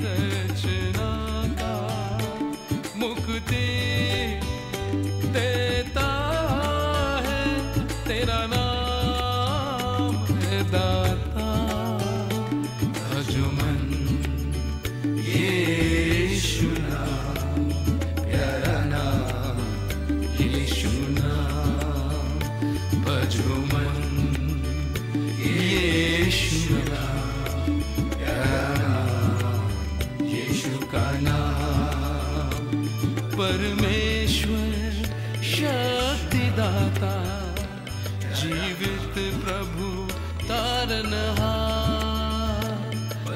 रचना का मुक्ति देता है तेरा नाम है दाता। भजुमन यीशु नाम प्यारा नाम यीशु नाम। भजुमन यीशु नाम प्यारा नाम यीशु का नाम। परमेश्वर शक्तिदाता जीवित प्रभु तारनहार।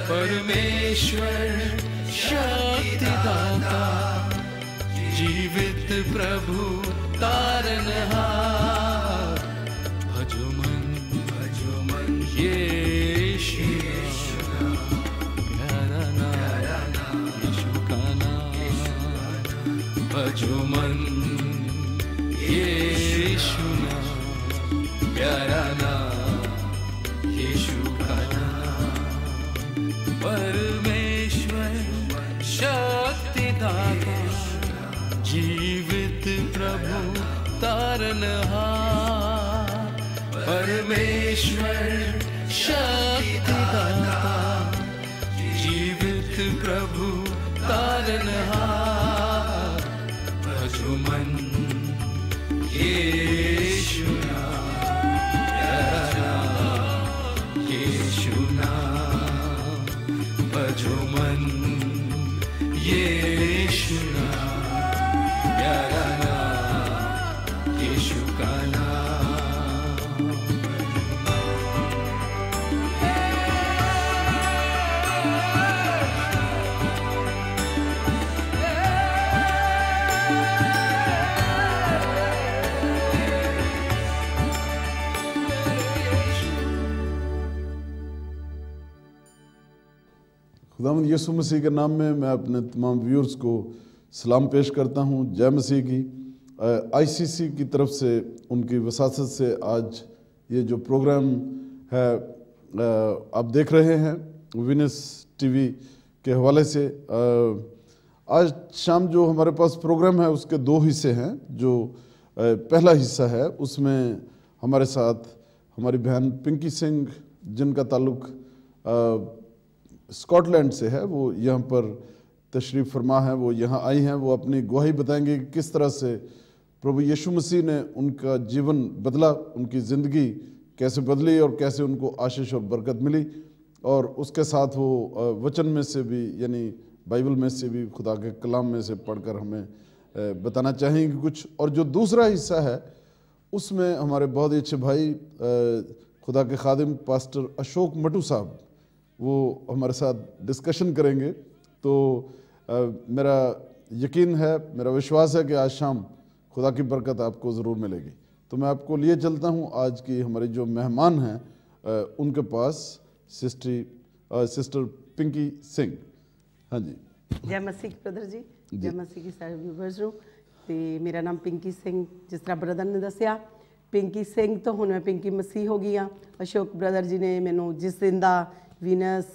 परमेश्वर शक्तिदाता जीवित प्रभु तारनहार। भजुमन भजुमन यीशु प्यारा नाम यीशु का नाम। भजुमन यीशु प्यारा नाम यीशु का नाम। परमेश्वर शक्तिदाता जीवित प्रभु तारनहार। परमेश्वर शक्तिदाता जीवित प्रभु तारनहार। भजुमन यीशु प्यारा नाम यीशु नाम। भजुमन यीशु प्यारा नाम यीशु का नाम। खुदावंद यीशु मसीह के नाम में मैं अपने तमाम व्यूअर्स को सलाम पेश करता हूँ। जय मसीह की। आईसीसी की तरफ से उनकी वसासत से आज ये जो प्रोग्राम है आप देख रहे हैं विनस टीवी के हवाले से। आज शाम जो हमारे पास प्रोग्राम है उसके दो हिस्से हैं। जो पहला हिस्सा है उसमें हमारे साथ हमारी बहन पिंकी सिंह जिनका ताल्लुक स्कॉटलैंड से है, वो यहाँ पर तशरीफ़ फरमा है, वो यहाँ आई हैं। वो अपनी गवाही बताएंगे कि किस तरह से प्रभु यीशु मसीह ने उनका जीवन बदला, उनकी ज़िंदगी कैसे बदली और कैसे उनको आशीष और बरकत मिली। और उसके साथ वो वचन में से भी यानी बाइबल में से भी खुदा के कलाम में से पढ़कर हमें बताना चाहेंगे कुछ। और जो दूसरा हिस्सा है उसमें हमारे बहुत ही अच्छे भाई खुदा के खादिम पास्टर अशोक मटू साहब वो हमारे साथ डिस्कशन करेंगे। तो मेरा यकीन है, मेरा विश्वास है कि आज शाम खुदा की बरकत आपको ज़रूर मिलेगी। तो मैं आपको लिए चलता हूँ आज की हमारी जो मेहमान हैं उनके पास सिस्टर पिंकी सिंह। हाँ जी, जय मसीह ब्रदर जी, जय मसीह की सारे व्यूअर्स ਨੂੰ। ਤੇ ਮੇਰਾ ਨਾਮ ਪਿੰਕੀ ਸਿੰਘ, ਜਿਸ ਤਰ੍ਹਾਂ ਬ੍ਰਦਰ ਨੇ ਦੱਸਿਆ ਪਿੰਕੀ ਸਿੰਘ ਤੋਂ ਹੁਣ ਮੈਂ ਪਿੰਕੀ ਮਸੀਹ ਹੋ ਗਈ ਹਾਂ। ਅਸ਼ੋਕ ਬ੍ਰਦਰ ਜੀ ਨੇ ਮੈਨੂੰ ਜਿਸ ਦਿਨ ਦਾ ਵੀਨਸ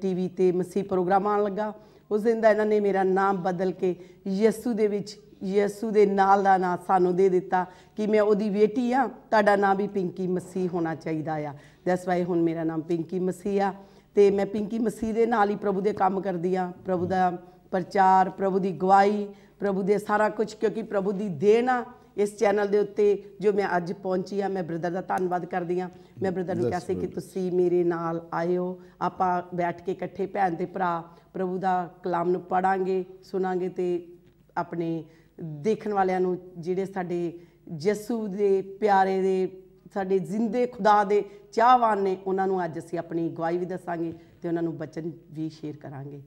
ਟੀਵੀ ਤੇ ਮਸੀਹ ਪ੍ਰੋਗਰਾਮ ਆਉਣ ਲੱਗਾ ਉਸ ਦਿਨ ਦਾ ਇਹਨਾਂ ਨੇ ਮੇਰਾ ਨਾਮ ਬਦਲ ਕੇ ਯਿਸੂ ਦੇ ਵਿੱਚ ਯਿਸੂ ਦੇ ਨਾਲ ਦਾ ਨਾਂ ਸਾਨੂੰ ਦੇ ਦਿੱਤਾ ਕਿ ਮੈਂ ਉਹਦੀ ਬੇਟੀ ਆ, ਤੁਹਾਡਾ ਨਾਮ ਵੀ ਪਿੰਕੀ ਮਸੀਹ ਹੋਣਾ ਚਾਹੀਦਾ ਆ। ਦੈਟਸ ਵਾਈ ਹੁਣ ਮੇਰਾ ਨਾਮ ਪਿੰਕੀ ਮਸੀਹ ਆ ਤੇ ਮੈਂ ਪਿੰਕੀ ਮਸੀਹ ਦੇ ਨਾਲ ਹੀ ਪ੍ਰਭੂ ਦੇ ਕੰਮ ਕਰਦੀ ਆ। ਪ੍ਰਭੂ ਦਾ ਪ੍ਰਚਾਰ, ਪ੍ਰਭੂ ਦੀ ਗਵਾਹੀ, ਪ੍ਰਭੂ ਦੇ ਸਾਰਾ ਕੁਝ, ਕਿਉਂਕਿ ਪ੍ਰਭੂ ਦੀ ਦੇਣ ਆ ਇਸ ਚੈਨਲ ਦੇ ਉੱਤੇ ਜੋ ਮੈਂ ਅੱਜ ਪਹੁੰਚੀ ਆ। ਮੈਂ ਬ੍ਰਦਰ ਦਾ ਧੰਨਵਾਦ ਕਰਦੀ ਹਾਂ। ਮੈਂ ਬ੍ਰਦਰ ਨੂੰ ਕਿਹਾ ਸੀ ਕਿ ਤੁਸੀਂ ਮੇਰੇ ਨਾਲ ਆਇਓ, ਆਪਾਂ ਬੈਠ ਕੇ ਇਕੱਠੇ ਭੈਣ ਤੇ ਭਰਾ ਪ੍ਰਭੂ ਦਾ ਕਲਾਮ ਨੂੰ ਪੜ੍ਹਾਂਗੇ, ਸੁਣਾਂਗੇ ਤੇ ਆਪਣੇ ਦੇਖਣ ਵਾਲਿਆਂ ਨੂੰ ਜਿਹੜੇ ਸਾਡੇ ਯਿਸੂ ਦੇ ਪਿਆਰੇ ਦੇ ਸਾਡੇ ਜ਼ਿੰਦੇ ਖੁਦਾ ਦੇ ਚਾਹਵਾਨ ਨੇ ਉਹਨਾਂ ਨੂੰ ਅੱਜ ਅਸੀਂ ਆਪਣੀ ਗਵਾਹੀ ਵੀ ਦੱਸਾਂਗੇ ਤੇ ਉਹਨਾਂ ਨੂੰ ਬਚਨ ਵੀ ਸ਼ੇਅਰ ਕਰਾਂਗੇ।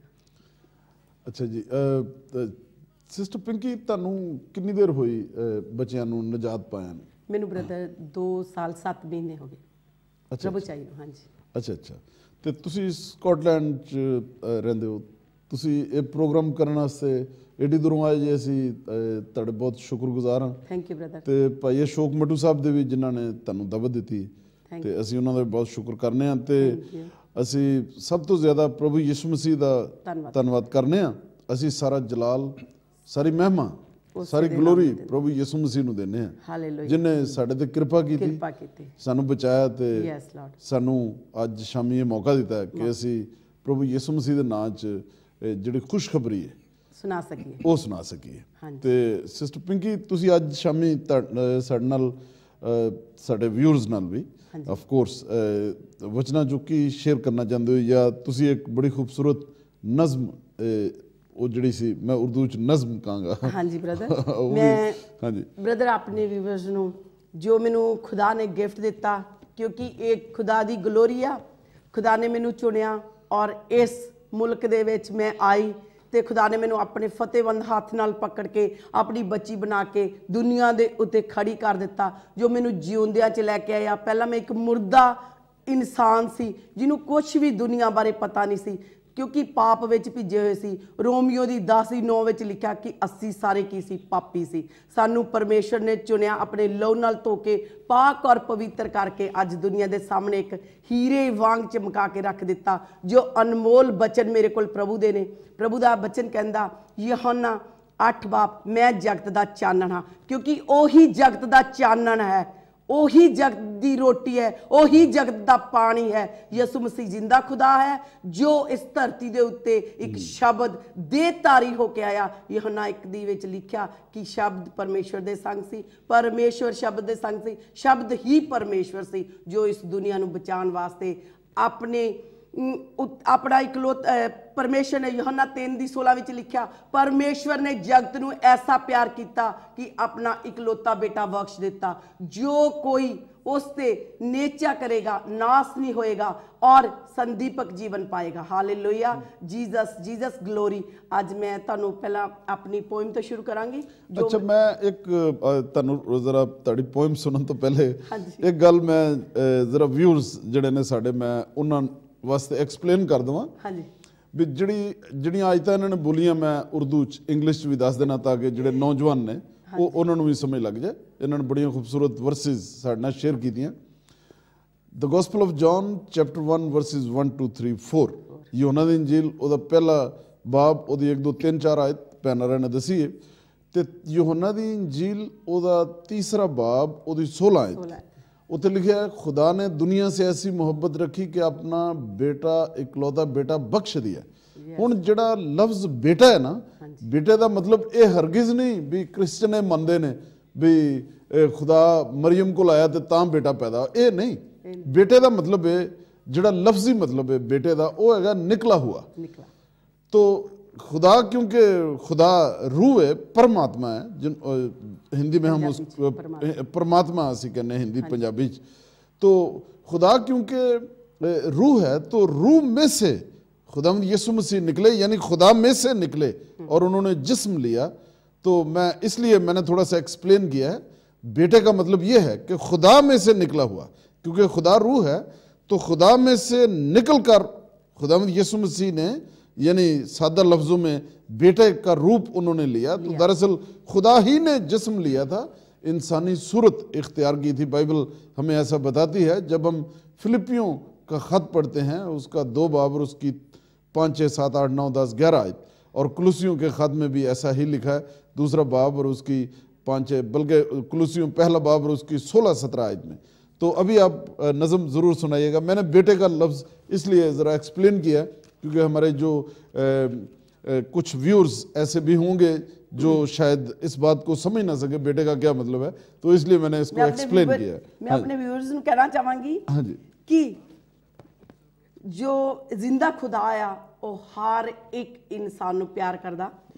ਅੱਛਾ ਜੀ, ਸਿਸਟਰ ਪਿੰਕੀ ਤੁਹਾਨੂੰ ਕਿੰਨੀ ਦੇਰ ਹੋਈ ਬੱਚਿਆਂ ਨੂੰ ਨਜਾਤ ਪਾਇਆ ਨੂੰ? ਮੈਨੂੰ ਬ੍ਰਦਰ 2 ਸਾਲ 7 ਮਹੀਨੇ ਹੋ ਗਏ ਪ੍ਰਭੂ ਚਾਹੀ ਨੂੰ। ਹਾਂਜੀ, ਅੱਛਾ ਅੱਛਾ। ਤੇ ਤੁਸੀਂ ਸਕਾਟਲੈਂਡ 'ਚ ਰਹਿੰਦੇ ਹੋ, ਤੁਸੀਂ ਇਹ ਪ੍ਰੋਗਰਾਮ ਕਰਨ ਵਾਸਤੇ ਏਡੀ ਦੂਰੋਂ ਆਏ ਜੀ। ਅਸੀਂ ਤੁਹਾਡੇ ਬਹੁਤ ਸ਼ੁਕਰਗੁਜ਼ਾਰ ਹਾਂ। Thank you brother. ਤੇ ਭਾਈ ਅਸ਼ੋਕ ਮਟੂ ਸਾਹਿਬ ਦੇ ਵੀ ਜਿਨ੍ਹਾਂ ਨੇ ਤੁਹਾਨੂੰ ਦਾਵਤ ਦਿੱਤੀ ਤੇ ਅਸੀਂ ਉਹਨਾਂ ਦਾ ਬਹੁਤ ਸ਼ੁਕਰ ਕਰਨੇ ਹਾਂ। ਤੇ ਅਸੀਂ ਸਭ ਤੋਂ ਜ਼ਿਆਦਾ ਪ੍ਰਭੂ ਯਿਸੂ ਮਸੀਹ ਦਾ ਧੰਨਵਾਦ ਕਰਨੇ ਆ। ਅਸੀਂ ਸਾਰਾ ਜਲਾਲ, ਸਾਰੀ ਮਹਿਮਾ, ਸਾਰੀ ਗਲੋਰੀ ਪ੍ਰਭੂ ਯਿਸੂ ਮਸੀਹ ਨੂੰ ਦਿੰਦੇ ਆ, ਹਾਲੇਲੂਇਆ, ਜਿਨੇ ਸਾਡੇ ਤੇ ਕਿਰਪਾ ਕੀਤੀ, ਸਾਨੂੰ ਬਚਾਇਆ ਤੇ ਸਾਨੂੰ ਅੱਜ ਸ਼ਾਮੀ ਇਹ ਮੌਕਾ ਦਿੱਤਾ ਕਿ ਅਸੀਂ ਪ੍ਰਭੂ ਯਿਸੂ ਮਸੀਹ ਦੇ ਨਾਂ 'ਚ ਜਿਹੜੀ ਖੁਸ਼ਖਬਰੀ ਹੈ ਸੁਣਾ ਸਕੀਏ, ਉਹ ਸੁਣਾ ਸਕੀਏ। ਤੇ ਸਿਸਟਰ ਪਿੰਕੀ, ਤੁਸੀਂ ਅੱਜ ਸ਼ਾਮੀ ਸਾਡੇ ਨਾਲ, ਸਾਡੇ ਵਿਊਅਰਸ ਨਾਲ ਵੀ ਆਫ ਕੋਰਸ ਵਚਨਾਂ ਜੋ ਕਿ ਸ਼ੇਅਰ ਕਰਨਾ ਚਾਹੁੰਦੇ ਹੋ, ਜਾਂ ਤੁਸੀਂ ਇੱਕ ਬੜੀ ਖੂਬਸੂਰਤ ਨਜ਼ਮ, ਉਹ ਜਿਹੜੀ ਸੀ, ਮੈਂ ਉਰਦੂ 'ਚ ਨਜ਼ਮ ਕਹਾਂਗਾ। ਹਾਂਜੀ ਬ੍ਰਦਰ, ਮੈਂ ਹਾਂਜੀ ਬ੍ਰਦਰ ਆਪਣੇ ਵਿਊਅਰਸ ਨੂੰ ਜੋ ਮੈਨੂੰ ਖੁਦਾ ਨੇ ਗਿਫਟ ਦਿੱਤਾ, ਕਿਉਂਕਿ ਇਹ ਖੁਦਾ ਦੀ ਗਲੋਰੀ ਆ, ਖੁਦਾ ਨੇ ਮੈਨੂੰ ਚੁਣਿਆ ਔਰ ਇਸ ਮੁਲਕ ਦੇ ਵਿੱਚ ਮੈਂ ਆਈ ਤੇ ਖੁਦਾ ਨੇ ਮੈਨੂੰ ਆਪਣੇ ਫਤਿਹਵੰਦ ਹੱਥ ਨਾਲ ਪਕੜ ਕੇ ਆਪਣੀ ਬੱਚੀ ਬਣਾ ਕੇ ਦੁਨੀਆ ਦੇ ਉੱਤੇ ਖੜੀ ਕਰ ਦਿੱਤਾ, ਜੋ ਮੈਨੂੰ ਜਿਉਂਦਿਆਂ 'ਚ ਲੈ ਕੇ ਆਇਆ। ਪਹਿਲਾਂ ਮੈਂ ਇੱਕ ਮੁਰਦਾ ਇਨਸਾਨ ਸੀ ਜਿਹਨੂੰ ਕੁਝ ਵੀ ਦੁਨੀਆ ਬਾਰੇ ਪਤਾ ਨਹੀਂ ਸੀ, ਕਿਉਂਕਿ ਪਾਪ ਵਿੱਚ ਭਿੱਜੇ ਹੋਏ ਸੀ। ਰੋਮੀਓ ਦੀ 10:9 ਵਿੱਚ ਲਿਖਿਆ ਕਿ ਅਸੀਂ ਸਾਰੇ ਕੀ ਸੀ, ਪਾਪੀ ਸੀ। ਸਾਨੂੰ ਪਰਮੇਸ਼ਰ ਨੇ ਚੁਣਿਆ, ਆਪਣੇ ਲਹੂ ਨਾਲ ਧੋ ਕੇ ਪਾਕ ਔਰ ਪਵਿੱਤਰ ਕਰਕੇ ਅੱਜ ਦੁਨੀਆ ਦੇ ਸਾਹਮਣੇ ਇੱਕ ਹੀਰੇ ਵਾਂਗ ਚਮਕਾ ਕੇ ਰੱਖ ਦਿੱਤਾ। ਜੋ ਅਨਮੋਲ ਬਚਨ ਮੇਰੇ ਕੋਲ ਪ੍ਰਭੂ ਦੇ ਨੇ। ਪ੍ਰਭੂ ਦਾ ਬਚਨ ਕਹਿੰਦਾ ਯਹੋਨਾ 8:2, ਮੈਂ ਜਗਤ ਦਾ ਚਾਨਣ ਹਾਂ, ਕਿਉਂਕਿ ਉਹੀ ਜਗਤ ਦਾ ਚਾਨਣ ਹੈ, ਉਹੀ ਜਗਤ ਦੀ ਰੋਟੀ ਹੈ, ਉਹੀ ਜਗਤ ਦਾ ਪਾਣੀ ਹੈ। ਯਿਸੂ ਮਸੀਹ ਜਿੰਦਾ ਖੁਦਾ ਹੈ ਜੋ ਇਸ ਧਰਤੀ ਦੇ ਉੱਤੇ ਇੱਕ ਸ਼ਬਦ ਦੇਹਧਾਰੀ ਹੋ ਕੇ ਆਇਆ। ਯਹੋਨਾ 1 ਵਿੱਚ ਲਿਖਿਆ ਕਿ ਸ਼ਬਦ ਪਰਮੇਸ਼ਵਰ ਦੇ ਸੰਗ ਸੀ, ਪਰਮੇਸ਼ਵਰ ਸ਼ਬਦ ਦੇ ਸੰਗ ਸੀ, ਸ਼ਬਦ ਹੀ ਪਰਮੇਸ਼ਵਰ ਸੀ ਜੋ ਇਸ ਦੁਨੀਆ ਨੂੰ ਬਚਾਉਣ ਵਾਸਤੇ ਆਪਣਾ ਇਕਲੌਤਾ ਪਰਮੇਸ਼ਰ ਨੇ ਯਹੋਨਾ 3:16 ਵਿੱਚ ਲਿਖਿਆ, ਪਰਮੇਸ਼ਵਰ ਨੇ ਜਗਤ ਨੂੰ ਐਸਾ ਪਿਆਰ ਕੀਤਾ ਕਿ ਆਪਣਾ ਇਕਲੌਤਾ ਬੇਟਾ ਬਖਸ਼ ਦਿੱਤਾ। ਜੋ ਕੋਈ ਉਸ ਤੇ ਨੇਚਾ ਕਰੇਗਾ ਨਾਸ ਨਹੀਂ ਹੋਏਗਾ ਔਰ ਸੰਦੀਪਕ ਜੀਵਨ ਪਾਏਗਾ। Hallelujah, Jesus glory. ਅੱਜ ਮੈਂ ਤੁਹਾਨੂੰ ਪਹਿਲਾਂ ਆਪਣੀ ਪੋਇਮ ਤੋਂ ਸ਼ੁਰੂ ਕਰਾਂਗੀ। ਅੱਛਾ, ਮੈਂ ਇੱਕ ਤੁਹਾਨੂੰ ਜ਼ਰਾ ਤੁਹਾਡੀ ਪੋਇਮ ਸੁਣਨ ਤੋਂ ਪਹਿਲੇ ਇੱਕ ਗੱਲ ਮੈਂ ਜ਼ਰਾ ਵਿਊਅਰਸ ਜਿਹੜੇ ਨੇ ਸਾਡੇ, ਮੈਂ ਉਹਨਾਂ ਵਾਸਤੇ ਐਕਸਪਲੇਨ ਕਰ ਦਵਾਂ। ਹਾਂਜੀ, ਵੀ ਜਿਹੜੀਆਂ ਆਇਤਾਂ ਇਹਨਾਂ ਨੇ ਬੋਲੀਆਂ, ਮੈਂ ਉਰਦੂ 'ਚ ਇੰਗਲਿਸ਼ 'ਚ ਵੀ ਦੱਸ ਦੇਣਾ ਤਾਂ ਕਿ ਜਿਹੜੇ ਨੌਜਵਾਨ ਨੇ ਉਹਨਾਂ ਨੂੰ ਵੀ ਸਮਝ ਲੱਗ ਜਾਏ। ਇਹਨਾਂ ਨੇ ਬੜੀਆਂ ਖੂਬਸੂਰਤ ਵਰਸਿਸ ਸਾਡੇ ਨਾਲ ਸ਼ੇਅਰ ਕੀਤੀਆਂ। The gospel of John chapter 1 verses 1 2 3 4, ਯਹੋਨਾ ਦੀ ਇੰਜੀਲ ਉਹਦਾ ਪਹਿਲਾ ਬਾਬ, ਉਹਦੀ 1 2 3 4 ਆਇਤ ਪੈਨਰਾਂ ਨੇ ਦਸੀ ਹੈ। ਤੇ ਯਹੋਨਾ ਦੀ ਇੰਜੀਲ ਉਹਦਾ ਤੀਸਰਾ ਬਾਬ, ਉਹਦੀ 16 ਆਇਤ, ਉੱਥੇ ਲਿਖਿਆ है, खुदा ने दुनिया से ऐसी मोहब्बत रखी कि अपना बेटा इकलौता बेटा बख्श दिया। ਹੁਣ ਜਿਹੜਾ ਲਫ਼ਜ਼ ਬੇਟਾ ਹੈ ਨਾ, ਬੇਟੇ ਦਾ ਮਤਲਬ ਇਹ ਹਰਗਿਜ਼ ਨਹੀਂ ਵੀ ਕ੍ਰਿਸਚਨ ਇਹ ਮੰਨਦੇ ਨੇ ਵੀ ਖੁਦਾ ਮਰੀਮ ਕੋਲ ਆਇਆ ਤੇ ਤਾਂ ਬੇਟਾ ਪੈਦਾ, ਇਹ ਨਹੀਂ। ਬੇਟੇ ਦਾ ਮਤਲਬ ਹੈ, ਜਿਹੜਾ ਲਫ਼ਜ਼ੀ ਮਤਲਬ ਹੈ ਬੇਟੇ ਦਾ, ਉਹ ਹੈਗਾ ਨਿਕਲਾ हुआ। तो खुदा, क्योंकि खुदा रूह है, परमात्मा है, हिंदी में हम उस परमात्मा ਅਸੀਂ ਕਹਿੰਦੇ हिंदी पंजाबी च। तो खुदा क्योंकि रूह है, तो रूह में से खुदा यीशु मसीह निकले, यानी खुदा में से निकले और उन्होंने जिस्म लिया। तो मैं इसलिए मैंने थोड़ा सा एक्सप्लेन किया है। बेटे का मतलब ये है कि खुदा में से निकला हुआ, क्योंकि खुदा रूह है, तो खुदा में से निकल कर खुदा यीशु मसीह ने, यानी सादा लफ्ज़ों में बेटे का रूप उन्होंने लिया। तो दरअसल खुदा ही ने जिस्म लिया था, इंसानी सूरत इख्तियार की थी। बाइबल हमें ऐसा बताती है। जब हम फिलिपियों का ख़त पढ़ते हैं, उसका 2 बाब और उसकी 5 6 7 8 9 10 11 आयत, और कुलूसियों के ख़त में भी ऐसा ही लिखा है, 2 बाब और उसकी 5 6, बल्कि कुलूसियों 1 बाब और उसकी 16 17 आयत में। तो अभी आप नज़म ज़रूर सुनाइएगा। मैंने बेटे का लफ्ज़ इसलिए ज़रा एक्सप्लेन किया क्योंकि हमारे जो कुछ व्यूअर्स ऐसे भी होंगे जो शायद इस बात को समझ ना सके बेटे का क्या मतलब है, तो इसलिए मैंने इसको एक्सप्लेन किया। मैं अपने व्यूअर्स को कहना चाहांगी हाँ जी, कि जो जिंदा खुदा आया वो हर एक इंसान ਨੂੰ ਪਿਆਰ ਕਰਦਾ।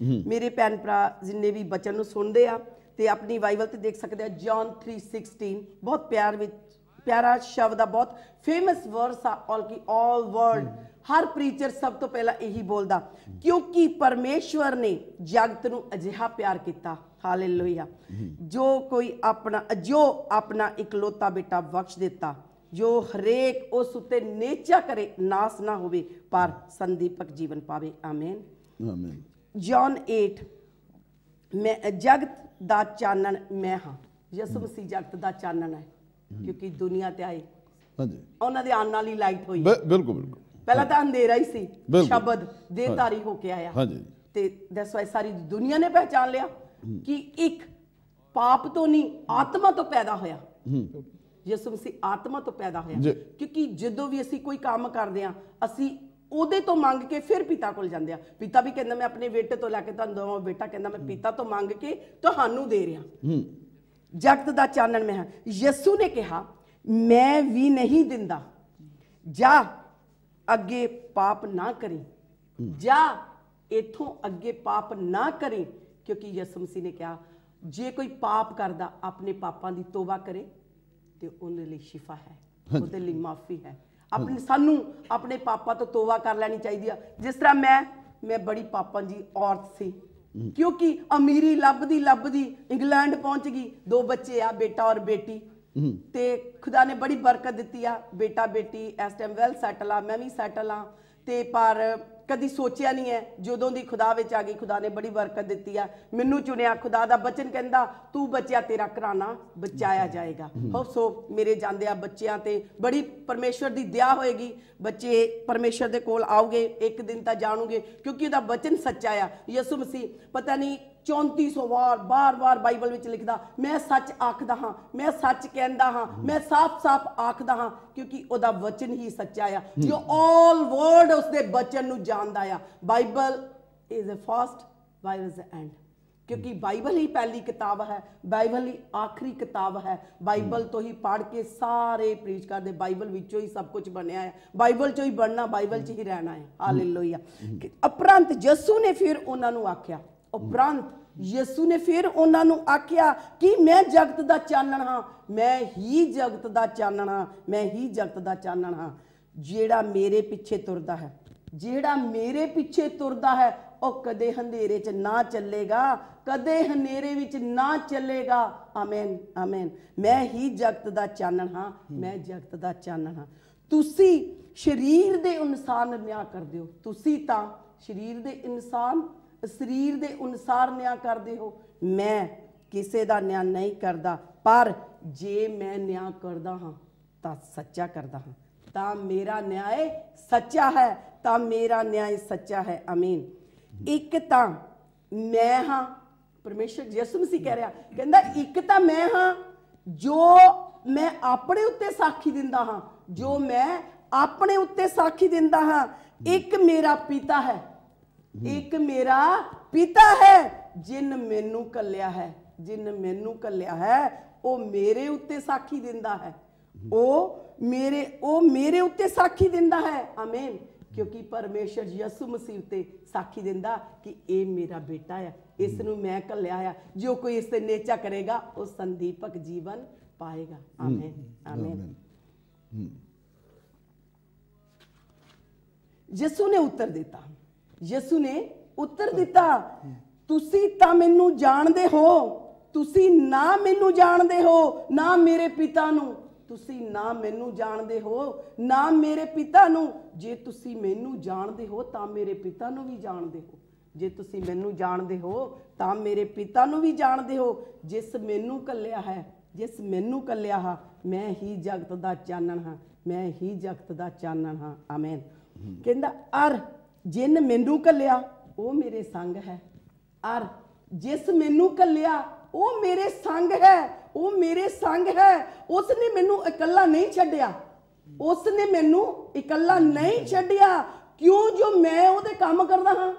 ਮੇਰੇ ਭੈਣ ਭਰਾ ਜਿੰਨੇ ਵੀ ਬਚਨ ਨੂੰ ਸੁਣਦੇ ਆ ਤੇ ਆਪਣੀ ਬਾਈਬਲ ਤੇ ਦੇਖ ਸਕਦੇ ਆ, ਜੌਨ 3:16 ਬਹੁਤ ਪਿਆਰਾ ਸ਼ਬਦ ਆ, ਬਹੁਤ ਫੇਮਸ ਵਰਸ ਆ, ਆਲ ਵਰਲਡ ਹਰ ਪ੍ਰੀਚਰ ਸਭ ਤੋਂ ਪਹਿਲਾਂ ਇਹੀ ਬੋਲਦਾ, ਕਿਉਂਕਿ ਪਰਮੇਸ਼ਵਰ ਨੇ ਜਗਤ ਨੂੰ ਅਜਿਹਾ ਪਿਆਰ ਕੀਤਾ। ਹਾਲੇਲੂਇਆ। ਜੋ ਆਪਣਾ ਇਕਲੌਤਾ ਬੇਟਾ ਬਖਸ਼ ਦਿੱਤਾ, ਜੋ ਹਰੇਕ ਉਸ ਉੱਤੇ ਨੇਚਾ ਕਰੇ ਨਾਸ ਨਾ ਹੋਵੇ ਪਰ ਸੰਦੀਪਕ ਜੀਵਨ ਪਾਵੇ। ਆਮੇਨ, आमीन। ਜੌਨ 8, ਮੈਂ ਜਗਤ ਦਾ ਚਾਨਣ ਮੈਂ ਹਾਂ। ਯਿਸੂ ਮਸੀਹ ਜਗਤ ਦਾ ਚਾਨਣ ਹੈ, ਕਿਉਂਕਿ ਦੁਨੀਆ ਤੇ ਆਏ ਹਾਂਜੀ ਉਹਨਾਂ ਦੇ ਆਉਣ ਨਾਲ ਹੀ ਲਾਈਟ ਹੋਈ। ਬਿਲਕੁਲ ਬਿਲकुल ਪਹਿਲਾਂ ਤਾਂ ਅੰਧੇਰਾ ਹੀ ਸੀ, ਬਿਲਕੁਲ। ਸ਼ਬਦ ਦੇਹਧਾਰੀ ਹੋ ਕੇ ਆਇਆ ਹਾਂਜੀ ਤੇ ਦੈਟਸ ਵਾਈ ਸਾਰੀ ਦੁਨੀਆ ਨੇ ਪਹਿਚਾਨ ਲਿਆ ਕਿ ਇੱਕ ਪਾਪ ਤੋਂ ਨਹੀਂ ਆਤਮਾ ਤੋਂ ਪੈਦਾ ਹੋਇਆ। ਯਿਸੂ ਮਸੀਹ ਆਤਮਾ ਤੋਂ ਪੈਦਾ ਹੋਇਆ, ਜੀ। ਕਿਉਂਕਿ ਜਦੋਂ ਵੀ ਅਸੀਂ ਕੋਈ ਕੰਮ ਕਰਦੇ ਹਾਂ ਅਸੀਂ ਉਹਦੇ ਤੋਂ ਮੰਗ ਕੇ ਫਿਰ ਪਿਤਾ ਕੋਲ ਜਾਂਦੇ ਆ। ਪਿਤਾ ਵੀ ਕਹਿੰਦਾ ਮੈਂ ਆਪਣੇ ਬੇਟੇ ਤੋਂ ਲੈ ਕੇ ਤੁਹਾਨੂੰ ਦਵਾਂ, ਬੇਟਾ ਕਹਿੰਦਾ ਮੈਂ ਪਿਤਾ ਤੋਂ ਮੰਗ ਕੇ ਤੁਹਾਨੂੰ ਦੇ ਰਿਹਾ। ਜਗਤ ਦਾ ਚਾਨਣ ਮੈਂ ਹਾਂ। ਯਿਸੂ ਨੇ ਕਿਹਾ ਮੈਂ ਵੀ ਨਹੀਂ ਦਿੰਦਾ, ਜਾ ਅੱਗੇ ਪਾਪ ਨਾ ਕਰੀ, ਜਾ ਇਥੋਂ ਅੱਗੇ ਪਾਪ ਨਾ ਕਰੀ, ਕਿਉਂਕਿ ਯਿਸੂ ਮਸੀਹ ਨੇ ਕਿਹਾ ਜੇ ਕੋਈ ਪਾਪ ਕਰਦਾ ਆਪਣੇ ਪਾਪਾਂ ਦੀ ਤੋਬਾ ਕਰੇ ਤੇ ਉਹਦੇ ਲਈ ਸ਼ਿਫਾ ਹੈ, ਉਹਦੇ ਲਈ ਮਾਫੀ ਹੈ। ਆਪਣੇ ਸਾਨੂੰ ਆਪਣੇ ਪਾਪਾਂ ਤੋਂ ਤੋਬਾ ਕਰ ਲੈਣੀ ਚਾਹੀਦੀ ਆ। ਜਿਸ ਤਰ੍ਹਾਂ ਮੈਂ ਬੜੀ ਪਾਪਾਂ ਦੀ ਔਰਤ ਸੀ, ਕਿਉਂਕਿ ਅਮੀਰੀ ਲੱਭਦੀ ਇੰਗਲੈਂਡ ਪਹੁੰਚ ਗਈ, 2 ਬੱਚੇ ਆ, ਬੇਟਾ ਔਰ ਬੇਟੀ, ਤੇ ਖੁਦਾ ਨੇ ਬੜੀ ਬਰਕਤ ਦਿੱਤੀ ਆ। ਬੇਟਾ ਬੇਟੀ ਇਸ ਟਾਈਮ ਵੈਲ ਸੈਟਲ ਆ, ਮੈਂ ਵੀ ਸੈਟਲ ਆ, ਤੇ ਪਰ ਕਦੀ ਸੋਚਿਆ ਨਹੀਂ ਹੈ ਜਦੋਂ ਦੀ ਖੁਦਾ ਵਿੱਚ ਆ ਗਈ ਖੁਦਾ ਨੇ ਬੜੀ ਬਰਕਤ ਦਿੱਤੀ ਆ, ਮੈਨੂੰ ਚੁਣਿਆ। ਖੁਦਾ ਦਾ ਬਚਨ ਕਹਿੰਦਾ ਤੂੰ ਬਚਿਆ ਤੇਰਾ ਘਰਾਣਾ ਬਚਾਇਆ ਜਾਏਗਾ। ਸੋ ਮੇਰੇ ਜਾਂਦੇ ਆ ਬੱਚਿਆਂ ਤੇ ਬੜੀ ਪਰਮੇਸ਼ਵਰ ਦੀ ਦਇਆ ਹੋਏਗੀ, ਬੱਚੇ ਪਰਮੇਸ਼ਵਰ ਦੇ ਕੋਲ ਆਉਗੇ, ਇੱਕ ਦਿਨ ਤਾਂ ਜਾਣੂਗੇ, ਕਿਉਂਕਿ ਉਹਦਾ ਬਚਨ ਸੱਚਾ ਆ। ਯਿਸੂ ਮਸੀਹ ਪਤਾ ਨਹੀਂ 3400 ਵਾਰ ਬਾਰ-ਬਾਰ ਬਾਈਬਲ ਵਿੱਚ ਲਿਖਦਾ ਮੈਂ ਸੱਚ ਆਖਦਾ ਹਾਂ, ਮੈਂ ਸੱਚ ਕਹਿੰਦਾ ਹਾਂ, ਮੈਂ ਸਾਫ਼-ਸਾਫ਼ ਆਖਦਾ ਹਾਂ, ਕਿਉਂਕਿ ਉਹਦਾ ਵਚਨ ਹੀ ਸੱਚਾ ਆ। ਜੋ ਆਲ ਵਰਡ ਉਸਦੇ ਬਚਨ ਨੂੰ ਜਾਣਦਾ ਆ। Bible is a first, Bible is a end, ਕਿਉਂਕਿ ਬਾਈਬਲ ਹੀ ਪਹਿਲੀ ਕਿਤਾਬ ਹੈ, ਬਾਈਬਲ ਹੀ ਆਖਰੀ ਕਿਤਾਬ ਹੈ। ਬਾਈਬਲ ਤੋਂ ਹੀ ਪੜ੍ਹ ਕੇ ਸਾਰੇ ਪ੍ਰੀਚ ਕਰਦੇ, ਬਾਈਬਲ ਵਿੱਚੋਂ ਹੀ ਸਭ ਕੁਝ ਬਣਿਆ ਹੈ, ਬਾਈਬਲ ਚੋਂ ਹੀ ਬਣਨਾ, ਬਾਈਬਲ 'ਚ ਹੀ ਰਹਿਣਾ ਹੈ। ਹਾਲੇਲੂਇਆ। ਉਪਰੰਤ ਯਿਸੂ ਨੇ ਫਿਰ ਉਹਨਾਂ ਨੂੰ ਆਖਿਆ, ਯਿਸੂ ਨੇ ਫਿਰ ਉਹਨਾਂ ਨੂੰ ਆਖਿਆ ਕਿ ਮੈਂ ਜਗਤ ਦਾ ਚਾਨਣ ਹਾਂ, ਮੈਂ ਹੀ ਜਗਤ ਦਾ ਚਾਨਣ ਹਾਂ, ਮੈਂ ਹੀ ਜਗਤ ਦਾ ਚਾਨਣ ਹਾਂ। ਜਿਹੜਾ ਮੇਰੇ ਪਿੱਛੇ ਤੁਰਦਾ ਹੈ, ਜਿਹੜਾ ਮੇਰੇ ਪਿੱਛੇ ਤੁਰਦਾ ਹੈ ਉਹ ਕਦੇ ਹਨੇਰੇ 'ਚ ਨਾ ਚੱਲੇਗਾ, ਕਦੇ ਹਨੇਰੇ ਵਿੱਚ ਨਾ ਚੱਲੇਗਾ। Amen amen. ਮੈਂ ਹੀ ਜਗਤ ਦਾ ਚਾਨਣ ਹਾਂ, ਮੈਂ ਜਗਤ ਦਾ ਚਾਨਣ ਹਾਂ। ਤੁਸੀਂ ਸਰੀਰ ਦੇ ਅਨੁਸਾਰ ਨਿਆਂ ਕਰਦੇ ਹੋ, ਤੁਸੀਂ ਤਾਂ ਸਰੀਰ ਦੇ ਅਨੁਸਾਰ ਨਿਆਂ ਕਰਦੇ ਹੋ। ਮੈਂ ਕਿਸੇ ਦਾ ਨਿਆਂ ਨਹੀਂ ਕਰਦਾ, ਪਰ ਜੇ ਮੈਂ ਨਿਆਂ ਕਰਦਾ ਹਾਂ ਤਾਂ ਸੱਚਾ ਕਰਦਾ ਹਾਂ, ਤਾਂ ਮੇਰਾ ਨਿਆਂ ਸੱਚਾ ਹੈ, ਤਾਂ ਮੇਰਾ ਨਿਆਂ ਸੱਚਾ ਹੈ। ਆਮੀਨ। ਇੱਕ ਤਾਂ ਮੈਂ ਹਾਂ, ਪਰਮੇਸ਼ਰ ਯਿਸੂ ਮਸੀਹ ਕਹਿ ਰਿਹਾ, ਕਹਿੰਦਾ ਇੱਕ ਤਾਂ ਮੈਂ ਹਾਂ ਜੋ ਮੈਂ ਆਪਣੇ ਉੱਤੇ ਸਾਖੀ ਦਿੰਦਾ ਹਾਂ, ਜੋ ਮੈਂ ਆਪਣੇ ਉੱਤੇ ਸਾਖੀ ਦਿੰਦਾ ਹਾਂ। ਇੱਕ ਮੇਰਾ ਪਿਤਾ ਹੈ, ਇੱਕ ਮੇਰਾ ਪਿਤਾ ਹੈ ਜਿਨ ਮੈਨੂੰ ਘੱਲਿਆ ਹੈ, ਜਿਨ ਮੈਨੂੰ ਘੱਲਿਆ ਹੈ ਉਹ ਮੇਰੇ ਉੱਤੇ ਸਾਖੀ ਦਿੰਦਾ ਹੈ, ਉਹ ਮੇਰੇ ਉੱਤੇ ਸਾਖੀ ਦਿੰਦਾ ਹੈ। ਆਮੀਨ। ਕਿਉਂਕਿ ਪਰਮੇਸ਼ਰ ਯਿਸੂ ਮਸੀਹ ਤੇ ਸਾਖੀ ਦਿੰਦਾ ਕਿ ਇਹ ਮੇਰਾ ਬੇਟਾ ਹੈ, ਇਸ ਨੂੰ ਮੈਂ ਘੱਲਿਆ ਆ, ਜੋ ਕੋਈ ਇਸ ਤੇ ਨੇਚਾ ਕਰੇਗਾ ਉਹ ਸੰਦੀਪਕ ਜੀਵਨ ਪਾਏਗਾ। ਆਮੀਨ ਆਮੀਨ। ਯਿਸੂ ਨੇ ਉੱਤਰ ਦਿੱਤਾ, ਯਿਸੂ ਨੇ ਉੱਤਰ ਦਿੱਤਾ, ਤੁਸੀਂ ਤਾਂ ਮੈਨੂੰ ਜਾਣਦੇ ਹੋ, ਤੁਸੀਂ ਨਾ ਮੈਨੂੰ ਜਾਣਦੇ ਹੋ ਨਾ ਮੇਰੇ ਪਿਤਾ ਨੂੰ, ਤੁਸੀਂ ਨਾ ਮੈਨੂੰ ਜਾਣਦੇ ਹੋ ਨਾ ਮੇਰੇ ਪਿਤਾ ਨੂੰ। ਜੇ ਤੁਸੀਂ ਮੈਨੂੰ ਜਾਣਦੇ ਹੋ ਤਾਂ ਮੇਰੇ ਪਿਤਾ ਨੂੰ ਵੀ ਜਾਣਦੇ ਹੋ, ਜੇ ਤੁਸੀਂ ਮੈਨੂੰ ਜਾਣਦੇ ਹੋ ਤਾਂ ਮੇਰੇ ਪਿਤਾ ਨੂੰ ਵੀ ਜਾਣਦੇ ਹੋ। ਜਿਸ ਮੈਨੂੰ ਘੱਲਿਆ ਹੈ, ਜਿਸ ਮੈਨੂੰ ਘੱਲਿਆ ਹਾਂ, ਮੈਂ ਹੀ ਜਗਤ ਦਾ ਚਾਨਣ ਹਾਂ, ਮੈਂ ਹੀ ਜਗਤ ਦਾ ਚਾਨਣ ਹਾਂ। ਆਮੀਨ। ਕਹਿੰਦਾ ਅਰ ਜਿਨ ਮੈਨੂੰ ਘੱਲਿਆ ਉਹ ਮੇਰੇ ਸੰਗ ਹੈ, ਅਰ ਜਿਸ ਮੈਨੂੰ ਘੱਲਿਆ ਉਹ ਮੇਰੇ ਸੰਗ ਹੈ, ਉਹ ਮੇਰੇ ਸੰਗ ਹੈ। ਉਸ ਨੇ ਮੈਨੂੰ ਇਕੱਲਾ ਨਹੀਂ ਛੱਡਿਆ, ਉਸ ਨੇ ਮੈਨੂੰ ਇਕੱਲਾ ਨਹੀਂ ਛੱਡਿਆ। ਕਿਉਂ? ਜੋ ਮੈਂ ਉਹਦੇ ਕੰਮ ਕਰਦਾ ਹਾਂ।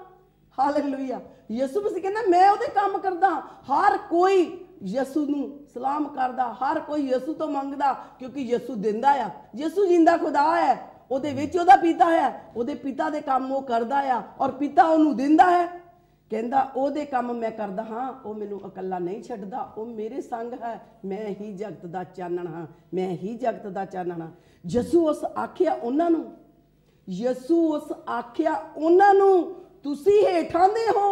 ਹਾਲੇਲੂਇਆ। ਯਿਸੂ ਮਸੀਹ ਕਹਿੰਦਾ ਮੈਂ ਉਹਦੇ ਕੰਮ ਕਰਦਾ। ਹਰ ਕੋਈ ਯਿਸੂ ਨੂੰ ਸਲਾਮ ਕਰਦਾ, ਹਰ ਕੋਈ ਯਿਸੂ ਤੋਂ ਮੰਗਦਾ, ਕਿਉਂਕਿ ਯਿਸੂ ਦਿੰਦਾ ਆ। ਯਿਸੂ ਜਿੰਦਾ ਖੁਦਾ ਹੈ, ਉਹਦੇ ਵਿੱਚ ਉਹਦਾ ਪਿਤਾ ਹੈ, ਉਹਦੇ ਪਿਤਾ ਦੇ ਕੰਮ ਉਹ ਕਰਦਾ ਆ ਔਰ ਪਿਤਾ ਉਹਨੂੰ ਦਿੰਦਾ ਹੈ। ਕਹਿੰਦਾ ਉਹਦੇ ਕੰਮ ਮੈਂ ਕਰਦਾ ਹਾਂ, ਉਹ ਮੈਨੂੰ ਇਕੱਲਾ ਨਹੀਂ ਛੱਡਦਾ, ਉਹ ਮੇਰੇ ਸੰਗ ਹੈ। ਮੈਂ ਹੀ ਜਗਤ ਦਾ ਚਾਨਣ ਹਾਂ, ਮੈਂ ਹੀ ਜਗਤ ਦਾ ਚਾਨਣ ਹਾਂ। ਯਿਸੂ ਉਸ ਆਖਿਆ ਉਹਨਾਂ ਨੂੰ, ਯਿਸੂ ਉਸ ਆਖਿਆ ਉਹਨਾਂ ਨੂੰ ਤੁਸੀਂ ਹੇਠਾਂ ਦੇ ਹੋ।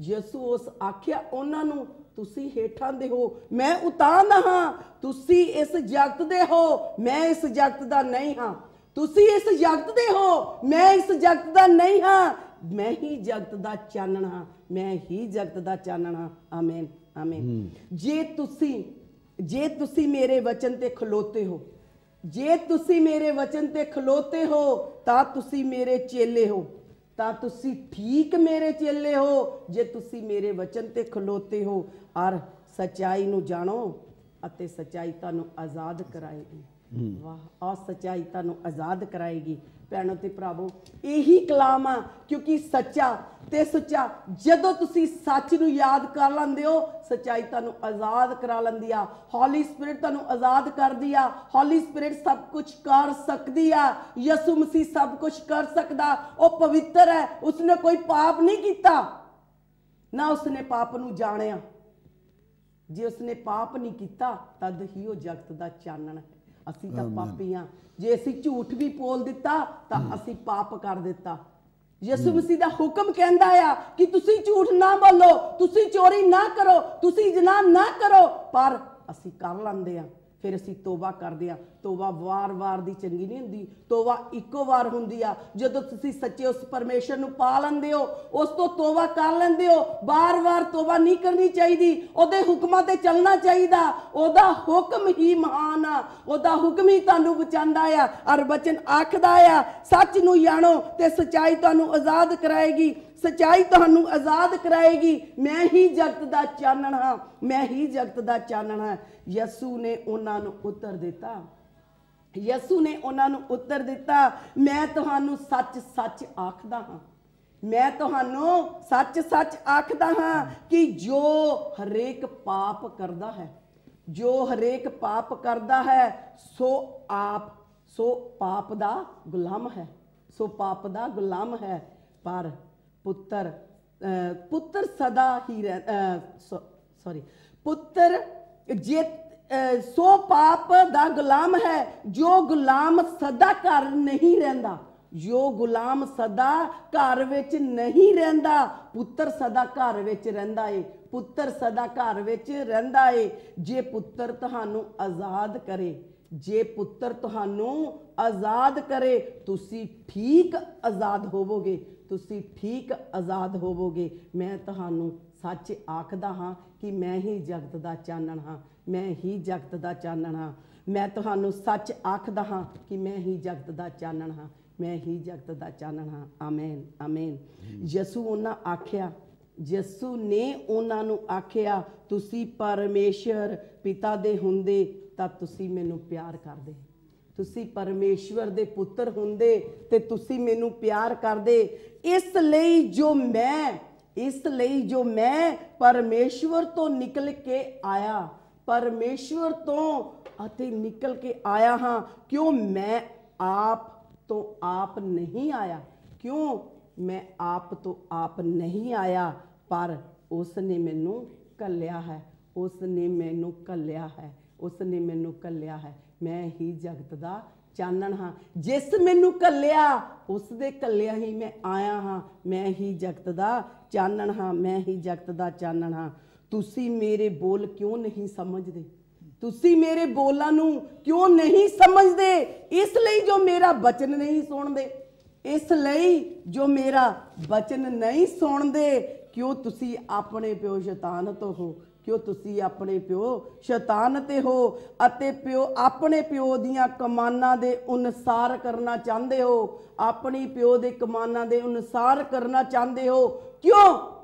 ਯਿਸੂ ਉਸ ਆਖਿਆ ਉਹਨਾਂ ਨੂੰ ਤੁਸੀਂ ਹੇਠਾਂ ਦੇ ਹੋ, ਮੈਂ ਉਤਾਂ ਦਾ ਹਾਂ। ਤੁਸੀਂ ਇਸ ਜਗਤ ਦੇ ਹੋ, ਮੈਂ ਇਸ ਜਗਤ ਦਾ ਨਹੀਂ ਹਾਂ। ਤੁਸੀਂ ਇਸ ਜਗਤ ਦੇ ਹੋ, ਮੈਂ ਇਸ ਜਗਤ ਦਾ ਨਹੀਂ ਹਾਂ। ਮੈਂ ਹੀ ਜਗਤ ਦਾ ਚਾਨਣ ਹਾਂ, ਮੈਂ ਹੀ ਜਗਤ ਦਾ ਚਾਨਣ ਹਾਂ। ਆਮੀਨ ਆਮੀਨ। ਜੇ ਤੁਸੀਂ ਮੇਰੇ ਵਚਨ ਤੇ ਖਲੋਤੇ ਹੋ, ਜੇ ਤੁਸੀਂ ਮੇਰੇ ਵਚਨ ਤੇ ਖਲੋਤੇ ਹੋ ਤਾਂ ਤੁਸੀਂ ਮੇਰੇ ਚੇਲੇ ਹੋ, ਤਾਂ ਤੁਸੀਂ ਠੀਕ ਮੇਰੇ ਚੇਲੇ ਹੋ ਜੇ ਤੁਸੀਂ ਮੇਰੇ ਵਚਨ ਤੇ ਖਲੋਤੇ ਹੋ। ਔਰ ਸੱਚਾਈ ਨੂੰ ਜਾਣੋ ਅਤੇ ਸੱਚਾਈ ਤੁਹਾਨੂੰ ਆਜ਼ਾਦ ਕਰਾਏਗੀ। ਵਾਹ, ਔਰ ਸੱਚਾਈ ਤੁਹਾਨੂੰ ਆਜ਼ਾਦ ਕਰਾਏਗੀ। ਭੈਣੋ ਤੇ ਭਰਾਵੋ, ਇਹੀ ਕਲਾਮ ਆ, ਕਿਉਂਕਿ ਸੱਚਾ ਤੇ ਸੁੱਚਾ, ਜਦੋਂ ਤੁਸੀਂ ਸੱਚ ਨੂੰ ਯਾਦ ਕਰ ਲੈਂਦੇ ਹੋ, ਸੱਚਾਈ ਤੁਹਾਨੂੰ ਆਜ਼ਾਦ ਕਰਾ ਲੈਂਦੀ ਆ। ਹੌਲੀ ਸਪਿਰਿਟ ਤੁਹਾਨੂੰ ਆਜ਼ਾਦ ਕਰਦੀ ਆ। ਹੌਲੀ ਸਪਿਰਿਟ ਸਭ ਕੁਝ ਕਰ ਸਕਦੀ ਆ। ਯਿਸੂ ਮਸੀਹ ਸਭ ਕੁਝ ਕਰ ਸਕਦਾ। ਉਹ ਪਵਿੱਤਰ ਹੈ, ਉਸਨੇ ਕੋਈ ਪਾਪ ਨਹੀਂ ਕੀਤਾ, ਨਾ ਉਸਨੇ ਪਾਪ ਨੂੰ ਜਾਣਿਆ। ਜੇ ਉਸਨੇ ਪਾਪ ਨਹੀਂ ਕੀਤਾ ਤਦ ਹੀ ਉਹ ਜਗਤ ਦਾ ਚਾਨਣ ਹੈ। ਅਸੀਂ ਤਾਂ ਪਾਪੀ ਹਾਂ। ਜੇ ਅਸੀਂ ਝੂਠ ਵੀ ਬੋਲ ਦਿੱਤਾ ਤਾਂ ਅਸੀਂ ਪਾਪ ਕਰ ਦਿੱਤਾ। ਯਿਸੂ ਮਸੀਹ ਦਾ ਹੁਕਮ ਕਹਿੰਦਾ ਆ ਕਿ ਤੁਸੀਂ ਝੂਠ ਨਾ ਬੋਲੋ, ਤੁਸੀਂ ਚੋਰੀ ਨਾ ਕਰੋ, ਤੁਸੀਂ ਜ਼ਨਾ ਨਾ ਕਰੋ, ਪਰ ਅਸੀਂ ਕਰ ਲੈਂਦੇ ਆ। ਫਿਰ ਅਸੀਂ ਤੋਬਾ ਕਰਦੇ ਆ। ਤੋਬਾ ਵਾਰ-ਵਾਰ ਦੀ ਚੰਗੀ ਨਹੀਂ ਹੁੰਦੀ, ਤੋਬਾ ਇੱਕੋ ਵਾਰ ਹੁੰਦੀ ਆ। ਜਦੋਂ ਤੁਸੀਂ ਸੱਚੇ ਉਸ ਪਰਮੇਸ਼ਰ ਨੂੰ ਪਾ ਲੈਂਦੇ ਹੋ, ਉਸ ਤੋਂ ਤੋਬਾ ਕਰ ਲੈਂਦੇ ਹੋ। ਵਾਰ-ਵਾਰ ਤੋਬਾ ਨਹੀਂ ਕਰਨੀ ਚਾਹੀਦੀ, ਉਹਦੇ ਹੁਕਮਾਂ ਤੇ ਚੱਲਣਾ ਚਾਹੀਦਾ। ਉਹਦਾ ਹੁਕਮ ਹੀ ਮਹਾਨ ਆ, ਉਹਦਾ ਹੁਕਮ ਹੀ ਤੁਹਾਨੂੰ ਬਚਾਉਂਦਾ ਆ। ਔਰ ਵਚਨ ਆਖਦਾ ਆ, ਸੱਚ ਨੂੰ ਜਾਣੋ ਤੇ ਸੱਚਾਈ ਤੁਹਾਨੂੰ ਆਜ਼ਾਦ ਕਰਾਏਗੀ। ਸੱਚਾਈ ਤੁਹਾਨੂੰ ਆਜ਼ਾਦ ਕਰਾਏਗੀ। ਮੈਂ ਹੀ ਜਗਤ ਦਾ ਚਾਨਣ ਹਾਂ, ਮੈਂ ਹੀ ਜਗਤ ਦਾ ਚਾਨਣ ਹਾਂ। ਯਿਸੂ ਨੇ ਉਹਨਾਂ ਨੂੰ ਉੱਤਰ ਦਿੱਤਾ, ਯਿਸੂ ਨੇ ਉਹਨਾਂ ਨੂੰ ਉੱਤਰ ਦਿੱਤਾ, ਮੈਂ ਤੁਹਾਨੂੰ ਸੱਚ ਸੱਚ ਆਖਦਾ ਹਾਂ, ਮੈਂ ਤੁਹਾਨੂੰ ਸੱਚ ਸੱਚ ਆਖਦਾ ਹਾਂ ਕਿ ਜੋ ਹਰੇਕ ਪਾਪ ਕਰਦਾ ਹੈ, ਜੋ ਹਰੇਕ ਪਾਪ ਕਰਦਾ ਹੈ, ਸੋ ਪਾਪ ਦਾ ਗੁਲਾਮ ਹੈ, ਸੋ ਪਾਪ ਦਾ ਗੁਲਾਮ ਹੈ। ਪਰ ਪੁੱਤਰ ਸਦਾ ਹੀ ਪੁੱਤਰ ਜੇ ਸੋ ਪਾਪ ਦਾ ਗੁਲਾਮ ਹੈ ਜੋ ਗੁਲਾਮ ਸਦਾ ਘਰ ਨਹੀਂ ਰਹਿੰਦਾ, ਜੋ ਗੁਲਾਮ ਸਦਾ ਘਰ ਵਿੱਚ ਨਹੀਂ ਰਹਿੰਦਾ। ਪੁੱਤਰ ਸਦਾ ਘਰ ਵਿੱਚ ਰਹਿੰਦਾ ਏ, ਪੁੱਤਰ ਸਦਾ ਘਰ ਵਿੱਚ ਰਹਿੰਦਾ ਏ। ਜੇ ਪੁੱਤਰ ਤੁਹਾਨੂੰ ਆਜ਼ਾਦ ਕਰੇ, ਜੇ ਪੁੱਤਰ ਤੁਹਾਨੂੰ ਆਜ਼ਾਦ ਕਰੇ, ਤੁਸੀਂ ਠੀਕ ਆਜ਼ਾਦ ਹੋਵੋਗੇ, ਤੁਸੀਂ ਠੀਕ ਆਜ਼ਾਦ ਹੋਵੋਗੇ। ਮੈਂ ਤੁਹਾਨੂੰ ਸੱਚ ਆਖਦਾ ਹਾਂ ਕਿ ਮੈਂ ਹੀ ਜਗਤ ਦਾ ਚਾਨਣ ਹਾਂ, ਮੈਂ ਹੀ ਜਗਤ ਦਾ ਚਾਨਣ ਹਾਂ। ਮੈਂ ਤੁਹਾਨੂੰ ਸੱਚ ਆਖਦਾ ਹਾਂ ਕਿ ਮੈਂ ਹੀ ਜਗਤ ਦਾ ਚਾਨਣ ਹਾਂ, ਮੈਂ ਹੀ ਜਗਤ ਦਾ ਚਾਨਣ ਹਾਂ। Amen, amen. ਯਿਸੂ ਉਹਨਾਂ ਆਖਿਆ, ਯਿਸੂ ਨੇ ਉਹਨਾਂ ਨੂੰ ਆਖਿਆ, ਤੁਸੀਂ ਪਰਮੇਸ਼ਰ ਪਿਤਾ ਦੇ ਹੁੰਦੇ ਤਾਂ ਤੁਸੀਂ ਮੈਨੂੰ ਪਿਆਰ ਕਰਦੇ, ਤੁਸੀਂ ਪਰਮੇਸ਼ਵਰ ਦੇ ਪੁੱਤਰ ਹੁੰਦੇ ਤੇ ਤੁਸੀਂ ਮੈਨੂੰ ਪਿਆਰ ਕਰਦੇ। ਇਸ ਲਈ ਜੋ ਮੈਂ ਪਰਮੇਸ਼ਵਰ ਤੋਂ ਨਿਕਲ ਕੇ ਆਇਆ, ਪਰਮੇਸ਼ਵਰ ਤੋਂ ਅਤੇ ਨਿਕਲ ਕੇ ਆਇਆ ਹਾਂ। ਕਿਉਂ ਮੈਂ ਆਪ ਤੋਂ ਆਪ ਨਹੀਂ ਆਇਆ, ਕਿਉਂ ਮੈਂ ਆਪ ਤੋਂ ਆਪ ਨਹੀਂ ਆਇਆ, ਪਰ ਉਸ ਨੇ ਮੈਨੂੰ ਘੱਲਿਆ ਹੈ, ਉਸ ਨੇ ਮੈਨੂੰ ਘੱਲਿਆ ਹੈ, ਉਸ ਨੇ ਮੈਨੂੰ ਘੱਲਿਆ ਹੈ। ਮੈਂ ਹੀ ਜਗਤ ਦਾ ਚਾਨਣ ਹਾਂ। ਜਿਸ ਮੈਨੂੰ ਘੱਲਿਆ ਉਸ ਦੇ ਘੱਲਿਆ ਹੀ ਮੈਂ ਆਇਆ ਹਾਂ। ਮੈਂ ਹੀ ਜਗਤ ਦਾ ਚਾਨਣ ਹਾਂ, ਮੈਂ ਹੀ ਜਗਤ ਦਾ ਚਾਨਣ ਹਾਂ। ਤੁਸੀਂ ਮੇਰੇ ਬੋਲ ਕਿਉਂ ਨਹੀਂ ਸਮਝਦੇ, ਤੁਸੀਂ ਮੇਰੇ ਬੋਲਾਂ ਨੂੰ ਕਿਉਂ ਨਹੀਂ ਸਮਝਦੇ? ਇਸ ਲਈ ਜੋ ਮੇਰਾ ਬਚਨ ਨਹੀਂ ਸੁਣਦੇ, ਇਸ ਲਈ ਜੋ ਮੇਰਾ ਬਚਨ ਨਹੀਂ ਸੁਣਦੇ। ਕਿਉਂ ਤੁਸੀਂ ਆਪਣੇ ਪਿਓ ਸ਼ੈਤਾਨ ਤੋਂ ਹੋ, ਕਿਉਂ ਤੁਸੀਂ ਆਪਣੇ ਪਿਓ ਸ਼ੈਤਾਨ ਤੇ ਹੋ ਅਤੇ ਆਪਣੇ ਪਿਓ ਦੀਆਂ ਕਮਾਨਾਂ ਦੇ ਅਨੁਸਾਰ ਕਰਨਾ ਚਾਹੁੰਦੇ ਹੋ, ਆਪਣੀ ਪਿਓ ਦੇ ਕਮਾਨਾਂ ਦੇ ਅਨੁਸਾਰ ਕਰਨਾ ਚਾਹੁੰਦੇ ਹੋ। ਕਿਉਂ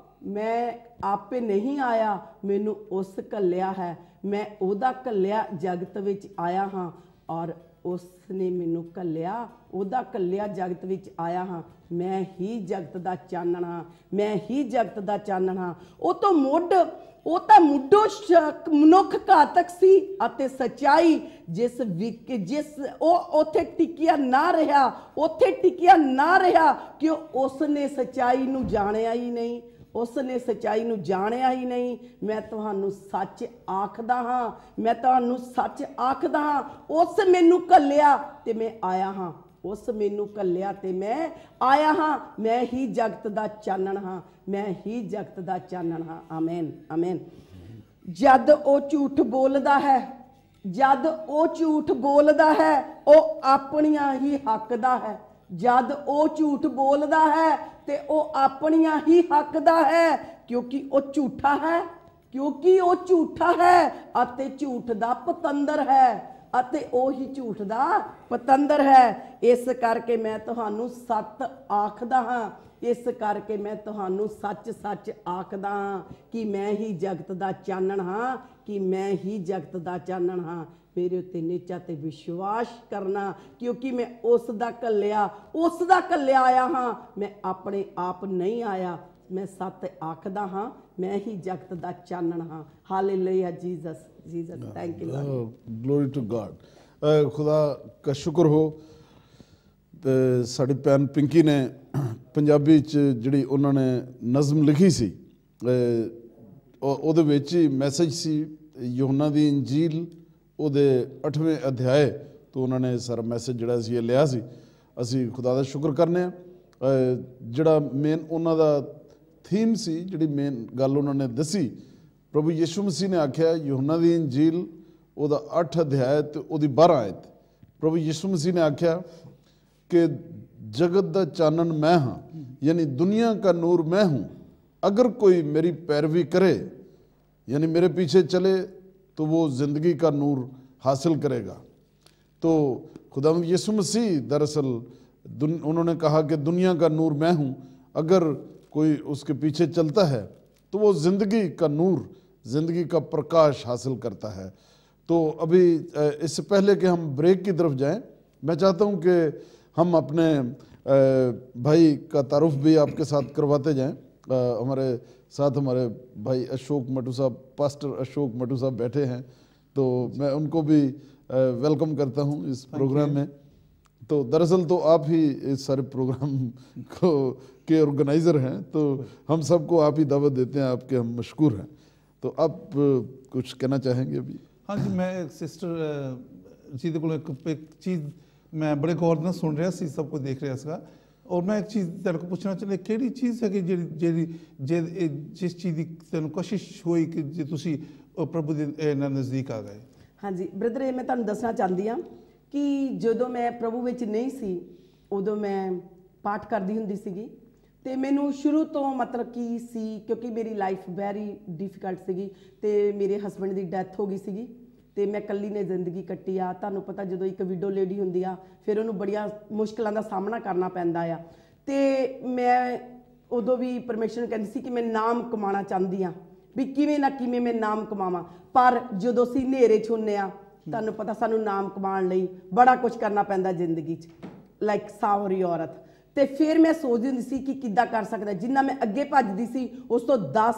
ਮੈਂ ਆਪੇ ਨਹੀਂ ਆਇਆ, ਮੈਨੂੰ ਉਸ ਘੱਲਿਆ ਹੈ, ਮੈਂ ਉਹਦਾ ਘੱਲਿਆ ਜਗਤ ਵਿੱਚ ਆਇਆ ਹਾਂ, ਔਰ ਉਸ ਨੇ ਮੈਨੂੰ ਘੱਲਿਆ, ਉਹਦਾ ਘੱਲਿਆ ਜਗਤ ਵਿੱਚ ਆਇਆ ਹਾਂ। ਮੈਂ ਹੀ ਜਗਤ ਦਾ ਚਾਨਣ ਹਾਂ, ਮੈਂ ਹੀ ਜਗਤ ਦਾ ਚਾਨਣ ਹਾਂ। ਉਹ ਤਾਂ ਮੁੱਢੋਂ ਮਨੁੱਖ ਘਾਤਕ ਸੀ ਅਤੇ ਸੱਚਾਈ ਜਿਸ ਉਹ ਉੱਥੇ ਟਿਕਿਆ ਨਾ ਰਿਹਾ, ਉੱਥੇ ਟਿਕਿਆ ਨਾ ਰਿਹਾ ਕਿ ਉਸ ਨੇ ਸੱਚਾਈ ਨੂੰ ਜਾਣਿਆ ਹੀ ਨਹੀਂ, ਉਸ ਨੇ ਸੱਚਾਈ ਨੂੰ ਜਾਣਿਆ ਹੀ ਨਹੀਂ। ਮੈਂ ਤੁਹਾਨੂੰ ਸੱਚ ਆਖਦਾ ਹਾਂ, ਮੈਂ ਤੁਹਾਨੂੰ ਸੱਚ ਆਖਦਾ ਹਾਂ, ਉਸ ਮੈਨੂੰ ਘੱਲਿਆ ਤੇ ਮੈਂ ਆਇਆ ਹਾਂ, ਉਸ ਮੈਨੂੰ ਘੱਲਿਆ ਤੇ ਮੈਂ ਆਇਆ ਹਾਂ। ਮੈਂ ਹੀ ਜਗਤ ਦਾ ਚਾਨਣ ਹਾਂ, ਮੈਂ ਹੀ ਜਗਤ ਦਾ ਚਾਨਣ ਹਾਂ। Amen, amen. ਜਦ ਉਹ ਝੂਠ ਬੋਲਦਾ ਹੈ, ਜਦ ਉਹ ਝੂਠ ਬੋਲਦਾ ਹੈ, ਉਹ ਆਪਣੀਆਂ ਹੀ ਹੱਕ ਦਾ ਹੈ। ਜਦ ਉਹ ਝੂਠ ਬੋਲਦਾ ਹੈ ਤੇ ਉਹ ਆਪਣੀਆਂ ਹੀ ਹੱਕ ਦਾ ਹੈ, ਕਿਉਂਕਿ ਉਹ ਝੂਠਾ ਹੈ, ਕਿਉਂਕਿ ਉਹ ਝੂਠਾ ਹੈ ਅਤੇ ਝੂਠ ਦਾ ਪਤੰਦਰ ਹੈ। ਅਤੇ ਉਹ ਹੀ ਝੂਠ ਦਾ ਪਤੰਦਰ ਹੈ। ਇਸ ਕਰਕੇ ਮੈਂ ਤੁਹਾਨੂੰ ਸੱਚ ਆਖਦਾ ਹਾਂ, ਇਸ ਕਰਕੇ ਮੈਂ ਤੁਹਾਨੂੰ ਸੱਚ ਸੱਚ ਆਖਦਾ ਹਾਂ ਕਿ ਮੈਂ ਹੀ ਜਗਤ ਦਾ ਚਾਨਣ ਹਾਂ, ਕਿ ਮੈਂ ਹੀ ਜਗਤ ਦਾ ਚਾਨਣ ਹਾਂ। ਮੇਰੇ ਉੱਤੇ ਨਿਚਾ ਤੇ ਵਿਸ਼ਵਾਸ ਕਰਨਾ, ਕਿਉਂਕਿ ਮੈਂ ਉਸ ਦਾ ਘੱਲਿਆ ਆਇਆ ਹਾਂ, ਮੈਂ ਆਪਣੇ ਆਪ ਨਹੀਂ ਆਇਆ। ਮੈਂ ਸੱਚ ਆਖਦਾ ਹਾਂ, मैं ही जगत दा चानण हाँ। Hallelujah Jesus, Jesus thank you Lord, glory to God. खुदा का शुक्र हो। ਤੇ ਸਾਡੀ ਭੈਣ ਪਿੰਕੀ ਨੇ ਪੰਜਾਬੀ 'ਚ ਜਿਹੜੀ ਉਹਨਾਂ ਨੇ ਨਜ਼ਮ ਲਿਖੀ ਸੀ, ਉਹਦੇ ਵਿੱਚ ਹੀ ਮੈਸੇਜ ਸੀ। ਯੋਹਨਾ ਦੀ ਇੰਜੀਲ ਉਹਦੇ 8ਵੇਂ ਅਧਿਆਏ ਤੋਂ ਉਹਨਾਂ ਨੇ ਸਾਰਾ ਮੈਸੇਜ ਜਿਹੜਾ ਸੀ ਇਹ ਲਿਆ ਸੀ। ਅਸੀਂ ਖੁਦਾ ਦਾ ਸ਼ੁਕਰ ਕਰਨੇ ਆ। ਜਿਹੜਾ ਮੇਨ ਉਹਨਾਂ ਦਾ ਥੀਮ ਸੀ, ਜਿਹੜੀ ਮੇਨ ਗੱਲ ਉਹਨਾਂ ਨੇ ਦੱਸੀ, ਪ੍ਰਭੂ ਯਿਸੂ ਮਸੀਹ ਨੇ ਆਖਿਆ ਯੋਹਨਾ ਦੀ ਇੰਜੀਲ ਉਹਦਾ 8 ਅਧਿਆਏ ਤੇ ਉਹਦੀ 12 ਆਇਤ। ਪ੍ਰਭੂ ਯਿਸੂ ਮਸੀਹ ਨੇ ਆਖਿਆ कि जगत दा चानन मैं हाँ, यानी दुनिया का नूर मैं हूँ। अगर कोई मेरी पैरवी करे यानी मेरे पीछे चले तो वो ज़िंदगी का नूर हासिल करेगा। तो खुदावंद यीशु मसीह दरअसल उन्होंने कहा कि दुनिया का नूर मैं हूँ, अगर कोई उसके पीछे चलता है तो वो ज़िंदगी का नूर, ज़िंदगी का प्रकाश हासिल करता है। तो अभी इससे पहले कि हम ब्रेक की तरफ जाएं, मैं चाहता हूँ कि हम अपने भाई का तारुफ भी आपके साथ करवाते जाएं। हमारे साथ हमारे भाई अशोक मटू साहब, पास्टर अशोक मटू साहब बैठे हैं, तो मैं उनको भी वेलकम करता हूं इस प्रोग्राम में। तो दरअसल तो आप ही इस सारे प्रोग्राम को के ऑर्गेनाइज़र हैं, तो हम सबको आप ही दावत देते हैं, आपके हम मशकूर हैं। तो आप कुछ कहना चाहेंगे अभी? हाँ जी, मैं सिस्टर जी को एक चीज़ मैं बड़े गौर ਨਾਲ सुन रहा सी, सब कुछ देख रहा ਸੀਗਾ, और मैं एक चीज़ तेरे को पूछना चाਹੁੰਦਾ, ਕਿਹੜੀ ਚੀਜ਼ ਹੈ ਕਿ ਜਿਹੜੀ जिस चीज़ ਦੀ ਤੈਨੂੰ ਕੋਸ਼ਿਸ਼ ਹੋਈ ਕਿ ਜੇ ਤੁਸੀਂ ਪ੍ਰਭੂ ਦੇ ਨਜ਼ਦੀਕ ਆ ਗਏ? ਹਾਂਜੀ ਬ੍ਰਦਰ, ਇਹ ਮੈਂ ਤੁਹਾਨੂੰ ਦੱਸਣਾ ਚਾਹੁੰਦੀ ਹਾਂ ਕਿ ਜਦੋਂ ਮੈਂ ਪ੍ਰਭੂ ਵਿੱਚ ਨਹੀਂ ਸੀ, ਉਦੋਂ ਮੈਂ ਪਾਠ ਕਰਦੀ ਹੁੰਦੀ ਸੀਗੀ, ਤੇ ਮੈਨੂੰ ਸ਼ੁਰੂ ਤੋਂ ਮਤਲਬ ਕੀ ਸੀ, ਕਿਉਂਕਿ ਮੇਰੀ ਲਾਈਫ ਵੈਰੀ ਡਿਫਿਕਲਟ ਸੀਗੀ ਤੇ ਮੇਰੇ ਹਸਬੈਂਡ ਦੀ ਡੈਥ ਹੋ ਗਈ ਸੀਗੀ ਤੇ ਮੈਂ ਇਕੱਲੀ ਨੇ ਜ਼ਿੰਦਗੀ ਕੱਟੀ ਆ। ਤੁਹਾਨੂੰ ਪਤਾ ਜਦੋਂ ਇੱਕ ਵਿਡੋ ਲੇਡੀ ਹੁੰਦੀ ਆ, ਫਿਰ ਉਹਨੂੰ ਬੜੀਆਂ ਮੁਸ਼ਕਲਾਂ ਦਾ ਸਾਹਮਣਾ ਕਰਨਾ ਪੈਂਦਾ ਆ। ਤੇ ਮੈਂ ਉਦੋਂ ਵੀ ਪਰਮੇਸ਼ਰ ਨੂੰ ਕਹਿੰਦੀ ਸੀ ਕਿ ਮੈਂ ਨਾਮ ਕਮਾਉਣਾ ਚਾਹੁੰਦੀ ਆ, ਵੀ ਕਿਵੇਂ ਨਾ ਕਿਵੇਂ ਮੈਂ ਨਾਮ ਕਮਾਵਾਂ। ਪਰ ਜਦੋਂ ਅਸੀਂ ਹਨੇਰੇ 'ਚ ਹੁੰਦੇ ਆ, ਤੁਹਾਨੂੰ ਪਤਾ ਸਾਨੂੰ ਨਾਮ ਕਮਾਉਣ ਲਈ ਬੜਾ ਕੁਝ ਕਰਨਾ ਪੈਂਦਾ ਜ਼ਿੰਦਗੀ 'ਚ, ਲਾਈਕ ਸਾਵਰੀ ਔਰਤ। ਤੇ ਫਿਰ ਮੈਂ ਸੋਚਦੀ ਹੁੰਦੀ ਸੀ ਕਿ ਕਿੱਦਾਂ ਕਰ ਸਕਦਾ। ਜਿੰਨਾ ਮੈਂ ਅੱਗੇ ਭੱਜਦੀ ਸੀ ਉਸ ਤੋਂ 10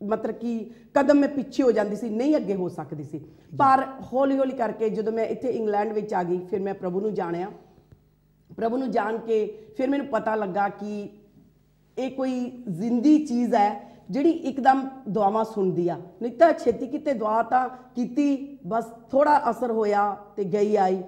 ਮਤਲਬ ਕਿ ਕਦਮ ਮੈਂ ਪਿੱਛੇ ਹੋ ਜਾਂਦੀ ਸੀ, ਨਹੀਂ ਅੱਗੇ ਹੋ ਸਕਦੀ ਸੀ। ਪਰ ਹੌਲੀ ਹੌਲੀ ਕਰਕੇ ਜਦੋਂ ਮੈਂ ਇੱਥੇ ਇੰਗਲੈਂਡ ਵਿੱਚ ਆ ਗਈ, ਫਿਰ ਮੈਂ ਪ੍ਰਭੂ ਨੂੰ ਜਾਣਿਆ। ਪ੍ਰਭੂ ਨੂੰ ਜਾਣ ਕੇ ਫਿਰ ਮੈਨੂੰ ਪਤਾ ਲੱਗਾ ਕਿ ਇਹ ਕੋਈ ਜ਼ਿੰਦੀ ਚੀਜ਼ ਹੈ ਜਿਹੜੀ ਇੱਕਦਮ ਦੁਆਵਾਂ ਸੁਣਦੀ ਆ। ਨਹੀਂ ਤਾਂ ਛੇਤੀ ਕਿਤੇ ਦੁਆ ਤਾਂ ਕੀਤੀ, ਬਸ ਥੋੜਾ ਅਸਰ ਹੋਇਆ ਤੇ ਗਈ ਆਈ।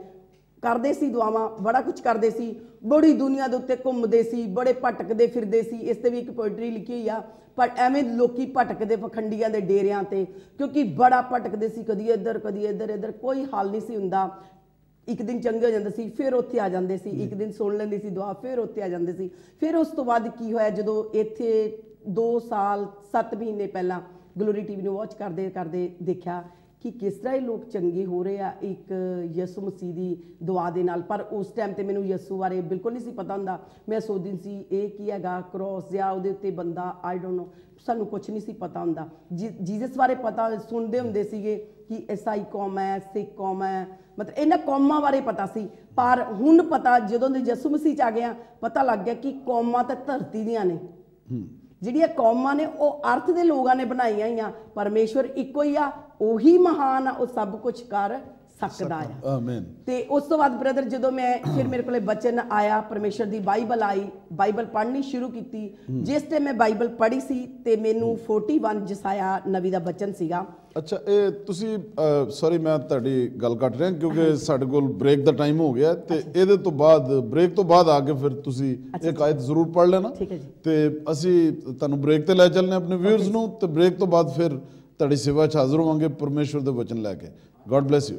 ਕਰਦੇ ਸੀ ਦੁਆਵਾਂ, ਬੜਾ ਕੁਝ ਕਰਦੇ ਸੀ, ਬੜੀ ਦੁਨੀਆ ਦੇ ਉੱਤੇ ਘੁੰਮਦੇ ਸੀ, ਬੜੇ ਭਟਕਦੇ ਫਿਰਦੇ ਸੀ। ਇਸ 'ਤੇ ਵੀ ਇੱਕ ਪੋਇਟਰੀ ਲਿਖੀ ਹੋਈ ਆ, ਪਰ ਐਵੇਂ ਲੋਕੀ ਭਟਕਦੇ ਪਖੰਡੀਆਂ ਦੇ ਡੇਰਿਆਂ 'ਤੇ, ਕਿਉਂਕਿ ਬੜਾ ਭਟਕਦੇ ਸੀ, ਕਦੀ ਇੱਧਰ ਕਦੀ ਇੱਧਰ, ਕੋਈ ਹੱਲ ਨਹੀਂ ਸੀ ਹੁੰਦਾ। ਇੱਕ ਦਿਨ ਚੰਗੇ ਹੋ ਜਾਂਦੇ ਸੀ, ਫਿਰ ਉੱਥੇ ਆ ਜਾਂਦੇ ਸੀ, ਇੱਕ ਦਿਨ ਸੁਣ ਲੈਂਦੇ ਸੀ ਦੁਆ, ਫਿਰ ਉੱਥੇ ਆ ਜਾਂਦੇ ਸੀ। ਫਿਰ ਉਸ ਤੋਂ ਬਾਅਦ ਕੀ ਹੋਇਆ, ਜਦੋਂ ਇੱਥੇ 2 ਸਾਲ 7 ਮਹੀਨੇ ਪਹਿਲਾਂ ਗਲੋਰੀ ਟੀਵੀ ਨੂੰ ਵਾਚ ਕਰਦੇ ਕਰਦੇ ਦੇਖਿਆ ਕਿ ਕਿਸ ਤਰ੍ਹਾਂ ਇਹ ਲੋਕ ਚੰਗੇ ਹੋ ਰਹੇ ਆ ਇੱਕ ਯਿਸੂ ਮਸੀਹ ਦੀ ਦੁਆ ਦੇ ਨਾਲ। ਪਰ ਉਸ ਟਾਈਮ ਤੇ ਮੈਨੂੰ ਯਿਸੂ ਬਾਰੇ ਬਿਲਕੁਲ ਨਹੀਂ ਸੀ ਪਤਾ ਹੁੰਦਾ। ਮੈਂ ਸੋਚਦੀ ਸੀ ਇਹ ਕੀ ਹੈਗਾ, ਕ੍ਰੋਸ ਜਾਂ ਉਹਦੇ ਉੱਤੇ ਬੰਦਾ, ਆਈ ਡੋਂਟ ਨੋ, ਸਾਨੂੰ ਕੁਛ ਨਹੀਂ ਸੀ ਪਤਾ ਹੁੰਦਾ। ਜੀਸਸ ਬਾਰੇ ਪਤਾ ਸੁਣਦੇ ਹੁੰਦੇ ਸੀਗੇ ਕਿ ਈਸਾਈ ਕੌਮ ਹੈ, ਸਿੱਖ ਕੌਮ ਹੈ, ਮਤਲਬ ਇਹਨਾਂ ਕੌਮਾਂ ਬਾਰੇ ਪਤਾ ਸੀ। ਪਰ ਹੁਣ ਪਤਾ, ਜਦੋਂ ਦੇ ਯਿਸੂ ਮਸੀਹ 'ਚ ਆ ਗਿਆ, ਪਤਾ ਲੱਗ ਗਿਆ ਕਿ ਕੌਮਾਂ ਤਾਂ ਧਰਤੀ ਦੀਆਂ ਨੇ, ਜਿਹੜੀਆਂ ਕੌਮਾਂ ਨੇ ਉਹ ਅਰਥ ਦੇ ਲੋਕਾਂ ਨੇ ਬਣਾਈਆਂ ਹੋਈਆਂ। ਪਰਮੇਸ਼ਵਰ ਇੱਕੋ ਹੀ ਆ, ਉਹੀ ਮਹਾਨ ਆ, ਉਹ ਸਭ ਕੁਝ ਕਰ ਸਕਦਾ ਆ। ਆਮੀਨ। ਤੇ ਉਸ ਤੋਂ ਬਾਅਦ ਬ੍ਰਦਰ ਜਦੋਂ ਮੈਂ ਫਿਰ ਮੇਰੇ ਕੋਲੇ ਬਚਨ ਆਇਆ, ਪਰਮੇਸ਼ਰ ਦੀ ਬਾਈਬਲ ਆਈ, ਬਾਈਬਲ ਪੜ੍ਹਨੀ ਸ਼ੁਰੂ ਕੀਤੀ। ਜਿਸ ਤੇ ਮੈਂ ਬਾਈਬਲ ਪੜ੍ਹੀ ਸੀ ਤੇ ਮੈਨੂੰ 41 ਜਸਾਇਆ ਨਵੀ ਦਾ ਬਚਨ ਸੀਗਾ। ਅੱਛਾ, ਇਹ ਤੁਸੀਂ ਸੌਰੀ ਮੈਂ ਤੁਹਾਡੀ ਗੱਲ ਕੱਟ ਰਿਹਾ ਕਿਉਂਕਿ ਸਾਡੇ ਕੋਲ ਬ੍ਰੇਕ ਦਾ ਟਾਈਮ ਹੋ ਗਿਆ, ਤੇ ਇਹਦੇ ਤੋਂ ਬਾਅਦ ਬ੍ਰੇਕ ਤੋਂ ਬਾਅਦ ਆ ਕੇ ਫਿਰ ਤੁਸੀਂ ਇੱਕ ਆਇਤ ਜ਼ਰੂਰ ਪੜ੍ਹ ਲੈਣਾ। ਠੀਕ ਹੈ ਜੀ। ਤੇ ਅਸੀਂ ਤੁਹਾਨੂੰ ਬ੍ਰੇਕ ਤੇ ਲੈ ਚੱਲਨੇ ਆਪਣੇ ਵਿਊਅਰਸ ਨੂੰ, ਤੇ ਬ੍ਰੇਕ ਤੋਂ ਬਾਅਦ ਫਿਰ ਤੁਹਾਡੀ ਸੇਵਾ 'ਚ ਹਾਜ਼ਰ ਹੋਵਾਂਗੇ ਪਰਮੇਸ਼ਵਰ ਦੇ ਵਚਨ ਲੈ ਕੇ। God bless you.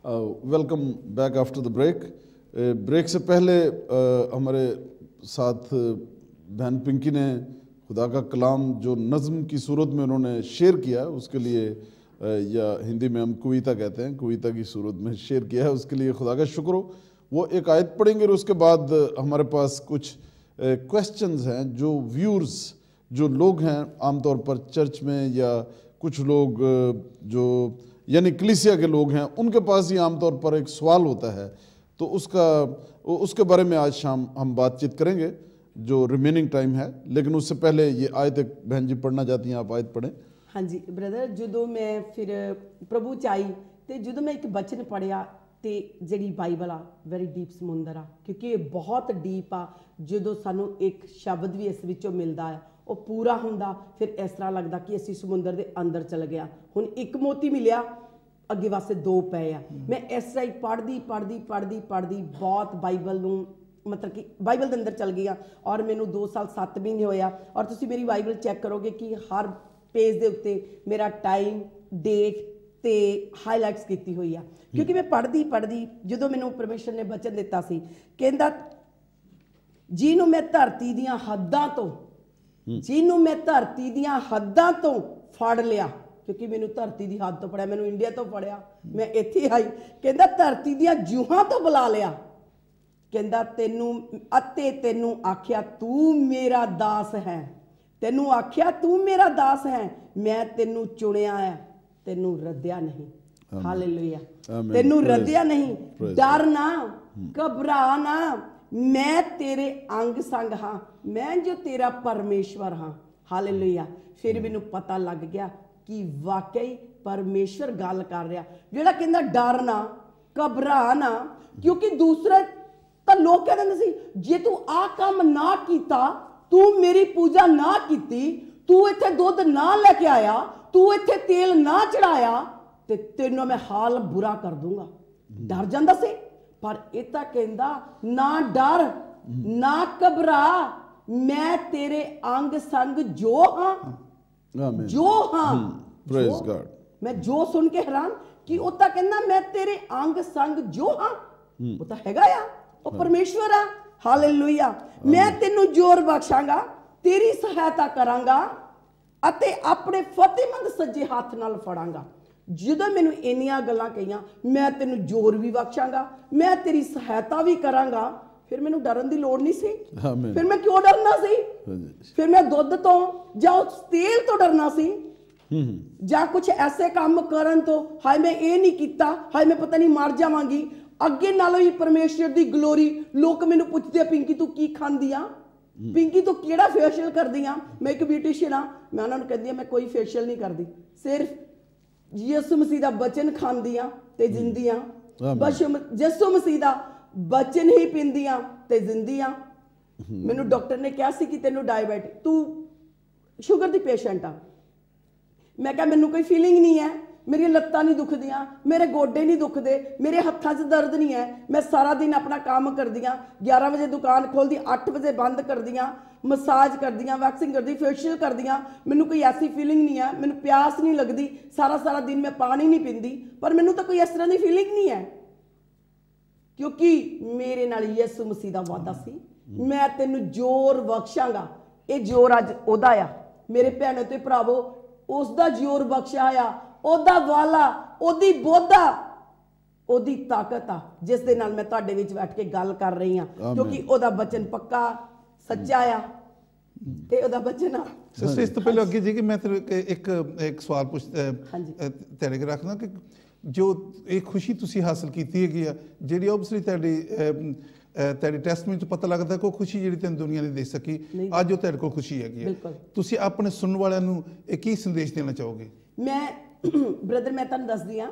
Welcome back after the break. Break से पहले हमारे साथ बहन पिंकी ने खुदा का कलाम जो नज़्म की सूरत में उन्होंने शेयर किया, उसके लिए या हिंदी में हम कविता कहते हैं, कविता की सूरत में शेयर किया है, उसके लिए खुदा का शुक्र हो। वो एक आयत पढ़ेंगे और उसके बाद हमारे पास कुछ क्वेश्चंस हैं जो व्यूअर्स, जो लोग हैं आमतौर पर चर्च में या कुछ लोग जो यानी कलीसिया के लोग हैं, उनके पास ही आमतौर पर एक सवाल होता है, तो उसके बारे में आज शाम हम बातचीत करेंगे जो रिमेनिंग टाइम है। लेकिन उससे पहले ये आयत एक बहन जी पढ़ना चाहती हैं, आप आयत पढ़ें। हाँ जी ब्रदर, ਜਦੋਂ ਮੈਂ ਫਿਰ ਪ੍ਰਭੂ ਚ ਆਈ ਤੇ ਜਦੋਂ ਮੈਂ ਇੱਕ ਬਚਨ ਪੜਿਆ ਤੇ ਜਿਹੜੀ ਬਾਈਬਲ ਆ ਵੈਰੀ ਡੀਪ ਸਮੁੰਦਰ ਆ, ਕਿਉਂਕਿ ਇਹ ਬਹੁਤ ਡੀਪ ਆ। ਜਦੋਂ ਸਾਨੂੰ ਇੱਕ ਸ਼ਬਦ ਵੀ ਇਸ ਵਿੱਚੋਂ ਮਿਲਦਾ ਆ, ਉਹ ਪੂਰਾ ਹੁੰਦਾ, ਫਿਰ ਇਸ ਤਰ੍ਹਾਂ ਲੱਗਦਾ ਕਿ ਅਸੀਂ ਸਮੁੰਦਰ ਦੇ ਅੰਦਰ ਚਲ ਗਿਆ। ਹੁਣ ਇੱਕ ਮੋਤੀ ਮਿਲਿਆ, ਅੱਗੇ ਵਾਸਤੇ ਦੋ ਪਏ ਆ। ਮੈਂ ਇਸ ਤਰ੍ਹਾਂ ਹੀ ਪੜ੍ਹਦੀ ਬਹੁਤ ਬਾਈਬਲ ਨੂੰ मतलब कि बाइबल के अंदर चल गई हाँ। और मैनू 2 साल 7 महीने होया। और तुसी मेरी बाइबल चैक करोगे कि हर पेज के उत्ते मेरा टाइम डेट ते हाईलाइट्स की हुई है, क्योंकि मैं पढ़दी जो मैनू परमेश्वर ने वचन दिता सी, कहंदा जिन्हों मैं धरती दियां हद्दां तो जिन्हों मैं धरती दियां हद्दां तो फड़ लिया, क्योंकि मैनू धरती की हद तो पढ़िया, मैनू इंडिया तो पढ़िया, मैं इत्थे आई, कहंदा धरती दियां जूहां तो बुला लिया, कहंदा तेनू आख्या तू मेरा दास है, तेनू आख्या तू मेरा दास है, मैं तेनू चुनिया है, तेनू रद्दिया नहीं। हालेलुया, तेनू रद्दिया नहीं, डर ना, घबरा ना, मैं तेरे अंग संग हाँ, मैं जो तेरा परमेश्वर हाँ। हालेलुया। फिर मैनू पता लग गया कि वाकई परमेश्वर गल कर रहा, जिहड़ा कहंदा डर ना, घबरा ना, क्योंकि दूसरे तो लोग कह देंगे सी जे तू आ काम ना कीता, तू मेरी पूजा ना कीती, तू इत्थे दुध ना लेके आया, तू इत्थे तेल ना चढ़ाया, ते तेनों मैं हाल बुरा कर दूंगा। डर जांदा सी, पर इता कहंदा ना डर ना घबरा, मैं तेरे अंग संग जो हाँ, जो हाँ, प्रेज गॉड। मैं जो सुन के हैरान कि उता कहंदा मैं तेरे अंग संग जो हाँ, वो तो हैगा या ਉਹ ਪਰਮੇਸ਼ਵਰ ਆ। ਹਾਲੇਲੂਇਆ। ਮੈਂ ਤੈਨੂੰ ਜ਼ੋਰ ਬਖਸ਼ਾਂਗਾ, ਤੇਰੀ ਸਹਾਇਤਾ ਕਰਾਂਗਾ ਅਤੇ ਆਪਣੇ ਫਤਿਹਮੰਦ ਸੱਜੇ ਹੱਥ ਨਾਲ ਫੜਾਂਗਾ। ਜਦੋਂ ਮੈਨੂੰ ਇੰਨੀਆਂ ਗੱਲਾਂ ਕਹੀਆਂ, ਮੈਂ ਤੈਨੂੰ ਜ਼ੋਰ ਵੀ ਬਖਸ਼ਾਂਗਾ, ਮੈਂ ਤੇਰੀ ਸਹਾਇਤਾ ਵੀ ਕਰਾਂਗਾ, ਫਿਰ ਮੈਨੂੰ ਡਰਨ ਦੀ ਲੋੜ ਨਹੀਂ ਸੀ। ਫਿਰ ਮੈਂ ਕਿਉਂ ਡਰਨਾ ਸੀ? ਫਿਰ ਮੈਂ ਦੁੱਧ ਤੋਂ ਜਾਂ ਉਸ ਤੇਲ ਤੋਂ ਡਰਨਾ ਸੀ ਜਾਂ ਕੁਝ ਐਸੇ ਕੰਮ ਕਰਨ ਤੋਂ, ਹਾਏ ਮੈਂ ਇਹ ਨਹੀਂ ਕੀਤਾ, ਹਾਏ ਮੈਂ ਪਤਾ ਨਹੀਂ ਮਰ ਜਾਵਾਂਗੀ। ਅੱਗੇ ਨਾਲੋਂ ਹੀ ਪਰਮੇਸ਼ਰ ਦੀ ਗਲੋਰੀ। ਲੋਕ ਮੈਨੂੰ ਪੁੱਛਦੇ ਆ ਪਿੰਕੀ ਤੂੰ ਕੀ ਖਾਂਦੀ ਆ, ਪਿੰਕੀ ਤੂੰ ਕਿਹੜਾ ਫੇਸ਼ੀਅਲ ਕਰਦੀ ਆ। ਮੈਂ ਇੱਕ ਬਿਊਟੀਸ਼ੀਅਨ ਆ, ਮੈਂ ਉਹਨਾਂ ਨੂੰ ਕਹਿੰਦੀ ਆ ਮੈਂ ਕੋਈ ਫੇਸ਼ੀਅਲ ਨਹੀਂ ਕਰਦੀ, ਸਿਰਫ ਯਿਸੂ ਮਸੀਹ ਦਾ ਬਚਨ ਖਾਂਦੀ ਆ ਤੇ ਜਿੰਦੀ ਆ। ਬਸ ਯਿਸੂ ਮਸੀਹ ਦਾ ਬਚਨ ਹੀ ਪੀਂਦੀ ਆ ਤੇ ਜਿੰਦੀ ਆ। ਮੈਨੂੰ ਡਾਕਟਰ ਨੇ ਕਿਹਾ ਸੀ ਕਿ ਤੈਨੂੰ ਡਾਇਬੀਟਿਸ, ਤੂੰ ਸ਼ੂਗਰ ਦੀ ਪੇਸ਼ੈਂਟ ਆ। ਮੈਂ ਕਿਹਾ ਮੈਨੂੰ ਕੋਈ ਫੀਲਿੰਗ ਨਹੀਂ ਹੈ, मेरी लत्तां नहीं दुखदियाँ, मेरे गोडे नहीं दुखते, मेरे हत्थां 'च दर्द नहीं है, मैं सारा दिन अपना काम कर दियाँ, 11 बजे दुकान खोल दी, 8 बजे बंद कर दियाँ, मसाज कर दियाँ, वैक्सिंग कर दी, फेशियल कर दियाँ, मैनू कोई ऐसी फीलिंग नहीं है, मैनू प्यास नहीं लगती, सारा दिन मैं पानी नहीं पींदी, पर मैनू तो कोई इस तरह की फीलिंग नहीं है, क्योंकि मेरे नाल यीशु मसीह दा वादा सी, मैं तेनू जोर बख्शांगा। ये जोर अज ओदा आ मेरे भैणों ते भरावो, उसदा जोर बख्शा आ, ਉਹਦਾ ਵਾਲਾ, ਉਹਦੀ ਬੋਧਾ, ਉਹਦੀ ਤਾਕਤ ਆ, ਜਿਸ ਦੇ ਨਾਲ ਮੈਂ ਤੁਹਾਡੇ ਵਿੱਚ ਬੈਠ ਕੇ ਗੱਲ ਕਰ ਰਹੀ ਹਾਂ, ਕਿਉਂਕਿ ਉਹਦਾ ਬਚਨ ਪੱਕਾ ਸੱਚਾ ਆ ਤੇ ਉਹਦਾ ਬਚਨ ਆ। ਸਿਸਟਰ ਇਸ ਤੋਂ ਪਹਿਲਾਂ ਅੱਗੇ ਜੀ ਕਿ ਮੈਂ ਇੱਕ ਸਵਾਲ ਤੇਰੇ ਕੋਲ ਰੱਖਦਾ ਕਿ ਜੋ ਇਹ ਖੁਸ਼ੀ ਤੁਸੀਂ ਹਾਸਲ ਕੀਤੀ ਹੈਗੀ ਆ, ਜਿਹੜੀ ਓਬਵੀਅਸਲੀ ਤੁਹਾਡੀ ਟੈਸਟਮਨੀ ਤੋਂ ਪਤਾ ਲੱਗਦਾ ਕਿ ਉਹ ਖੁਸ਼ੀ ਜਿਹੜੀ ਤੈਨੂੰ ਦੁਨੀਆ ਨਹੀਂ ਦੇ ਸਕੀ, ਅੱਜ ਉਹ ਤੁਹਾਡੇ ਕੋਲ ਖੁਸ਼ੀ ਹੈਗੀ ਆ। ਤੁਸੀਂ ਆਪਣੇ ਸੁਣਨ ਵਾਲਿਆਂ ਨੂੰ ਇਹ ਕੀ ਸੰਦੇਸ਼ ਦੇਣਾ ਚਾਹੋਗੇ? मैं ब्रदर मैं तुहानूं दसदी हाँ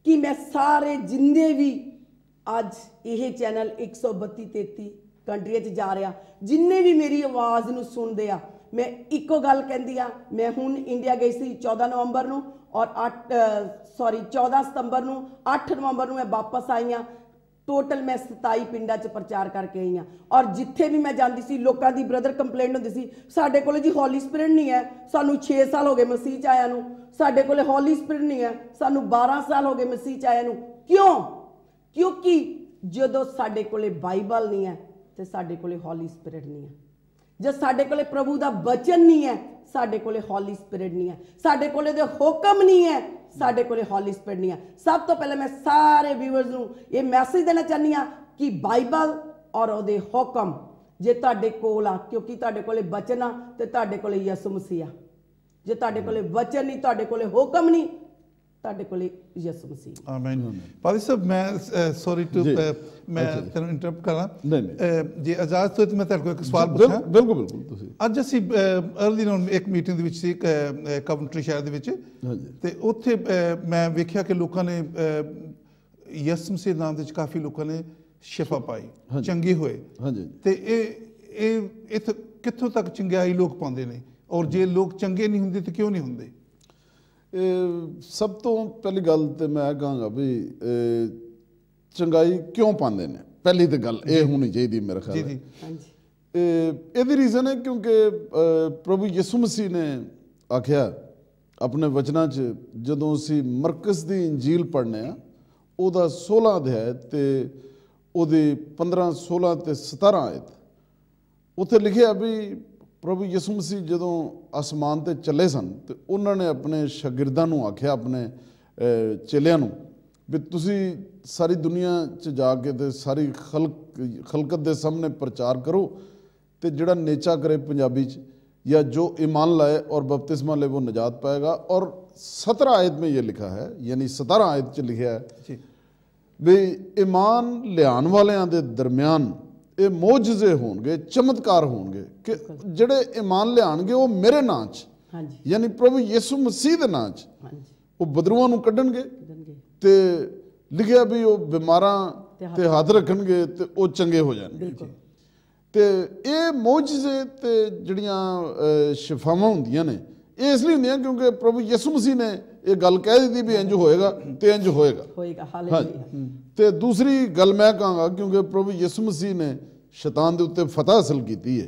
कि मैं सारे जिन्ने भी अज ये चैनल 132-33 कंट्रियां च जा रहा, जिन्ने भी मेरी आवाज़ नूं सुनदे आ, मैं इको गल कहंदी आ। मैं हुण इंडिया गई सी 14 नवंबर नूं और 14 सितंबर नूं, 8 नवंबर नूं मैं वापस आई हाँ। ਟੋਟਲ ਮੈਂ 27 ਪਿੰਡਾਂ 'ਚ ਪ੍ਰਚਾਰ ਕਰਕੇ ਆਈ ਹਾਂ ਔਰ ਜਿੱਥੇ ਵੀ ਮੈਂ ਜਾਂਦੀ ਸੀ ਲੋਕਾਂ ਦੀ ਬ੍ਰਦਰ ਕੰਪਲੇਂਟ ਹੁੰਦੀ ਸੀ ਸਾਡੇ ਕੋਲੇ ਜੀ ਹੌਲੀ ਸਪਿਰਿਟ ਨਹੀਂ ਹੈ, ਸਾਨੂੰ 6 ਸਾਲ ਹੋ ਗਏ ਮਸੀਹ 'ਚ ਆਇਆਂ ਨੂੰ, ਸਾਡੇ ਕੋਲੇ ਹੌਲੀ ਸਪਿਰਿਟ ਨਹੀਂ ਹੈ, ਸਾਨੂੰ 12 ਸਾਲ ਹੋ ਗਏ ਮਸੀਹ 'ਚ ਆਇਆਂ ਨੂੰ। ਕਿਉਂ? ਕਿਉਂਕਿ ਜਦੋਂ ਸਾਡੇ ਕੋਲੇ ਬਾਈਬਲ ਨਹੀਂ ਹੈ ਤੇ ਸਾਡੇ ਕੋਲੇ ਹੌਲੀ ਸਪਿਰਿਟ ਨਹੀਂ ਹੈ। ਜਦ ਸਾਡੇ ਕੋਲੇ ਪ੍ਰਭੂ ਦਾ ਬਚਨ ਨਹੀਂ ਹੈ ਸਾਡੇ ਕੋਲੇ ਹੌਲੀ ਸਪਿਰਿਟ ਨਹੀਂ ਹੈ, ਸਾਡੇ ਕੋਲੇ ਦੇ ਹੁਕਮ ਨਹੀਂ ਹੈ, ਸਾਡੇ ਕੋਲੇ ਹੌਲੀ ਸਪਿਰਿਟ ਨਹੀਂ ਹੈ। ਸਭ ਤੋਂ ਪਹਿਲਾਂ ਮੈਂ ਸਾਰੇ ਵਿਊਅਰਸ ਨੂੰ ਇਹ ਮੈਸੇਜ ਦੇਣਾ ਚਾਹੁੰਦੀ ਹਾਂ ਕਿ ਬਾਈਬਲ ਔਰ ਉਹਦੇ ਹੁਕਮ ਜੇ ਤੁਹਾਡੇ ਕੋਲ ਆ, ਕਿਉਂਕਿ ਤੁਹਾਡੇ ਕੋਲੇ ਬਚਨ ਆ ਤੇ ਤੁਹਾਡੇ ਕੋਲੇ ਯਿਸੂ ਮਸੀਹ ਆ। ਜੇ ਤੁਹਾਡੇ ਕੋਲੇ ਵਚਨ ਨਹੀਂ, ਤੁਹਾਡੇ ਕੋਲੇ ਹੁਕਮ ਨਹੀਂ, ਤੁਹਾਡੇ ਕੋਲੇ ਯਿਸੂ ਮਸੀਹ। ਆਮੀਨ। ਪਾਦੀ ਸਾਹਿਬ ਮੈਂ ਸੌਰੀ ਟੂ ਮੈਂ ਤੈਨੂੰ ਇੰਟਰਰਪਟ ਕਰਾਂ। ਜੇ ਇਜਾਜ਼ਤ ਹੋਏ ਤਾਂ ਮੈਂ ਤੁਹਾਡੇ ਕੋਲ ਇੱਕ ਸਵਾਲ ਪੁੱਛਾਂ। ਬਿਲਕੁਲ ਬਿਲਕੁਲ। ਤੁਸੀਂ ਅੱਜ ਅਸੀਂ ਅਰਲੀ ਨੂੰ ਇੱਕ ਮੀਟਿੰਗ ਦੇ ਵਿੱਚ ਸੀ ਕਵੰਟਰੀ ਸ਼ਹਿਰ ਦੇ ਵਿੱਚ, ਤੇ ਉੱਥੇ ਮੈਂ ਵੇਖਿਆ ਕਿ ਲੋਕਾਂ ਨੇ ਯਿਸੂ ਮਸੀਹ ਨਾਮ ਦੇ ਵਿੱਚ ਕਾਫੀ ਲੋਕਾਂ ਨੇ ਸ਼ਿਫਾ ਪਾਈ, ਚੰਗੇ ਹੋਏ। ਤੇ ਇਹ ਇੱਥੇ ਕਿੱਥੋਂ ਤੱਕ ਚੰਗਿਆਈ ਲੋਕ ਪਾਉਂਦੇ ਨੇ, ਔਰ ਜੇ ਲੋਕ ਚੰਗੇ ਨਹੀਂ ਹੁੰਦੇ ਤਾਂ ਕਿਉਂ ਨਹੀਂ ਹੁੰਦੇ? ਸਭ ਤੋਂ ਪਹਿਲੀ ਗੱਲ ਤੇ ਮੈਂ ਕਹਾਂਗਾ ਵੀ ਚੰਗਾਈ ਕਿਉਂ ਪਾਉਂਦੇ ਨੇ, ਪਹਿਲੀ ਤਾਂ ਗੱਲ ਇਹ ਹੋਣੀ ਚਾਹੀਦੀ ਮੇਰੇ ਖਿਆਲ ਜੀ। ਇਹਦੀ ਰੀਜ਼ਨ ਹੈ ਕਿਉਂਕਿ ਪ੍ਰਭੂ ਯਿਸੂ ਮਸੀਹ ਨੇ ਆਖਿਆ ਆਪਣੇ ਵਚਨਾਂ 'ਚ, ਜਦੋਂ ਅਸੀਂ ਮਰਕਸ ਦੀ ਇੰਜੀਲ ਪੜ੍ਹਨੇ ਆ ਉਹਦਾ 16 ਅਧਿਆਇ ਤੇ ਉਹਦੀ 15, 16 ਤੇ 17 ਆਇਤ, ਉੱਥੇ ਲਿਖਿਆ ਵੀ ਪ੍ਰਭੂ ਯਿਸੂ ਮਸੀਹ ਜਦੋਂ ਆਸਮਾਨ ਤੇ ਚੱਲੇ ਸਨ ਤੇ ਉਹਨਾਂ ਨੇ ਆਪਣੇ ਸ਼ਾਗਿਰਦਾਂ ਨੂੰ ਆਖਿਆ, ਆਪਣੇ ਚੇਲਿਆਂ ਨੂੰ, ਵੀ ਤੁਸੀਂ ਸਾਰੀ ਦੁਨੀਆ 'ਚ ਜਾ ਕੇ ਤੇ ਸਾਰੀ ਖਲਕਤ ਦੇ ਸਾਹਮਣੇ ਪ੍ਰਚਾਰ ਕਰੋ, ਤੇ ਜਿਹੜਾ ਨੇਚਾ ਕਰੇ ਪੰਜਾਬੀ 'ਚ या जो ईमान लाए और बपतिस्मा ले वो निजात पाएगा। और 17 आयत में ये लिखा है, यानी 17 आयत 'ਚ लिखा है भी ईमान लियान वालियां दे दरम्यान ये मोजजे होणगे, चमत्कार होणगे कि ਜਿਹੜੇ ईमान लियाणगे वो मेरे नां 'ਚ, यानी प्रभु यीशु मसीह दे नां 'ਚ वो बदरूआं नूं कड्ढणगे ते लिखिया भी वो बीमारां ते हत्थ रखणगे ते वो चंगे हो जाणगे। ਤੇ ਇਹ ਮੌਜਜ਼ੇ ਤੇ ਜਿਹੜੀਆਂ ਸ਼ਿਫਾਵਾਂ ਹੁੰਦੀਆਂ ਨੇ ਇਹ ਇਸ ਲਈ ਹੁੰਦੀਆਂ ਕਿਉਂਕਿ ਪ੍ਰਭੂ ਯਿਸੂ ਮਸੀਹ ਨੇ ਇਹ ਗੱਲ ਕਹਿ ਦਿੱਤੀ ਵੀ ਇੰਜ ਹੋਏਗਾ ਤੇ ਇੰਜ ਹੋਏਗਾ। ਹਾਲੇਲੂਇਆ। ਤੇ ਦੂਸਰੀ ਗੱਲ ਮੈਂ ਕਹਾਂਗਾ ਕਿਉਂਕਿ ਪ੍ਰਭੂ ਯਿਸੂ ਮਸੀਹ ਨੇ ਸ਼ੈਤਾਨ ਦੇ ਉੱਤੇ ਫਤਹ ਹਾਸਲ ਕੀਤੀ ਹੈ,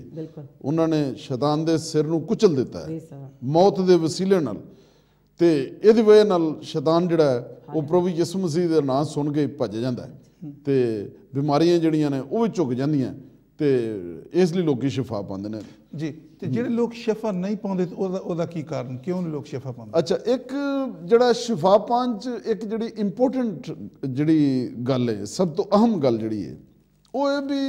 ਉਹਨਾਂ ਨੇ ਸ਼ੈਤਾਨ ਦੇ ਸਿਰ ਨੂੰ ਕੁਚਲ ਦਿੱਤਾ ਹੈ ਮੌਤ ਦੇ ਵਸੀਲੇ ਨਾਲ, ਤੇ ਇਹਦੀ ਵਜ੍ਹਾ ਨਾਲ ਸ਼ੈਤਾਨ ਜਿਹੜਾ ਹੈ ਉਹ ਪ੍ਰਭੂ ਯਿਸੂ ਮਸੀਹ ਦਾ ਨਾਮ ਸੁਣ ਕੇ ਭੱਜ ਜਾਂਦਾ ਹੈ ਤੇ ਬਿਮਾਰੀਆਂ ਜਿਹੜੀਆਂ ਨੇ ਉਹ ਵੀ ਝੁਕ ਜਾਂਦੀਆਂ, ਤੇ ਇਸ ਲਈ ਲੋਕੀ ਸ਼ਿਫਾ ਪਾਉਂਦੇ ਨੇ ਜੀ। ਤੇ ਜਿਹੜੇ ਲੋਕ ਸ਼ਿਫਾ ਨਹੀਂ ਪਾਉਂਦੇ ਉਹਦਾ ਕੀ ਕਾਰਨ, ਕਿਉਂ ਨਹੀਂ ਲੋਕ ਸ਼ਿਫਾ ਪਾਉਂਦੇ? ਅੱਛਾ, ਇੱਕ ਜਿਹੜਾ ਸ਼ਿਫਾ ਪਾਉਣ 'ਚ ਇੱਕ ਜਿਹੜੀ ਇੰਪੋਰਟੈਂਟ ਜਿਹੜੀ ਗੱਲ ਹੈ, ਸਭ ਤੋਂ ਅਹਿਮ ਗੱਲ ਜਿਹੜੀ ਹੈ ਉਹ ਇਹ ਵੀ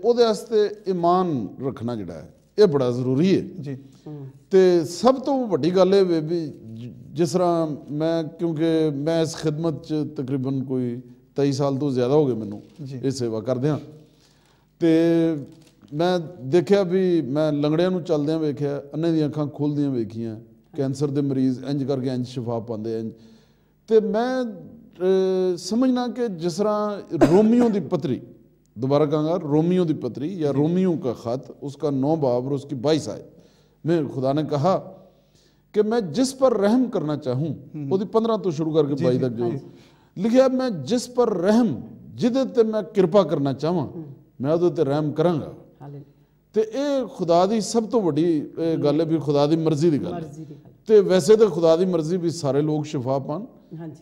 ਉਹਦੇ ਵਾਸਤੇ ਈਮਾਨ ਰੱਖਣਾ ਜਿਹੜਾ ਹੈ ਇਹ ਬੜਾ ਜ਼ਰੂਰੀ ਹੈ ਜੀ। ਤੇ ਸਭ ਤੋਂ ਵੱਡੀ ਗੱਲ ਇਹ ਵੀ ਜਿਸ ਤਰ੍ਹਾਂ ਮੈਂ, ਕਿਉਂਕਿ ਮੈਂ ਇਸ ਖਿਦਮਤ 'ਚ ਤਕਰੀਬਨ ਕੋਈ 23 ਸਾਲ ਤੋਂ ਜ਼ਿਆਦਾ ਹੋ ਗਏ ਮੈਨੂੰ ਇਹ ਸੇਵਾ ਕਰਦਿਆਂ, ਤੇ ਮੈਂ ਦੇਖਿਆ ਵੀ ਮੈਂ ਲੰਗੜਿਆਂ ਨੂੰ ਚੱਲਦਿਆਂ ਵੇਖਿਆ, ਅੰਨੇ ਦੀਆਂ ਅੱਖਾਂ ਖੁੱਲ੍ਹਦੀਆਂ ਵੇਖੀਆਂ, ਕੈਂਸਰ ਦੇ ਮਰੀਜ਼ ਇੰਜ ਕਰਕੇ ਇੰਜ ਸ਼ਿਫਾ ਪਾਉਂਦੇ ਇੰਜ। ਤੇ ਮੈਂ ਸਮਝਣਾ ਕਿ ਜਿਸ ਤਰ੍ਹਾਂ रोमियो ਦੀ पत्री, दोबारा कहूँगा रोमियो की पत्री या रोमियो का ख़त, उसका 9 बाब और उसकी 22 आयत में खुदा ने कहा कि मैं जिस पर रहम करना चाहूँ, वो 15 तो शुरू करके 22 तक जो लिखा, मैं जिस पर रहम जिदे ते मैं कृपा करना चाहवां मैं ਉਹਦੇ ਤੇ ਰਹਿਮ ਕਰਾਂਗਾ। ਤੇ ਇਹ ਖੁਦਾ ਦੀ ਸਭ ਤੋਂ ਵੱਡੀ ਗੱਲ ਹੈ ਵੀ ਖੁਦਾ ਦੀ ਮਰਜ਼ੀ ਦੀ ਗੱਲ, ਤੇ ਵੈਸੇ ਤਾਂ ਖੁਦਾ ਦੀ ਮਰਜ਼ੀ ਵੀ ਸਾਰੇ ਲੋਕ ਸ਼ਿਫਾ ਪਾਣ,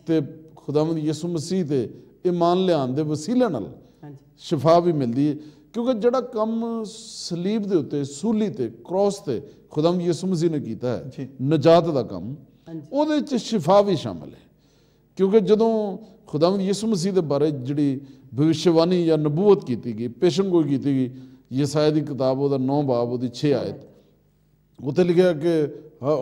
ਤੇ ਖੁਦਾਵੰਦ ਯਿਸੂ ਮਸੀਹ ਤੇ ਈਮਾਨ ਲਿਆਉਣ ਦੇ ਵਸੀਲੇ ਨਾਲ ਸ਼ਿਫਾ ਵੀ ਮਿਲਦੀ ਹੈ, ਕਿਉਂਕਿ ਜਿਹੜਾ ਕੰਮ ਸਲੀਬ ਦੇ ਉੱਤੇ, ਸੂਲੀ ਤੇ, ਕ੍ਰੋਸ ਤੇ ਖੁਦਾਵੰਦ ਯਿਸੂ ਮਸੀਹ ਨੇ ਕੀਤਾ ਹੈ, ਨਜਾਤ ਦਾ ਕੰਮ, ਉਹਦੇ 'ਚ ਸ਼ਿਫਾ ਵੀ ਸ਼ਾਮਲ ਹੈ। ਕਿਉਂਕਿ ਜਦੋਂ ਖੁਦਾਵੰਦ ਯਿਸੂ ਮਸੀਹ ਦੇ ਬਾਰੇ ਜਿਹੜੀ भविष्यवाणी या नबूवत की गई, पेशन गोई की गई, यशायाह की किताब ਉਹਦਾ 9 बाब ਉਹਦੀ 6 आयत, ਉੱਥੇ लिखा कि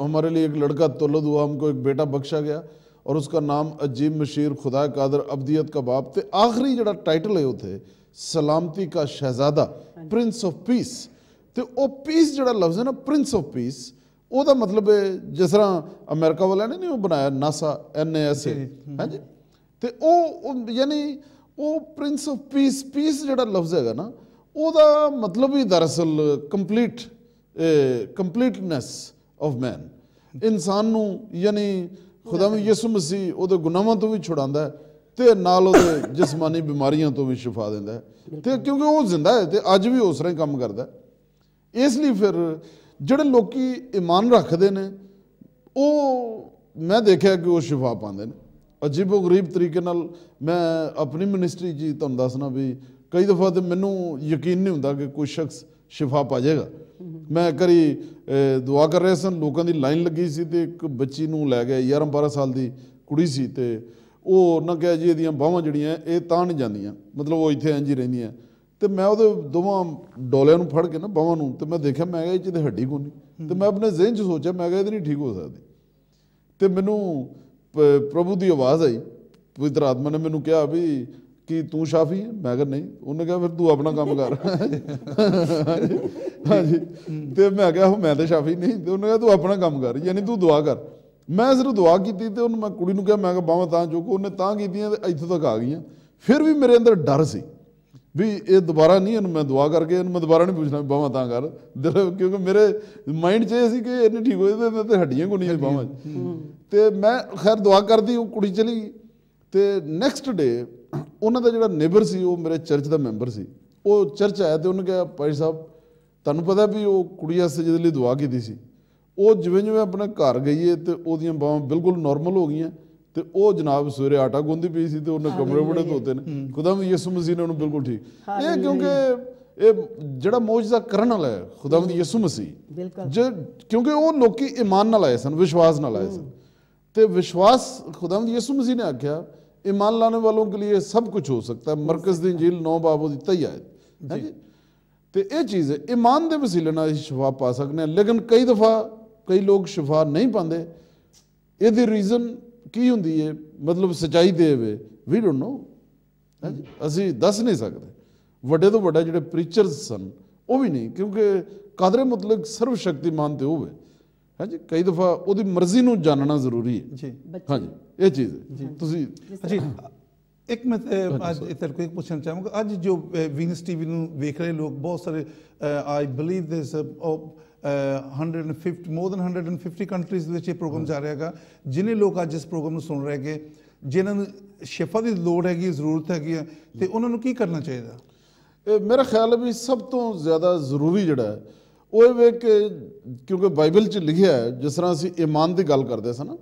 हमारे लिए एक लड़का तौलद हुआ, हमको एक बेटा बख्शा गया और उसका नाम अजीब मशीर, खुदा कादर, अबदियत का बाप। ते आखिरी ਜਿਹੜਾ टाइटल है ਉੱਥੇ सलामती का शहजादा, प्रिंस ऑफ पीस। ਤੇ ਉਹ ਪੀਸ ਜਿਹੜਾ ਲਫ਼ਜ਼ ਹੈ ਨਾ, ਪ੍ਰਿੰਸ ਆਫ ਪੀਸ, ਉਹਦਾ ਮਤਲਬ ਹੈ ਜਿਸ ਤਰ੍ਹਾਂ ਅਮਰੀਕਾ ਵਾਲਿਆਂ ਨੇ ਨਹੀਂ ਉਹ ਬਣਾਇਆ ਨਾਸਾ, NASA, ਹਾਂਜੀ, ਤੇ ਉਹ ਯਾਨੀ ਉਹ ਪ੍ਰਿੰਸ ਆਫ ਪੀਸ, ਪੀਸ ਜਿਹੜਾ ਲਫ਼ਜ਼ ਹੈਗਾ ਨਾ ਉਹਦਾ ਮਤਲਬ ਹੀ ਦਰਅਸਲ ਕੰਪਲੀਟਨੈਸ ਆਫ ਮੈਨ, ਇਨਸਾਨ ਨੂੰ, ਯਾਨੀ ਖੁਦਾਵੰਦ ਯਿਸੂ ਮਸੀਹ ਉਹਦੇ ਗੁਨਾਹਾਂ ਤੋਂ ਵੀ ਛੁਡਾਉਂਦਾ ਹੈ ਤੇ ਨਾਲ ਉਹਦੇ ਜਿਸਮਾਨੀ ਬਿਮਾਰੀਆਂ ਤੋਂ ਵੀ ਸ਼ਿਫਾ ਦਿੰਦਾ ਹੈ। ਤੇ ਕਿਉਂਕਿ ਉਹ ਜ਼ਿੰਦਾ ਹੈ ਤੇ ਅੱਜ ਵੀ ਉਸ ਤਰ੍ਹਾਂ ਹੀ ਕੰਮ ਕਰਦਾ ਹੈ। ਇਸ ਲਈ ਫਿਰ ਜਿਹੜੇ ਲੋਕੀ ਈਮਾਨ ਰੱਖਦੇ ਨੇ ਉਹ ਮੈਂ ਦੇਖਿਆ ਕਿ ਉਹ ਸ਼ਿਫਾ ਪਾਉਂਦੇ ਨੇ ਅਜੀਬੋ ਗਰੀਬ ਤਰੀਕੇ ਨਾਲ। ਮੈਂ ਆਪਣੀ ਮਿਨਿਸਟਰੀ 'ਚ ਹੀ ਤੁਹਾਨੂੰ ਦੱਸਣਾ ਵੀ ਕਈ ਦਫਾ ਤੇ ਮੈਨੂੰ ਯਕੀਨ ਨਹੀਂ ਹੁੰਦਾ ਕਿ ਕੋਈ ਸ਼ਖਸ ਸ਼ਿਫਾ ਪਾ ਜਾਏਗਾ। ਮੈਂ ਕਰੀ ਦੁਆ ਕਰ ਰਿਹਾ ਸਨ, ਲੋਕਾਂ ਦੀ ਲਾਈਨ ਲੱਗੀ ਸੀ ਤੇ ਇੱਕ ਬੱਚੀ ਨੂੰ ਲੈ ਗਿਆ 11-12 ਸਾਲ ਦੀ ਕੁੜੀ ਸੀ ਤੇ ਉਹ ਉਹਨਾਂ ਕਿਹਾ ਜੀ ਇਹਦੀਆਂ ਬਾਹਾਂ ਜਿਹੜੀਆਂ ਇਹ ਤਾਂ ਨਹੀਂ ਜਾਂਦੀਆਂ, ਮਤਲਬ ਉਹ ਇੱਥੇ ਇੰਝ ਹੀ ਰਹਿੰਦੀਆਂ। ਤੇ ਮੈਂ ਉਹਦੇ ਦੋਵਾਂ ਡੋਲਿਆਂ ਨੂੰ ਫੜ ਕੇ ਨਾ ਬਾਹਾਂ ਨੂੰ ਤੇ ਮੈਂ ਦੇਖਿਆ, ਮੈਂ ਕਿਹਾ ਇਹ 'ਚ ਤੇ ਹੱਡੀ ਕੋਈ ਨਹੀਂ। ਤੇ ਮੈਂ ਆਪਣੇ ਜ਼ਿਹਨ 'ਚ ਸੋਚਿਆ, ਮੈਂ ਕਿਹਾ ਇਹ ਨਹੀਂ ਠੀਕ ਹੋ ਸਕਦੀ। ਤੇ ਮੈਨੂੰ ਪ੍ਰਭੂ ਦੀ ਆਵਾਜ਼ ਆਈ, ਪਵਿੱਤਰ ਆਤਮਾ ਨੇ ਮੈਨੂੰ ਕਿਹਾ ਵੀ ਕਿ ਤੂੰ ਸ਼ਾਫੀ ਹੈ? ਮੈਂ ਕਿਹਾ ਨਹੀਂ। ਉਹਨੇ ਕਿਹਾ ਫਿਰ ਤੂੰ ਆਪਣਾ ਕੰਮ ਕਰ। ਹਾਂਜੀ। ਤੇ ਮੈਂ ਕਿਹਾ ਮੈਂ ਤਾਂ ਸ਼ਾਫੀ ਨਹੀਂ। ਤੇ ਉਹਨੇ ਕਿਹਾ ਤੂੰ ਆਪਣਾ ਕੰਮ ਕਰ, ਯਾਨੀ ਤੂੰ ਦੁਆ ਕਰ। ਮੈਂ ਸਿਰਫ ਦੁਆ ਕੀਤੀ ਤੇ ਉਹਨੂੰ ਮੈਂ ਕੁੜੀ ਨੂੰ ਕਿਹਾ, ਮੈਂ ਕਿਹਾ ਬਾਹਾਂ ਤਾਂ ਚੁੱਕ। ਉਹਨੇ ਤਾਂ ਕੀਤੀਆਂ ਤੇ ਇੱਥੋਂ ਤੱਕ ਆ ਗਈਆਂ। ਫਿਰ ਵੀ ਮੇਰੇ ਅੰਦਰ ਡਰ ਸੀ ਵੀ ਇਹ ਦੁਬਾਰਾ ਨਹੀਂ, ਇਹਨੂੰ ਮੈਂ ਦੁਆ ਕਰਕੇ ਇਹਨੂੰ ਮੈਂ ਦੁਬਾਰਾ ਨਹੀਂ ਪੁੱਛਣਾ ਬਾਹਾਂ ਤਾਂ ਕਰ, ਕਿਉਂਕਿ ਮੇਰੇ ਮਾਈਂਡ 'ਚ ਇਹ ਸੀ ਕਿ ਇਹ ਨਹੀਂ ਠੀਕ ਹੋਏ ਤੇ ਹੱਡੀਆਂ ਕੋਈ ਨਹੀਂ ਬਾਹਾਂ 'ਚ। ਤੇ ਮੈਂ ਖੈਰ ਦੁਆ ਕਰਦੀ, ਉਹ ਕੁੜੀ ਚਲੀ ਗਈ। ਤੇ ਨੈਕਸਟ ਡੇ ਉਹਨਾਂ ਦਾ ਜਿਹੜਾ ਨੇਬਰ ਸੀ ਉਹ ਮੇਰੇ ਚਰਚ ਦਾ ਮੈਂਬਰ ਸੀ। ਉਹ ਚਰਚ ਆਇਆ ਤੇ ਉਹਨੇ ਕਿਹਾ, ਭਾਈ ਸਾਹਿਬ ਤੁਹਾਨੂੰ ਪਤਾ ਵੀ ਉਹ ਕੁੜੀ ਵਾਸਤੇ ਜਿਹਦੇ ਲਈ ਦੁਆ ਕੀਤੀ ਸੀ ਉਹ ਜਿਵੇਂ ਜਿਵੇਂ ਆਪਣੇ ਘਰ ਗਈ ਹੈ ਤੇ ਉਹਦੀਆਂ ਬਾਹਾਂ ਬਿਲਕੁਲ ਨੋਰਮਲ ਹੋ ਗਈਆਂ। ਤੇ ਉਹ ਜਨਾਬ ਸਵੇਰੇ ਆਟਾ ਗੁੰਨਦੀ ਪਈ ਸੀ ਤੇ ਉਹਨੇ ਕਮਰੇ ਬੜੇ ਧੋਤੇ ਨੇ। ਖੁਦਾਵੰਦ ਯਿਸੂ ਮਸੀਹ ਨੇ ਉਹਨੂੰ ਬਿਲਕੁਲ ਠੀਕ। ਇਹ ਕਿਉਂਕਿ ਇਹ ਜਿਹੜਾ ਮੌਜਜ਼ਾ ਕਰਨ ਵਾਲਾ ਹੈ ਖੁਦਾਵੰਦ ਯਿਸੂ ਮਸੀਹ, ਕਿਉਂਕਿ ਉਹ ਲੋਕੀ ਈਮਾਨ ਨਾਲ ਆਏ ਸਨ, ਵਿਸ਼ਵਾਸ ਨਾਲ ਆਏ ਸਨ। ਤੇ ਵਿਸ਼ਵਾਸ ਖੁਦਾਵੰਦ ਯਿਸੂ ਮਸੀਹ ਨੇ ਆਖਿਆ ईमान लाने वालों के लिए सब कुछ हो सकता है। मरकज़ दी इंजील 9 बाब दी 23 आयत है जी। तो ये चीज़ है ईमान के वसीले नाल शिफा पा सकते हैं। लेकिन कई दफ़ा कई लोग शिफा नहीं पाते। ये रीज़न की होंदी है, मतलब सच्चाई दे वे वी डोंट नो है जी, असी दस नहीं सकते। वड्डे तो वड्डा जिहड़े प्रीचर्स सन वो भी नहीं, क्योंकि कादरे मुतलक सर्वशक्तिमान तो होवे है जी। कई दफ़ा ਉਹਦੀ ਮਰਜ਼ੀ ਨੂੰ ਜਾਣਨਾ ਜ਼ਰੂਰੀ ਹੈ ਜੀ। ਹਾਂਜੀ ਇਹ ਚੀਜ਼ ਹੈ। ਤੁਸੀਂ ਜੀ ਇੱਕ ਮੈਂ ਅੱਜ ਤੇਰੇ ਕੋਲ ਇੱਕ ਪੁੱਛਣਾ ਚਾਹਾਂਗਾ, ਅੱਜ ਜੋ ਵੀਨਸ ਟੀਵੀ ਨੂੰ ਵੇਖ ਰਹੇ ਲੋਕ ਬਹੁਤ ਸਾਰੇ, I believe this 150 more than 150 countries ਵਿੱਚ ਇਹ ਪ੍ਰੋਗਰਾਮ ਜਾ ਰਿਹਾ ਹੈਗਾ। ਜਿਨੇ ਲੋਕ ਅੱਜ ਇਸ ਪ੍ਰੋਗਰਾਮ ਨੂੰ ਸੁਣ ਰਹੇ ਹੈਗੇ, ਜਿਨ੍ਹਾਂ ਨੂੰ ਸ਼ਿਫਾ ਦੀ ਲੋੜ ਹੈਗੀ, ਜ਼ਰੂਰਤ ਹੈਗੀ ਹੈ, ਤੇ ਉਹਨਾਂ ਨੂੰ ਕੀ ਕਰਨਾ ਚਾਹੀਦਾ? ਮੇਰਾ ਖਿਆਲ ਹੈ ਵੀ ਸਭ ਤੋਂ ਜ਼ਿਆਦਾ ਜ਼ਰੂਰੀ ਜਿਹੜਾ ਹੈ ਉਹ ਇਹ ਵੇ ਕਿ ਕਿਉਂਕਿ ਬਾਈਬਲ 'ਚ ਲਿਖਿਆ ਹੈ, ਜਿਸ ਤਰ੍ਹਾਂ ਅਸੀਂ ਈਮਾਨ ਦੀ ਗੱਲ ਕਰਦੇ ਸਾਂ ਨਾ,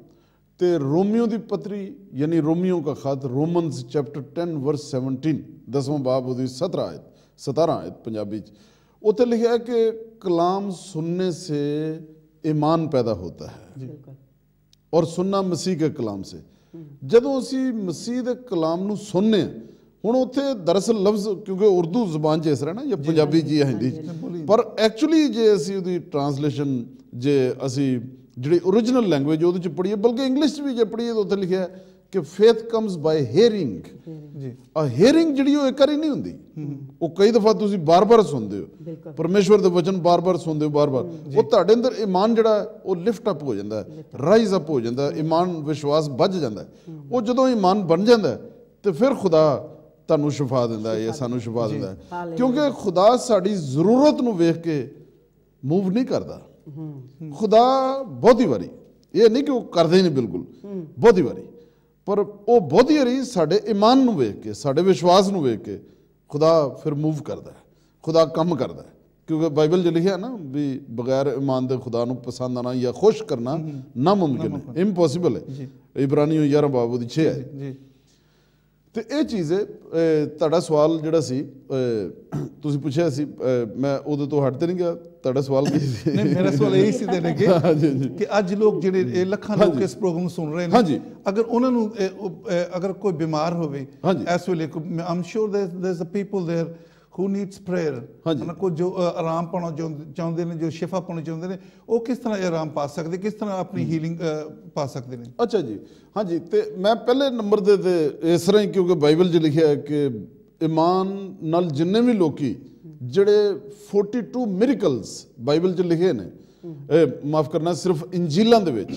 ਤੇ ਰੋਮੀਓ ਦੀ ਪੱਤਰੀ ਯਾਨੀ ਰੋਮੀਓ का खत रोमन्स चैप्टर 10 वर्स 17 10वां बाब ਉਹਦੀ 17 आयत पंजाबी 'ਚ ਉੱਥੇ ਲਿਖਿਆ ਹੈ ਕਿ कलाम सुनने से ईमान पैदा होता है और सुनना मसीह के कलाम से। ਜਦੋਂ ਅਸੀਂ ਮਸੀਹ ਦੇ ਕਲਾਮ ਨੂੰ ਸੁਣਨੇ ਹਾਂ, ਹੁਣ ਉੱਥੇ ਦਰਅਸਲ ਲਫ਼ਜ਼ ਕਿਉਂਕਿ ਉਰਦੂ ਜ਼ੁਬਾਨ 'ਚ ਇਸ ਤਰ੍ਹਾਂ ਨਾ ਜਾਂ ਪੰਜਾਬੀ 'ਚ ਜਾਂ ਹਿੰਦੀ 'ਚ, ਪਰ ਐਕਚੁਅਲੀ ਜੇ ਅਸੀਂ ਉਹਦੀ ਟਰਾਂਸਲੇਸ਼ਨ ਜੇ ਅਸੀਂ ਜਿਹੜੀ ਓਰੀਜਨਲ ਲੈਂਗੁਏਜ ਉਹਦੇ 'ਚ ਪੜ੍ਹੀਏ, ਬਲਕਿ ਇੰਗਲਿਸ਼ 'ਚ ਵੀ ਜੇ ਪੜ੍ਹੀਏ ਤਾਂ ਉੱਥੇ ਲਿਖਿਆ ਕਿ ਫੇਥ ਕਮਸ ਬਾਏ ਹੀਅਰਿੰਗ। ਜੀ ਹੀਅਰਿੰਗ ਜਿਹੜੀ ਉਹ ਇੱਕ ਵਾਰੀ ਨਹੀਂ ਹੁੰਦੀ, ਉਹ ਕਈ ਦਫਾ ਤੁਸੀਂ ਬਾਰ-ਬਾਰ ਸੁਣਦੇ ਹੋ, ਪਰਮੇਸ਼ਵਰ ਦੇ ਵਚਨ ਬਾਰ-ਬਾਰ ਸੁਣਦੇ ਹੋ, ਬਾਰ-ਬਾਰ ਉਹ ਤੁਹਾਡੇ ਅੰਦਰ ਈਮਾਨ ਜਿਹੜਾ ਉਹ ਲਿਫਟ ਅਪ ਹੋ ਜਾਂਦਾ, ਰਾਈਜ਼ ਅਪ ਹੋ ਜਾਂਦਾ, ਈਮਾਨ ਵਿਸ਼ਵਾਸ ਵੱਧ ਜਾਂਦਾ। ਉਹ ਜਦੋਂ ਈਮਾਨ ਬਣ ਜਾਂਦਾ ਤੇ ਫਿਰ ਖੁਦਾ ਤੁਹਾਨੂੰ ਸ਼ਿਫਾ ਦਿੰਦਾ ਹੈ ਜਾਂ ਸਾਨੂੰ ਸ਼ਿਫਾ ਦਿੰਦਾ ਹੈ, ਕਿਉਂਕਿ ਖੁਦਾ ਸਾਡੀ ਜ਼ਰੂਰਤ ਨੂੰ ਵੇਖ ਕੇ ਮੂਵ ਨਹੀਂ ਕਰਦਾ। ਖੁਦਾ ਬਹੁਤੀ ਵਾਰੀ, ਇਹ ਨਹੀਂ ਕਿ ਉਹ ਕਰਦੇ ਹੀ ਨਹੀਂ, ਬਿਲਕੁਲ ਬਹੁਤੀ ਵਾਰੀ, ਪਰ ਉਹ ਬਹੁਤੀ ਵਾਰੀ ਸਾਡੇ ਈਮਾਨ ਨੂੰ ਵੇਖ ਕੇ, ਸਾਡੇ ਵਿਸ਼ਵਾਸ ਨੂੰ ਵੇਖ ਕੇ ਖੁਦਾ ਫਿਰ ਮੂਵ ਕਰਦਾ ਹੈ, ਖੁਦਾ ਕੰਮ ਕਰਦਾ ਹੈ। ਕਿਉਂਕਿ ਬਾਈਬਲ 'ਚ ਲਿਖਿਆ ਨਾ ਵੀ ਬਗੈਰ ਈਮਾਨ ਦੇ ਖੁਦਾ ਨੂੰ ਪਸੰਦ ਆਉਣਾ ਜਾਂ ਖੁਸ਼ ਕਰਨਾ ਨਾਮੁਮਕਿਨ ਹੈ, ਇੰਪੋਸੀਬਲ ਹੈ। ਇਬਰਾਨੀਓ 11 ਬਾਬ ਉਹਦੀ 6 ਹੈ। ਤੇ ਇਹ ਚੀਜ਼ ਹੈ। ਤੁਹਾਡਾ ਸਵਾਲ ਜਿਹੜਾ ਸੀ ਤੁਸੀਂ ਪੁੱਛਿਆ ਸੀ, ਮੈਂ ਉਹਦੇ ਤੋਂ ਹਟ ਤੇ ਨਹੀਂ ਗਿਆ। ਤੁਹਾਡਾ ਸਵਾਲ ਕੀ ਸੀ? ਨਹੀਂ, ਮੇਰਾ ਸਵਾਲ ਇਹ ਸੀ ਦੇਣੇ ਕਿ ਅੱਜ ਲੋਕ ਜਿਹੜੇ ਲੱਖਾਂ ਲੋਕ ਇਸ ਪ੍ਰੋਗਰਾਮ ਨੂੰ ਸੁਣ ਰਹੇ ਨੇ, ਅਗਰ ਉਹਨਾਂ ਨੂੰ ਅਗਰ ਕੋਈ ਬਿਮਾਰ ਹੋਵੇ ਇਸ ਵੇਲੇ, ਆਮ ਸ਼ੋਰ there is a people there who needs prayer, ਕੋਈ ਜੋ ਆਰਾਮ ਪਾਉਣਾ ਚਾਹੁੰਦੇ ਨੇ, ਜੋ ਸ਼ਿਫਾ ਪਾਉਣਾ ਚਾਹੁੰਦੇ ਨੇ, ਉਹ ਕਿਸ ਤਰ੍ਹਾਂ ਆਰਾਮ ਪਾ ਸਕਦੇ, ਕਿਸ ਤਰ੍ਹਾਂ ਆਪਣੀ ਹੀਲਿੰਗ ਪਾ ਸਕਦੇ ਨੇ? ਅੱਛਾ ਜੀ, ਹਾਂਜੀ। ਤੇ ਮੈਂ ਪਹਿਲੇ ਨੰਬਰ ਦੇ ਤੇ ਇਸ ਤਰ੍ਹਾਂ ਹੀ, ਕਿਉਂਕਿ ਬਾਈਬਲ 'ਚ ਲਿਖਿਆ ਹੈ ਕਿ ਈਮਾਨ ਨਾਲ ਜਿੰਨੇ ਵੀ ਲੋਕੀ ਜਿਹੜੇ 42 ਮਿਰਕਲਸ ਬਾਈਬਲ 'ਚ ਲਿਖੇ ਨੇ, ਮਾਫ ਕਰਨਾ, ਸਿਰਫ ਇੰਜੀਲਾਂ ਦੇ ਵਿੱਚ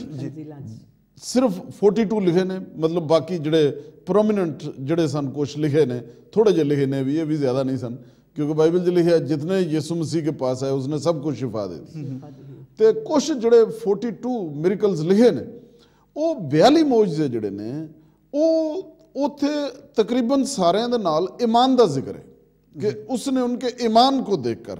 ਸਿਰਫ 42 ਲਿਖੇ ਨੇ, ਮਤਲਬ ਬਾਕੀ ਜਿਹੜੇ ਪ੍ਰੋਮੀਨੈਂਟ ਜਿਹੜੇ ਸਨ ਕੁਛ ਲਿਖੇ ਨੇ, ਥੋੜੇ ਜਿਹੇ ਲਿਖੇ ਨੇ ਵੀ, ਇਹ ਵੀ ਜ਼ਿਆਦਾ ਨਹੀਂ ਸਨ, क्योंकि बाइबल च लिखा जितने यीशु मसीह के पास है उसने सब कुछ शिफा दे ते कुछ जड़े 42 मिरेकल्स लिखे ने वो 42 मौजज़े जड़े ने ਉੱਥੇ ਤਕਰੀਬਨ ਸਾਰਿਆਂ ਦੇ ਨਾਲ ਈਮਾਨ ਦਾ ਜ਼ਿਕਰ ਹੈ ਕਿ ਉਸਨੇ ਉਨਕੇ ਈਮਾਨ ਕੋ ਦੇਖ ਕਰ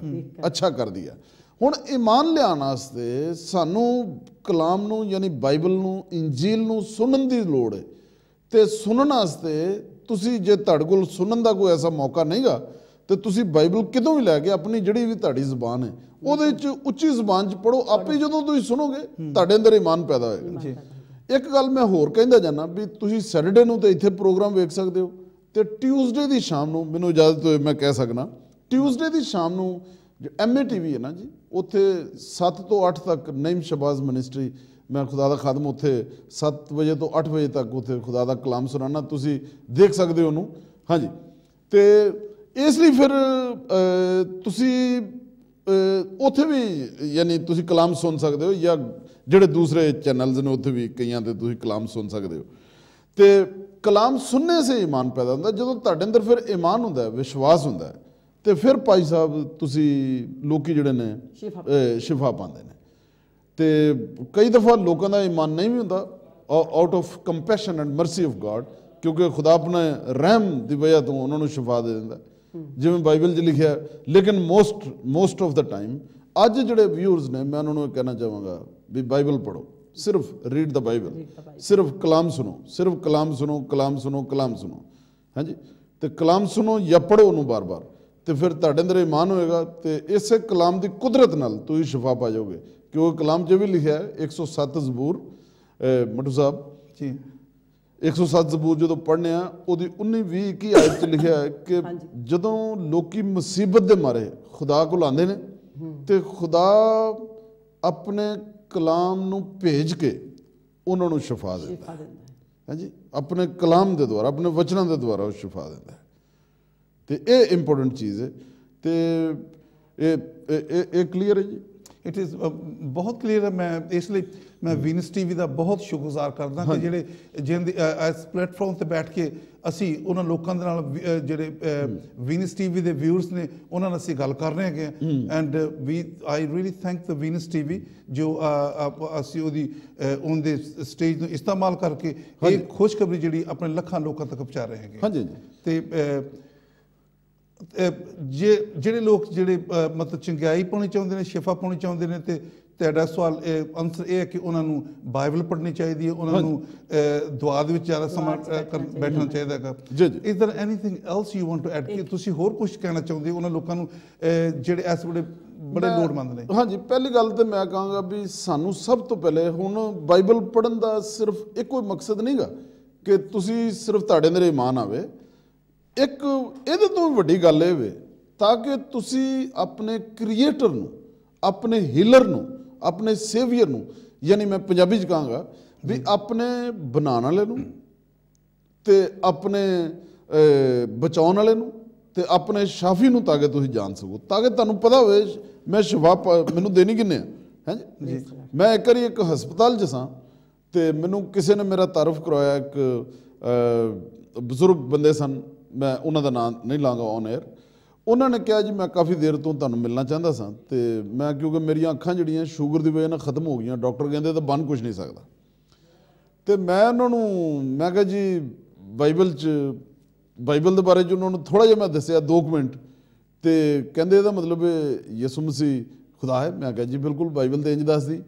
ਅੱਛਾ ਕਰ ਦਿਆ। ਹੁਣ ਈਮਾਨ ਲਿਆਉਣ ਵਾਸਤੇ ਸਾਨੂੰ ਕਲਾਮ ਨੂੰ ਯਾਨੀ ਬਾਈਬਲ ਨੂੰ ਇੰਜੀਲ ਨੂੰ ਸੁਣਨ ਦੀ ਲੋੜ ਹੈ। ਤੇ ਸੁਣਨ ਵਾਸਤੇ ਤੁਸੀਂ ਜੇ ਤੁਹਾਡੇ ਕੋਲ ਸੁਣਨ ਦਾ ਕੋਈ ਐਸਾ ਮੌਕਾ ਨਹੀਂਗਾ ਤੇ ਤੁਸੀਂ ਬਾਈਬਲ ਕਿਤੋਂ ਵੀ ਲੈ ਕੇ ਆਪਣੀ ਜਿਹੜੀ ਵੀ ਤੁਹਾਡੀ ਜ਼ੁਬਾਨ ਹੈ ਉਹਦੇ ਚ ਉੱਚੀ ਜ਼ੁਬਾਨ ਚ ਪੜੋ। ਆਪੇ ਜਦੋਂ ਤੁਸੀਂ ਸੁਣੋਗੇ ਤੁਹਾਡੇ ਅੰਦਰ ਈਮਾਨ ਪੈਦਾ ਹੋਏਗਾ। ਇੱਕ ਗੱਲ ਮੈਂ ਹੋਰ ਕਹਿੰਦਾ ਜਾਣਾ ਵੀ ਤੁਸੀਂ ਸੈਟਰਡੇ ਨੂੰ ਤੇ ਇੱਥੇ ਪ੍ਰੋਗਰਾਮ ਵੇਖ ਸਕਦੇ ਹੋ ਤੇ ਟਿਊਜ਼ਡੇ ਦੀ ਸ਼ਾਮ ਨੂੰ ਮੈਨੂੰ ਇਜਾਜ਼ਤ ਹੋਏ ਮੈਂ ਕਹਿ ਸਕਣਾ ਟਿਊਜ਼ਡੇ ਦੀ ਸ਼ਾਮ ਨੂੰ MATV ਹੈ ਨਾ ਜੀ ਉੱਥੇ 7 ਤੋਂ 8 ਤੱਕ ਨਈਮ ਸ਼ਬਾਜ਼ ਮਿਨਿਸਟਰੀ ਮੈਂ ਖੁਦਾ ਦਾ ਖਾਦਮ ਉੱਥੇ 7 ਵਜੇ ਤੋਂ 8 ਵਜੇ ਤੱਕ ਉੱਥੇ ਖੁਦਾ ਦਾ ਕਲਾਮ ਸੁਣਾਉਣਾ ਤੁਸੀਂ ਦੇਖ ਸਕਦੇ ਹੋ ਉਹਨੂੰ। ਹਾਂਜੀ ਤੇ ਇਸ ਲਈ ਫਿਰ ਤੁਸੀਂ ਉੱਥੇ ਵੀ ਯਾਨੀ ਤੁਸੀਂ ਕਲਾਮ ਸੁਣ ਸਕਦੇ ਹੋ ਜਾਂ ਜਿਹੜੇ ਦੂਸਰੇ ਚੈਨਲਸ ਨੇ ਉੱਥੇ ਵੀ ਕਈਆਂ ਤੇ ਤੁਸੀਂ ਕਲਾਮ ਸੁਣ ਸਕਦੇ ਹੋ। ਤੇ ਕਲਾਮ ਸੁਣਨੇ ਸੇ ਈਮਾਨ ਪੈਦਾ ਹੁੰਦਾ। ਜਦੋਂ ਤੁਹਾਡੇ ਅੰਦਰ ਫਿਰ ਈਮਾਨ ਹੁੰਦਾ ਵਿਸ਼ਵਾਸ ਹੁੰਦਾ ਤੇ ਫਿਰ ਭਾਈ ਸਾਹਿਬ ਤੁਸੀਂ ਲੋਕੀ ਜਿਹੜੇ ਨੇ ਸ਼ਿਫਾ ਪਾਉਂਦੇ ਨੇ। ਤੇ ਕਈ ਦਫਾ ਲੋਕਾਂ ਦਾ ਈਮਾਨ ਨਹੀਂ ਵੀ ਹੁੰਦਾ out of compassion and Mercy of god ਕਿਉਂਕਿ ਖੁਦਾ ਆਪਣੇ ਰਹਿਮ ਦੀ ਵਜ੍ਹਾ ਤੋਂ ਉਹਨਾਂ ਨੂੰ ਸ਼ਿਫਾ ਦੇ ਦਿੰਦਾ ਜਿਵੇਂ ਬਾਈਬਲ 'ਚ ਲਿਖਿਆ। ਲੇਕਿਨ ਮੋਸਟ ਆਫ ਦਾ ਟਾਈਮ ਅੱਜ ਜਿਹੜੇ ਵਿਊਅਰਸ ਨੇ ਮੈਂ ਉਹਨਾਂ ਨੂੰ ਕਹਿਣਾ ਚਾਹਾਂਗਾ ਵੀ ਬਾਈਬਲ ਪੜ੍ਹੋ। ਸਿਰਫ ਰੀਡ ਦਾ ਬਾਈਬਲ ਸਿਰਫ ਕਲਾਮ ਸੁਣੋ ਸਿਰਫ ਕਲਾਮ ਸੁਣੋ ਕਲਾਮ ਸੁਣੋ ਕਲਾਮ ਸੁਣੋ। ਹਾਂਜੀ ਤੇ ਕਲਾਮ ਸੁਣੋ ਜਾਂ ਪੜ੍ਹੋ ਉਹਨੂੰ ਬਾਰ-ਬਾਰ ਤੇ ਫਿਰ ਤੁਹਾਡੇ ਅੰਦਰ ਈਮਾਨ ਹੋਏਗਾ ਤੇ ਇਸੇ ਕਲਾਮ ਦੀ ਕੁਦਰਤ ਨਾਲ ਤੁਸੀਂ ਸ਼ਿਫਾ ਪਾ ਜਾਓਗੇ। ਕਿਉਂਕਿ ਕਲਾਮ 'ਚ ਵੀ ਲਿਖਿਆ ਹੈ 107 ਜ਼ਬੂਰ ਮਟੂ ਸਾਹਿਬ ਜੀ 107 ਜ਼ਬੂਰ ਜਦੋਂ ਪੜ੍ਹਨੇ ਆ ਉਹਦੀ 19, 20, 21 ਆਇਤ 'ਚ ਲਿਖਿਆ ਹੈ ਕਿ ਜਦੋਂ ਲੋਕੀ ਮੁਸੀਬਤ ਦੇ ਮਾਰੇ ਖੁਦਾ ਕੋਲ ਆਉਂਦੇ ਨੇ ਤੇ ਖੁਦਾ ਆਪਣੇ ਕਲਾਮ ਨੂੰ ਭੇਜ ਕੇ ਉਹਨਾਂ ਨੂੰ ਸ਼ਿਫਾ ਦਿੰਦਾ ਹੈ। ਹਾਂਜੀ ਆਪਣੇ ਕਲਾਮ ਦੇ ਦੁਆਰਾ ਆਪਣੇ ਵਚਨਾਂ ਦੇ ਦੁਆਰਾ ਉਹ ਸ਼ਿਫਾ ਦਿੰਦਾ ਹੈ। ਤੇ ਇਹ ਇੰਪੋਰਟੈਂਟ ਚੀਜ਼ ਹੈ ਤੇ ਇਹ ਕਲੀਅਰ ਹੈ ਜੀ। ਇਟ ਇਜ਼ ਬਹੁਤ ਕਲੀਅਰ ਹੈ। ਮੈਂ ਇਸ ਲਈ ਮੈਂ ਵੀਨਸ TV ਦਾ ਬਹੁਤ ਸ਼ੁਕਰਗੁਜ਼ਾਰ ਕਰਦਾ ਕਿ ਜਿਹੜੇ ਜਿਹਦੇ ਇਸ ਪਲੇਟਫਾਰਮ ਤੇ ਬੈਠ ਕੇ ਅਸੀਂ ਉਹਨਾਂ ਲੋਕਾਂ ਦੇ ਨਾਲ ਜਿਹੜੇ ਵੀਨਸ TV ਦੇ ਵਿਊਅਰਸ ਨੇ ਉਹਨਾਂ ਨਾਲ ਅਸੀਂ ਗੱਲ ਕਰ ਰਹੇ ਹੈਗੇ and I really thank the Venus TV ਜੋ ਅਸੀਂ ਉਹਦੇ ਸਟੇਜ ਨੂੰ ਇਸਤੇਮਾਲ ਕਰਕੇ ਇਹ ਖੁਸ਼ਖਬਰੀ ਜਿਹੜੀ ਆਪਣੇ ਲੱਖਾਂ ਲੋਕਾਂ ਤੱਕ ਪਹੁੰਚਾ ਰਹੇ ਹੈਗੇ। ਹਾਂਜੀ ਤੇ ਜਿਹੜੇ ਲੋਕ ਜਿਹੜੇ ਮਤਲਬ ਚੰਗਿਆਈ ਪਾਉਣੀ ਚਾਹੁੰਦੇ ਨੇ ਸ਼ਿਫਾ ਪਾਉਣੀ ਚਾਹੁੰਦੇ ਨੇ ਤੇ ਤੁਹਾਡਾ ਸਵਾਲ ਆਨਸਰ ਇਹ ਹੈ ਕਿ ਉਹਨਾਂ ਨੂੰ ਬਾਈਬਲ ਪੜ੍ਹਨੀ ਚਾਹੀਦੀ ਹੈ ਉਹਨਾਂ ਨੂੰ ਦੁਆ ਦੇ ਵਿੱਚ ਜ਼ਿਆਦਾ ਸਮਾਂ ਬੈਠਣਾ ਚਾਹੀਦਾ ਹੈਗਾ। Is there anything else you want to add ਕਿ ਤੁਸੀਂ ਹੋਰ ਕੁਝ ਕਹਿਣਾ ਚਾਹੁੰਦੇ ਹੋ ਉਹਨਾਂ ਲੋਕਾਂ ਨੂੰ ਜਿਹੜੇ ਇਸ ਵੇਲੇ ਬੜੇ ਲੋੜਵੰਦ ਨੇ? ਹਾਂਜੀ ਪਹਿਲੀ ਗੱਲ ਤਾਂ ਮੈਂ ਕਹਾਂਗਾ ਵੀ ਸਾਨੂੰ ਸਭ ਤੋਂ ਪਹਿਲੇ ਹੁਣ ਬਾਈਬਲ ਪੜ੍ਹਨ ਦਾ ਸਿਰਫ ਇੱਕੋ ਹੀ ਮਕਸਦ ਨਹੀਂਗਾ ਕਿ ਤੁਸੀਂ ਸਿਰਫ ਤੁਹਾਡੇ ਅੰਦਰ ਈਮਾਨ ਆਵੇ। ਇੱਕ ਇਹਦੇ ਤੋਂ ਵੀ ਵੱਡੀ ਗੱਲ ਇਹ ਵੇ ਤਾਂ ਕਿ ਤੁਸੀਂ ਆਪਣੇ ਕ੍ਰੀਏਟਰ ਨੂੰ ਆਪਣੇ ਹੀਲਰ ਨੂੰ ਆਪਣੇ ਸੇਵੀਅਰ ਨੂੰ ਯਾਨੀ ਮੈਂ ਪੰਜਾਬੀ 'ਚ ਕਹਾਂਗਾ ਵੀ ਆਪਣੇ ਬਣਾਉਣ ਵਾਲੇ ਨੂੰ ਤੇ ਆਪਣੇ ਬਚਾਉਣ ਵਾਲੇ ਨੂੰ ਤੇ ਆਪਣੇ ਸ਼ਾਫੀ ਨੂੰ ਤਾਂ ਕਿ ਤੁਸੀਂ ਜਾਣ ਸਕੋ ਤਾਂ ਕਿ ਤੁਹਾਨੂੰ ਪਤਾ ਹੋਵੇ ਮੈਂ ਸ਼ਿਫਾ ਮੈਨੂੰ ਦੇਣੀ ਕਿੰਨੇ ਆ। ਹਾਂਜੀ ਮੈਂ ਇੱਕ ਵਾਰੀ ਇੱਕ ਹਸਪਤਾਲ 'ਚ ਸਾਂ ਤੇ ਮੈਨੂੰ ਕਿਸੇ ਨੇ ਮੇਰਾ ਤਾਰਫ ਕਰਵਾਇਆ ਇੱਕ ਬਜ਼ੁਰਗ ਬੰਦੇ ਸਨ ਮੈਂ ਉਹਨਾਂ ਦਾ ਨਾਮ ਨਹੀਂ ਲਾਂਗਾ ਔਨ 에ਅਰ। ਉਹਨਾਂ ਨੇ ਕਿਹਾ ਜੀ ਮੈਂ ਕਾਫੀ ਦੇਰ ਤੋਂ ਤੁਹਾਨੂੰ ਮਿਲਣਾ ਚਾਹੁੰਦਾ ਸਾਂ ਤੇ ਮੈਂ ਕਿਉਂਕਿ ਮੇਰੀਆਂ ਅੱਖਾਂ ਜਿਹੜੀਆਂ ਸ਼ੂਗਰ ਦੀ ਵਜ੍ਹਾ ਨਾਲ ਖਤਮ ਹੋ ਗਈਆਂ ਡਾਕਟਰ ਕਹਿੰਦੇ ਤਾਂ ਬਣ ਕੁਝ ਨਹੀਂ ਸਕਦਾ। ਤੇ ਮੈਂ ਉਹਨਾਂ ਨੂੰ ਮੈਂ ਕਿਹਾ ਜੀ ਬਾਈਬਲ ਦੇ ਬਾਰੇ 'ਚ ਉਹਨਾਂ ਨੂੰ ਥੋੜ੍ਹਾ ਜਿਹਾ ਮੈਂ ਦੱਸਿਆ 2 ਮਿੰਟ ਤੇ ਕਹਿੰਦੇ ਇਹਦਾ ਮਤਲਬ ਯਿਸੂ ਮਸੀਹ ਖੁਦਾ ਹੈ। ਮੈਂ ਕਿਹਾ ਜੀ ਬਿਲਕੁਲ ਬਾਈਬਲ ਤੇ ਇੰਜ ਦੱਸਦੀ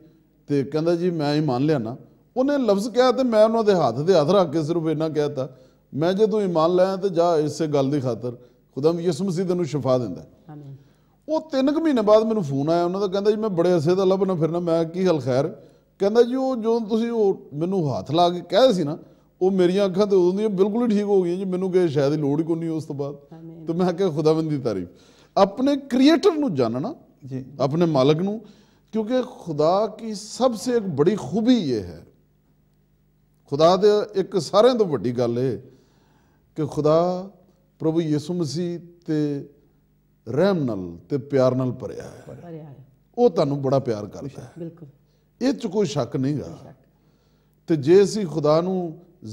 ਤੇ ਕਹਿੰਦਾ ਜੀ ਮੈਂ ਹੀ ਮੰਨ ਲਿਆ ਨਾ। ਉਹਨੇ ਲਫ਼ਜ਼ ਕਿਹਾ ਤੇ ਮੈਂ ਉਹਨਾਂ ਦੇ ਹੱਥ ਰੱਖ ਕੇ ਸਿਰਫ ਇੰਨਾ ਕਹਿ ਤਾ ਮੈਂ ਜੇ ਤੂੰ ਈਮਾਨ ਲੈ ਤੇ ਜਾ ਇਸੇ ਗੱਲ ਦੀ ਖਾਤਰ ਖੁਦਾ ਯਿਸੂ ਮਸੀਹ ਤੈਨੂੰ ਸ਼ਿਫਾ ਦਿੰਦਾ। ਉਹ 3 ਮਹੀਨੇ ਬਾਅਦ ਮੈਨੂੰ ਫੋਨ ਆਇਆ ਉਹਨਾਂ ਦਾ ਕਹਿੰਦਾ ਜੀ ਮੈਂ ਬੜੇ ਅਰਸੇ ਦਾ ਲੱਭਣਾ ਫਿਰਨਾ। ਮੈਂ ਕੀ ਹਾਲ ਖੈਰ ਕਹਿੰਦਾ ਜੀ ਉਹ ਜੋ ਤੁਸੀਂ ਉਹ ਮੈਨੂੰ ਹੱਥ ਲਾ ਕੇ ਕਹਿ ਸੀ ਨਾ ਉਹ ਮੇਰੀਆਂ ਅੱਖਾਂ ਤੇ ਉਦੋਂ ਦੀਆਂ ਬਿਲਕੁਲ ਹੀ ਠੀਕ ਹੋ ਗਈਆਂ ਜੀ ਮੈਨੂੰ ਕਿ ਸ਼ਾਇਦ ਲੋੜ ਹੀ ਕੋਈ ਨਹੀਂ ਉਸ ਤੋਂ ਬਾਅਦ। ਤੇ ਮੈਂ ਕਿਹਾ ਖੁਦਾਵੰਦ ਦੀ ਤਾਰੀਫ अपने क्रिएटर ਨੂੰ जानना जी अपने मालिक ਨੂੰ क्योंकि खुदा की सबसे एक बड़ी खूबी ये है खुदा दे एक सारे तो बड़ी गल है कि खुदा प्रभु यीशु मसीह ते रहम नाल ते प्यार नाल भरिया है वो तुहानू बड़ा प्यार करता है बिल्कुल ये च कोई शक नहीं गा ते जे असीं खुदा नू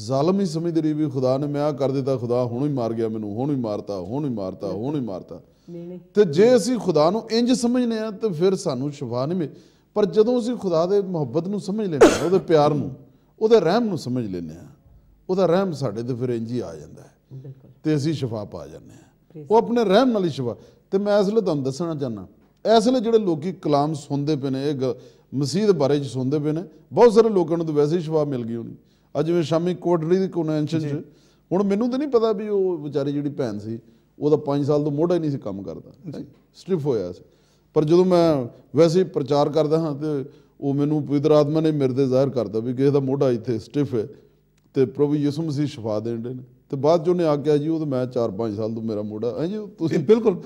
ਜ਼ਾਲਮ ਹੀ ਸਮਝਦੇ ਰਹੀ ਵੀ ਖੁਦਾ ਨੇ ਮੈਂ ਆ ਕਰ ਦਿੱਤਾ ਖੁਦਾ ਹੁਣ ਹੀ ਮਾਰ ਗਿਆ ਮੈਨੂੰ ਹੁਣ ਹੀ ਮਾਰਤਾ ਹੁਣ ਹੀ ਮਾਰਤਾ ਹੁਣ ਹੀ ਮਾਰਤਾ ਤੇ ਜੇ ਅਸੀਂ ਖੁਦਾ ਨੂੰ ਇੰਜ ਸਮਝਨੇ ਆ ਤੇ ਫਿਰ ਸਾਨੂੰ ਸ਼ਿਫਾ ਨਹੀਂ ਮਿਲ ਪਰ ਜਦੋਂ ਅਸੀਂ ਖੁਦਾ ਦੇ ਮੁਹੱਬਤ ਨੂੰ ਸਮਝ ਲੈਂਦੇ ਆ ਉਹਦੇ ਪਿਆਰ ਨੂੰ ਉਹਦੇ ਰਹਿਮ ਨੂੰ ਸਮਝ ਲੈਂਦੇ ਆ ਉਹਦਾ ਰਹਿਮ ਸਾਡੇ ਤੇ ਫਿਰ ਇੰਝ ਹੀ ਆ ਜਾਂਦਾ ਹੈ ਬਿਲਕੁਲ ਤੇ ਅਸੀਂ ਸ਼ਿਫਾ ਪਾ ਜਾਂਦੇ ਹਾਂ। ਉਹ ਆਪਣੇ ਰਹਿਮ ਨਾਲ ਹੀ ਸ਼ਿਫਾ। ਤੇ ਮੈਂ ਇਸ ਲਈ ਤੁਹਾਨੂੰ ਦੱਸਣਾ ਚਾਹੁੰਦਾ, ਇਸ ਲਈ ਜਿਹੜੇ ਲੋਕੀ ਕਲਾਮ ਸੁਣਦੇ ਪਏ ਨੇ, ਇਹ ਮਸੀਹ ਦੇ ਬਾਰੇ 'ਚ ਸੁਣਦੇ ਪਏ ਨੇ, ਬਹੁਤ ਸਾਰੇ ਲੋਕਾਂ ਨੂੰ ਤਾਂ ਵੈਸੇ ਹੀ ਸ਼ਿਫਾ ਮਿਲ ਗਈ ਹੋਣੀ। ਅੱਜ ਜਿਵੇਂ ਸ਼ਾਮੀ ਕੋਟਲੀ ਦੀ ਕਨਵੈਨਸ਼ਨ 'ਚ, ਹੁਣ ਮੈਨੂੰ ਤਾਂ ਨਹੀਂ ਪਤਾ ਵੀ ਉਹ ਵਿਚਾਰੀ ਜਿਹੜੀ ਭੈਣ ਸੀ ਉਹਦਾ 5 ਸਾਲ ਤੋਂ ਮੋਢਾ ਹੀ ਨਹੀਂ ਸੀ ਕੰਮ ਕਰਦਾ, ਸਟਿਫ ਹੋਇਆ ਸੀ। ਪਰ ਜਦੋਂ ਮੈਂ ਵੈਸੇ ਹੀ ਪ੍ਰਚਾਰ ਕਰਦਾ ਹਾਂ ਤੇ ਉਹ ਮੈਨੂੰ ਪਵਿੱਤਰ ਆਤਮਾ ਨੇ ਮੇਰੇ ਤੇ ਜ਼ਾਹਿਰ ਕਰਦਾ ਵੀ ਕਿਸੇ ਦਾ ਮੋਢਾ ਇੱਥੇ ਸਟਿਫ ਹੈ ਤੇ ਪ੍ਰਭੂ ਯਿਸੂ ਮਸੀਹ ਸ਼ਿਫਾ ਦੇਣ ਦੇ ਨੇ। ਤੇ ਬਾਅਦ 'ਚ ਉਹਨੇ ਆਖਿਆ ਜੀ ਉਹ ਤਾਂ ਮੈਂ 4-5 ਸਾਲ ਤੋਂ ਮੇਰਾ ਮੋਢਾ ਹੈ ਜੀ। ਤੁਸੀਂ ਬਿਲਕੁਲ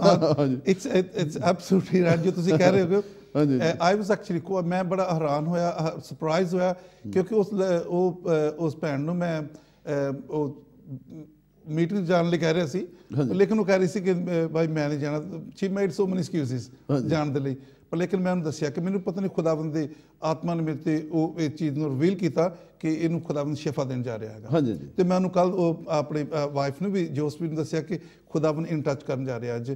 ਇਟਸ ਐਬਸੋਲੂਟਲੀ ਰਾਈਟ ਜੋ ਤੁਸੀਂ ਕਹਿ ਰਹੇ ਹੋ। ਹਾਂਜੀ ਆਈ ਵਾਸ ਐਕਚੁਅਲੀ ਮੈਂ ਬੜਾ ਹੈਰਾਨ ਹੋਇਆ, ਸਰਪ੍ਰਾਈਜ਼ ਹੋਇਆ, ਕਿਉਂਕਿ ਉਸ ਭੈਣ ਨੂੰ ਮੈਂ ਉਹ ਮੀਟਿੰਗ ਜਾਣ ਲਈ ਕਹਿ ਰਿਹਾ ਸੀ, ਲੇਕਿਨ ਉਹ ਕਹਿ ਰਹੀ ਸੀ ਕਿ ਭਾਈ ਮੈਂ ਨਹੀਂ ਜਾਣਾ। ਸ਼ੀ ਮੇਡ ਸੋ ਮੈਨੀ ਐਕਸਕਿਊਜ਼ਸ ਜਾਣ ਦੇ ਲਈ। ਪਰ ਲੇਕਿਨ ਮੈਂ ਉਹਨੂੰ ਦੱਸਿਆ ਕਿ ਮੈਨੂੰ ਪਤਾ ਨਹੀਂ ਖੁਦਾਵੰਦ ਦੇ ਆਤਮਾ ਨੇ ਮੇਰੇ ਤੇ ਉਹ ਇਹ ਚੀਜ਼ ਨੂੰ ਰਿਵੀਲ ਕੀਤਾ ਕਿ ਇਹਨੂੰ ਖੁਦਾਵੰਦ ਸ਼ਿਫਾ ਦੇਣ ਜਾ ਰਿਹਾ ਹੈਗਾ। ਹਾਂਜੀ ਤੇ ਮੈਂ ਉਹਨੂੰ ਕੱਲ ਉਹ ਆਪਣੇ ਵਾਈਫ ਨੂੰ ਵੀ, ਜੋਸਪੀਨ ਨੂੰ ਦੱਸਿਆ ਕਿ ਖੁਦਾਵੰਦ ਇਨ ਟੱਚ ਕਰਨ ਜਾ ਰਿਹਾ ਅੱਜ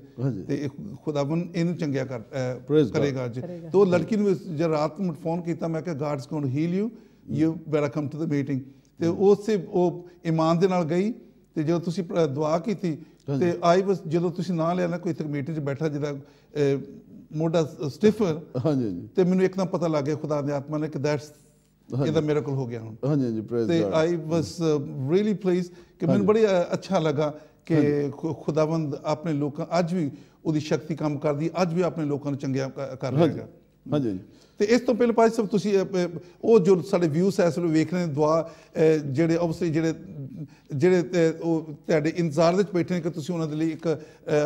ਤੇ ਖੁਦਾਵੰਦ ਇਹਨੂੰ ਚੰਗਿਆ ਕਰੇਗਾ ਅੱਜ। ਤੇ ਉਹ ਲੜਕੀ ਨੂੰ ਜਦ ਰਾਤ ਨੂੰ ਫੋਨ ਕੀਤਾ, ਮੈਂ ਕਿਹਾ God's going to heal you, you better come to the meeting. ਤੇ ਉਹ ਈਮਾਨ ਦੇ ਨਾਲ ਗਈ। ਤੇ ਜਦੋਂ ਤੁਸੀਂ ਦੁਆ ਕੀਤੀ ਤੇ ਆਈ ਬਸ ਜਦੋਂ ਤੁਸੀਂ ਨਾਂ ਲਿਆ ਨਾ ਕੋਈ ਇੱਥੇ ਮੀਟਿੰਗ 'ਚ ਬੈਠਾ ਜਿਹਦਾ ਮੋਢਾ ਸਟਿਫਰ, ਹਾਂਜੀ ਤੇ ਮੈਨੂੰ ਇੱਕਦਮ ਪਤਾ ਲੱਗ ਗਿਆ ਖੁਦਾ ਦੇ ਆਤਮਾ ਨੇ ਕਿ ਦੈਟਸ ਇਹਦਾ ਮਿਰੇਕਲ ਹੋ ਗਿਆ ਹੁਣ। ਹਾਂਜੀ ਹਾਂਜੀ ਪ੍ਰੇਜ਼ ਤੇ ਆਈ ਵਾਸ ਰੀਲੀ ਪਲੀਜ਼ ਕਿ ਮੈਨੂੰ ਬੜੀ ਅੱਛਾ ਲੱਗਾ ਕਿ ਖੁਦਾਵੰਦ ਆਪਣੇ ਲੋਕਾਂ, ਅੱਜ ਵੀ ਉਹਦੀ ਸ਼ਕਤੀ ਕੰਮ ਕਰਦੀ, ਅੱਜ ਵੀ ਆਪਣੇ ਲੋਕਾਂ ਨੂੰ ਚੰਗਿਆ ਕਰ ਰਿਹਾ ਹੈਗਾ। ਹਾਂਜੀ ਤੇ ਇਸ ਤੋਂ ਪਹਿਲਾਂ ਭਾਈ ਸਾਹਿਬ ਤੁਸੀਂ ਉਹ ਜੋ ਸਾਡੇ ਵਿਊਸ ਇਸ ਵੇਲੇ ਵੇਖ ਰਹੇ ਨੇ, ਦੁਆ ਜਿਹੜੇ ਓਬਵੀਅਸਲੀ ਜਿਹੜੇ ਉਹ ਤੁਹਾਡੇ ਇੰਤਜ਼ਾਰ ਦੇ ਵਿੱਚ ਬੈਠੇ ਨੇ ਕਿ ਤੁਸੀਂ ਉਹਨਾਂ ਦੇ ਲਈ ਇੱਕ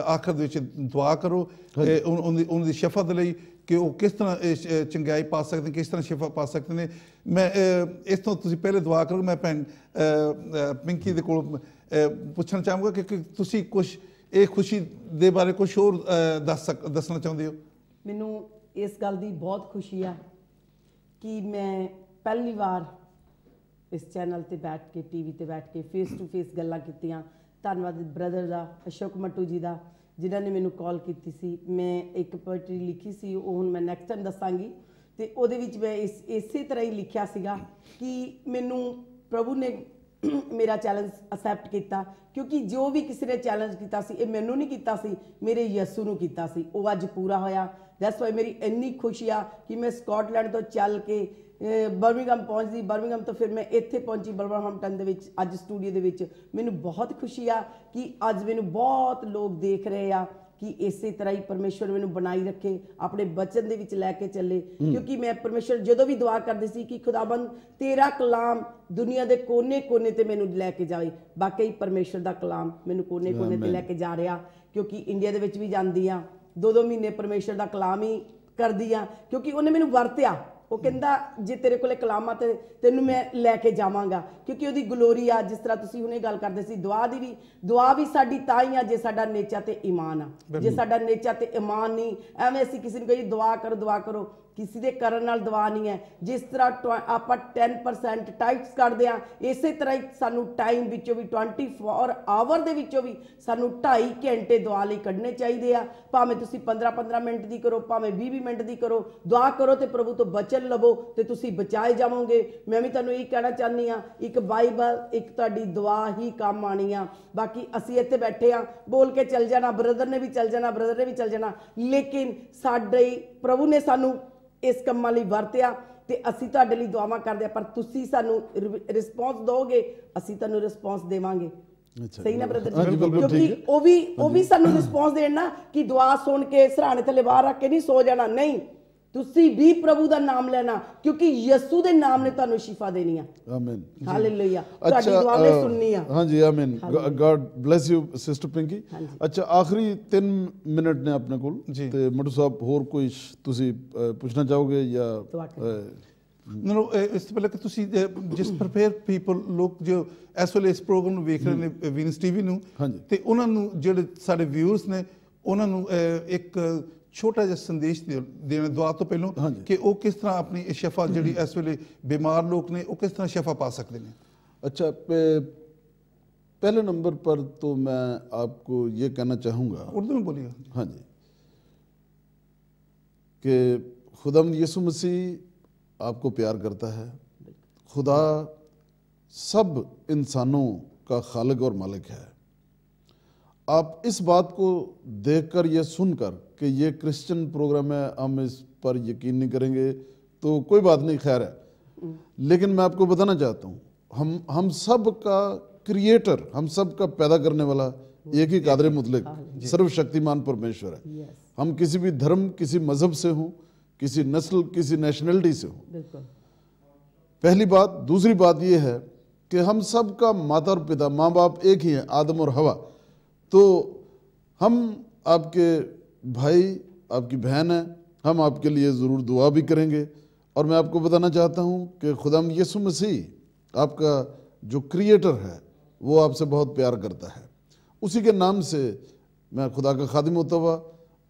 ਆਖਰ ਦੇ ਵਿੱਚ ਦੁਆ ਕਰੋ ਉਹਨਾਂ ਦੀ ਸ਼ਿਫਾ ਦੇ ਲਈ, ਕਿ ਉਹ ਕਿਸ ਤਰ੍ਹਾਂ ਚੰਗਿਆਈ ਪਾ ਸਕਦੇ ਨੇ, ਕਿਸ ਤਰ੍ਹਾਂ ਸ਼ਿਫਾ ਪਾ ਸਕਦੇ ਨੇ। ਮੈਂ ਇਸ ਤੋਂ ਤੁਸੀਂ ਪਹਿਲੇ ਦੁਆ ਕਰੋ। ਮੈਂ ਭੈਣ ਪਿੰਕੀ ਦੇ ਕੋਲ ਪੁੱਛਣਾ ਚਾਹਾਂਗਾ ਕਿ ਤੁਸੀਂ ਕੁਛ ਇਹ ਖੁਸ਼ੀ ਦੇ ਬਾਰੇ ਕੁਛ ਹੋਰ ਦੱਸਣਾ ਚਾਹੁੰਦੇ ਹੋ? ਮੈਨੂੰ ਇਸ ਗੱਲ ਦੀ ਬਹੁਤ ਖੁਸ਼ੀ ਆ ਕਿ ਮੈਂ ਪਹਿਲੀ ਵਾਰ ਇਸ ਚੈਨਲ ਤੇ ਬੈਠ ਕੇ, ਟੀਵੀ ਤੇ ਬੈਠ ਕੇ ਫੇਸ ਟੂ ਫੇਸ ਗੱਲਾਂ ਕੀਤੀਆਂ। ਧੰਨਵਾਦ ਬ੍ਰਦਰ ਦਾ, ਅਸ਼ੋਕ ਮੱਟੂ ਜੀ ਦਾ, ਜਿਨ੍ਹਾਂ ਨੇ ਮੈਨੂੰ ਕਾਲ ਕੀਤੀ ਸੀ। ਮੈਂ ਇੱਕ ਪੋਇਟਰੀ ਲਿਖੀ ਸੀ, ਉਹ ਹੁਣ ਮੈਂ ਨੈਕਸਟ ਟਾਈਮ ਦੱਸਾਂਗੀ। ਤੇ ਉਹਦੇ ਵਿੱਚ ਮੈਂ ਇਸੇ ਤਰ੍ਹਾਂ ਹੀ ਲਿਖਿਆ ਸੀਗਾ ਕਿ ਮੈਨੂੰ ਪ੍ਰਭੂ ਨੇ ਮੇਰਾ ਚੈਲੰਜ ਅਸੈਪਟ ਕੀਤਾ, ਕਿਉਂਕਿ ਜੋ ਵੀ ਕਿਸੇ ਨੇ ਚੈਲੰਜ ਕੀਤਾ ਸੀ ਇਹ ਮੈਨੂੰ ਨਹੀਂ ਕੀਤਾ ਸੀ, ਮੇਰੇ ਯਿਸੂ ਨੂੰ ਕੀਤਾ ਸੀ। ਉਹ ਅੱਜ ਪੂਰਾ ਹੋਇਆ। ਦੈਟਸ ਵਾਈ ਮੇਰੀ ਇੰਨੀ ਖੁਸ਼ੀ ਆ ਕਿ ਮੈਂ ਸਕਾਟਲੈਂਡ ਤੋਂ ਚੱਲ ਕੇ ਬਰਮਿੰਘਮ ਪਹੁੰਚਦੀ, ਬਰਮਿੰਘਮ ਤੋਂ ਫਿਰ ਮੈਂ ਇੱਥੇ ਪਹੁੰਚੀ ਵਲਵਰਹੈਂਪਟਨ ਦੇ ਵਿੱਚ, ਅੱਜ ਸਟੂਡੀਓ ਦੇ ਵਿੱਚ। ਮੈਨੂੰ ਬਹੁਤ ਖੁਸ਼ੀ ਆ ਕਿ ਅੱਜ ਮੈਨੂੰ ਬਹੁਤ ਲੋਕ ਦੇਖ ਰਹੇ ਆ ਕਿ ਇਸੇ ਤਰ੍ਹਾਂ ਹੀ ਪਰਮੇਸ਼ਵਰ ਮੈਨੂੰ ਬਣਾਈ ਰੱਖੇ, ਆਪਣੇ ਬਚਨ ਦੇ ਵਿੱਚ ਲੈ ਕੇ ਚੱਲੇ। ਕਿਉਂਕਿ ਮੈਂ ਪਰਮੇਸ਼ਵਰ ਜਦੋਂ ਵੀ ਦੁਆ ਕਰਦੀ ਸੀ ਕਿ ਖੁਦਾਬੰਦ ਤੇਰਾ ਕਲਾਮ ਦੁਨੀਆ ਦੇ ਕੋਨੇ-ਕੋਨੇ ਤੇ ਮੈਨੂੰ ਲੈ ਕੇ ਜਾਵੇ। ਵਾਕਈ ਪਰਮੇਸ਼ਵਰ ਦਾ ਕਲਾਮ ਮੈਨੂੰ ਕੋਨੇ-ਕੋਨੇ ਤੇ ਲੈ ਕੇ ਜਾ ਰਿਹਾ, ਕਿਉਂਕਿ ਇੰਡੀਆ ਦੇ ਵਿੱਚ ਵੀ ਜਾਂਦੀ ਆ, 2-2 ਮਹੀਨੇ ਪਰਮੇਸ਼ਵਰ ਦਾ ਕਲਾਮ ਹੀ ਕਰਦੀ ਆ, ਕਿਉਂਕਿ ਉਹਨੇ ਮੈਨੂੰ ਵਰਤਿਆ। ਉਹ ਕਹਿੰਦਾ ਜੇ ਤੇਰੇ ਕੋਲੇ ਕਲਾਮ ਆ ਤੇ ਤੈਨੂੰ ਮੈਂ ਲੈ ਕੇ ਜਾਵਾਂਗਾ, ਕਿਉਂਕਿ ਉਹਦੀ ਗਲੋਰੀ ਆ। ਜਿਸ ਤਰ੍ਹਾਂ ਤੁਸੀਂ ਹੁਣੇ ਗੱਲ ਕਰਦੇ ਸੀ, ਦੁਆ ਵੀ ਸਾਡੀ ਤਾਂ ਹੀ ਆ ਜੇ ਸਾਡਾ ਨੇਚਾ ਤੇ ਈਮਾਨ ਆ। ਜੇ ਸਾਡਾ ਨੇਚਾ ਤੇ ਈਮਾਨ ਨਹੀਂ, ਐਵੇਂ ਅਸੀਂ ਕਿਸੇ ਨੂੰ ਕਹੀਏ ਦੁਆ ਕਰੋ, ਕਿਸੇ ਦੇ ਕਰਨ ਨਾਲ ਦੁਆ ਨਹੀਂ ਹੈ। ਜਿਸ ਤਰ੍ਹਾਂ ਆਪਾਂ 10% ਟਾਈਟਸ ਕੱਢਦੇ ਆ, ਇਸੇ ਤਰ੍ਹਾਂ ਹੀ ਸਾਨੂੰ ਟਾਈਮ ਵਿੱਚੋਂ ਵੀ 24 ਆਵਰ ਦੇ ਵਿੱਚੋਂ ਵੀ ਸਾਨੂੰ 2.5 ਘੰਟੇ ਦੁਆ ਲਈ ਕੱਢਣੇ ਚਾਹੀਦੇ ਆ। ਭਾਵੇਂ ਤੁਸੀਂ 15-15 ਮਿੰਟ ਦੀ ਕਰੋ, ਭਾਵੇਂ 20 ਮਿੰਟ ਦੀ ਕਰੋ, ਦੁਆ ਕਰੋ ਤੇ ਪ੍ਰਭੂ ਤੋਂ ਬਚਨ ਲਵੋ ਤੇ ਤੁਸੀਂ ਬਚਾਏ ਜਾਵੋਗੇ। ਮੈਂ ਵੀ ਤੁਹਾਨੂੰ ਇਹ ਕਹਿਣਾ ਚਾਹੁੰਦੀ ਆ, ਇੱਕ ਬਾਈਬਲ, ਇੱਕ ਤੁਹਾਡੀ ਦੁਆ ਹੀ ਕੰਮ ਆਣੀ ਆ। ਬਾਕੀ ਅਸੀਂ ਇੱਥੇ ਬੈਠੇ ਆ, ਬੋਲ ਕੇ ਚੱਲ ਜਾਣਾ, ਬ੍ਰਦਰ ਨੇ ਵੀ ਚੱਲ ਜਾਣਾ, ਲੇਕਿਨ ਸਾਡੇ ਪ੍ਰਭੂ ਨੇ ਸਾਨੂੰ ਇਸ ਕੰਮਾਂ ਲਈ ਵਰਤਿਆ ਤੇ ਅਸੀਂ ਤੁਹਾਡੇ ਲਈ ਦੁਆਵਾਂ ਕਰਦੇ ਆ। ਪਰ ਤੁਸੀਂ ਸਾਨੂੰ ਰਿਸਪੌਂਸ ਦਿਓਗੇ, ਅਸੀਂ ਤੁਹਾਨੂੰ ਰਿਸਪੌਂਸ ਦੇਵਾਂਗੇ। ਸਹੀ ਨਾ ਬ੍ਰਦਰ ਜੀ? ਕਿਉਂਕਿ ਉਹ ਵੀ ਸਾਨੂੰ ਰਿਸਪੌਂਸ ਦੇਣ ਨਾ ਕਿ ਦੁਆ ਸੁਣ ਕੇ ਸਰਾਣੇ ਥੱਲੇ ਬਾਹਰ ਰੱਖ ਕੇ ਨਹੀਂ ਸੋ ਜਾਣਾ। ਨਹੀਂ, ਤੁਸੀਂ ਵੀ ਪ੍ਰਭੂ ਦਾ ਨਾਮ ਲੈਣਾ, ਕਿਉਂਕਿ ਯਿਸੂ ਦੇ ਨਾਮ ਨੇ ਤੁਹਾਨੂੰ ਸ਼ਿਫਾ ਦੇਣੀ ਆ। ਆਮੀਨ, ਹਾਲੇਲੂਇਆ। ਤੁਹਾਡੀ ਦੁਆ ਨੇ ਸੁਣਨੀ ਆ। ਹਾਂਜੀ, ਆਮੀਨ। God bless you sister Pinky. ਅੱਛਾ, ਆਖਰੀ 3 ਮਿੰਟ ਨੇ ਆਪਣੇ ਕੋਲ ਤੇ ਮਟੂ ਸਾਹਿਬ ਹੋਰ ਕੋਈ ਤੁਸੀਂ ਪੁੱਛਣਾ ਚਾਹੋਗੇ ਜਾਂ? ਇਸ ਤੋਂ ਪਹਿਲਾਂ ਕਿ ਤੁਸੀਂ ਜਿਸ ਪ੍ਰਪੇਅਰ ਪੀਪਲ, ਲੋਕ ਜੋ ਇਸ ਵੇਲੇ ਇਸ ਪ੍ਰੋਗਰਾਮ ਨੂੰ ਵੇਖ ਰਹੇ ਨੇ ਵੀਨਸ ਟੀਵੀ ਨੂੰ, ਤੇ ਉਹਨਾਂ ਨੂੰ ਜਿਹੜੇ ਸਾਡੇ ਵਿਊਅਰਸ ਨੇ ਉਹਨਾਂ ਨੂੰ ਇੱਕ ਛੋਟਾ ਜਿਹਾ ਸੰਦੇਸ਼ ਦੇਣਾ ਦੁਆ ਤੋਂ ਪਹਿਲਾਂ ਕਿ ਉਹ ਕਿਸ ਤਰ੍ਹਾਂ ਆਪਣੀ ਸ਼ਿਫਾ ਜਿਹੜੀ ਇਸ ਵੇਲੇ ਬਿਮਾਰ ਲੋਕ ਨੇ ਉਹ ਕਿਸ ਤਰ੍ਹਾਂ ਸ਼ਿਫਾ ਪਾ ਸਕਦੇ ਨੇ। अच्छा, पहले नंबर पर तो मैं आपको ये कहना चाहूँगा, उर्दू में बोलिए। हाँ जी, कि खुदावंद यीशु मसीह आपको प्यार करता है। खुदा सब इंसानों का खालिक और मालिक है। आप इस बात को देखकर या सुनकर कि ये क्रिश्चियन प्रोग्राम है, हम इस पर यकीन नहीं करेंगे तो कोई बात नहीं, खैर है। लेकिन मैं आपको बताना चाहता हूँ, हम सब का क्रिएटर, हम सब का पैदा करने वाला एक ही कादर मुतलक सर्वशक्तिमान परमेश्वर है। यस, हम किसी भी धर्म, किसी मजहब से हों, किसी नस्ल, किसी नेशनलिटी से हों, बिल्कुल पहली बात। दूसरी बात यह है कि हम सब का माता और पिता, माँ बाप एक ही हैं, आदम और हवा। तो हम आपके भाई, आपकी बहन है, हम आपके लिए ज़रूर दुआ भी करेंगे। और मैं आपको बताना चाहता हूँ कि खुदाम यीशु मसीह आपका जो क्रिएटर है वो आपसे बहुत प्यार करता है। उसी के नाम से मैं खुदा का खादिम होता हुआ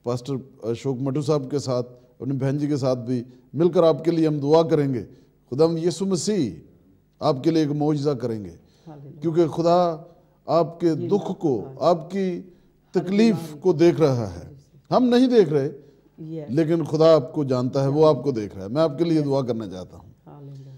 पास्टर अशोक मटू साहब के साथ, अपनी बहन जी के साथ भी मिलकर आपके लिए हम दुआ करेंगे। खुदाम यीशु मसीह आपके लिए एक मौजज़ा करेंगे, क्योंकि खुदा आपके दुख को, आपकी तकलीफ को देख रहा है। हम नहीं देख रहे, यस, लेकिन खुदा आपको जानता है, वो आपको देख रहा है। मैं आपके लिए दुआ करना चाहता हूँ। हालेलुया,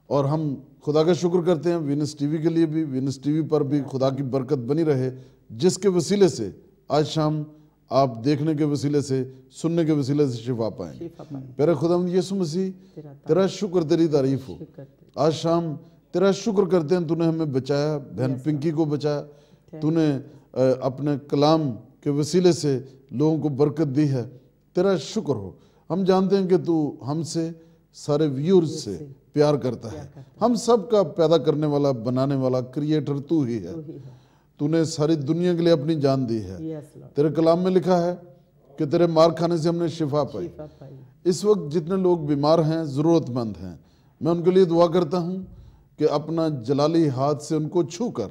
और हम खुदा का शुक्र करते हैं विनस टीवी के लिए भी, विनस टीवी पर भी खुदा की बरकत बनी रहे, जिसके वसीले से आज शाम आप देखने के वसीले से, सुनने के वसीले से शिफा पाएं। शिफा पाए, प्यारे खुदावंद यीशु मसीह, तेरा शुक्र, तेरी तारीफ हो। शुक्र आज शाम तेरा शुक्र करते हैं, तूने हमें बचाया, बहन पिंकी को बचाया, तूने अपने कलाम के वसीले से लोगों को बरकत दी है। तेरा शुक्र हो। हम जानते हैं कि तू हमसे, सारे व्यूअर्स से प्यार करता है। हम सब का पैदा करने वाला, बनाने वाला क्रिएटर तू ही है। तूने सारी दुनिया के लिए अपनी जान दी है। यस लॉर्ड, तेरे कलाम में लिखा है कि तेरे मार खाने से हमने शिफा पाई। शिफा पाई, इस वक्त जितने लोग बीमार हैं, ज़रूरतमंद हैं, मैं उनके लिए दुआ करता हूँ कि अपना जलाली हाथ से उनको छू कर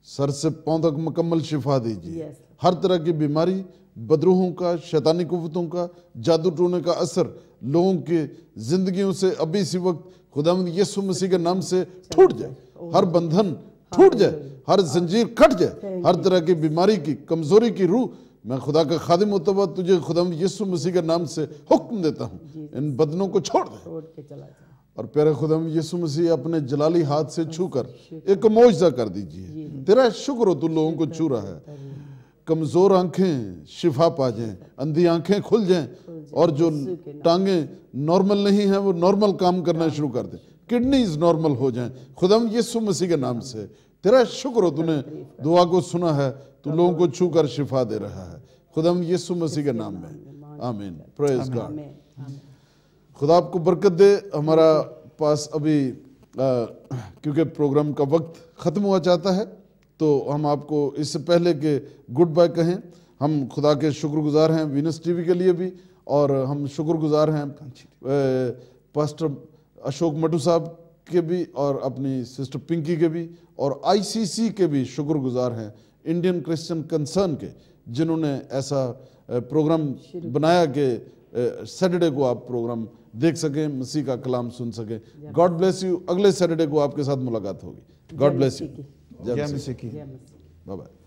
सर से पांव तक मुकम्मल शिफा दीजिए। यस, हर तरह की बीमारी, बदरूहों का, शैतानी कुव्वतों का, जादू टोने का असर लोगों के जिंदगियों से अभी इसी वक्त खुदावंद यीशु मसीह के नाम से टूट जाए। हर बंधन टूट जाए, हर जंजीर कट जाए, हर तरह की बीमारी की, कमजोरी की रूह, मैं खुदा का खादिम होता हुआ तुझे खुदावंद यीशु मसीह के नाम से हुक्म देता हूँ, इन बदनों को छोड़ दे। छोड़ के चला जा, और प्यारे खुदावंद यीशु मसीह अपने जलाली हाथ से छूकर एक मौजज़ा कर दीजिए। तेरा शुक्र हो, तू लोगों को छू रहा है। कमज़ोर आंखें शिफा पा जाएं, अंधी आंखें खुल जाएं, और जो टांगें नॉर्मल नहीं हैं वो नॉर्मल काम करना शुरू कर दें, किडनीज नॉर्मल हो जाएं खुदावंद यीशु मसीह के नाम से। तेरा शुक्र हो, तूने दुआ को सुना है, तू लोगों को छू कर शिफा दे रहा है खुदावंद यीशु मसीह के नाम में। आमीन, प्रेज गॉड। आमीन, आमीन, खुदा आपको बरकत दे। हमारा पास अभी क्योंकि प्रोग्राम का वक्त ख़त्म हुआ चाहता है, तो हम आपको इससे पहले कि गुड बाय कहें, हम खुदा के शुक्रगुजार हैं विनस टीवी के लिए भी, और हम शुक्रगुजार हैं पास्टर अशोक मटू साहब के भी, और अपनी सिस्टर पिंकी के भी, और आईसीसी के भी शुक्रगुजार हैं, इंडियन क्रिश्चियन कंसर्न के, जिन्होंने ऐसा प्रोग्राम बनाया कि सैटरडे को आप प्रोग्राम देख सकें, मसीह का कलाम सुन सकें। God bless you. अगले सैटरडे को आपके साथ मुलाकात होगी। God bless you. जय मसीह की। जय मसीह। Bye bye.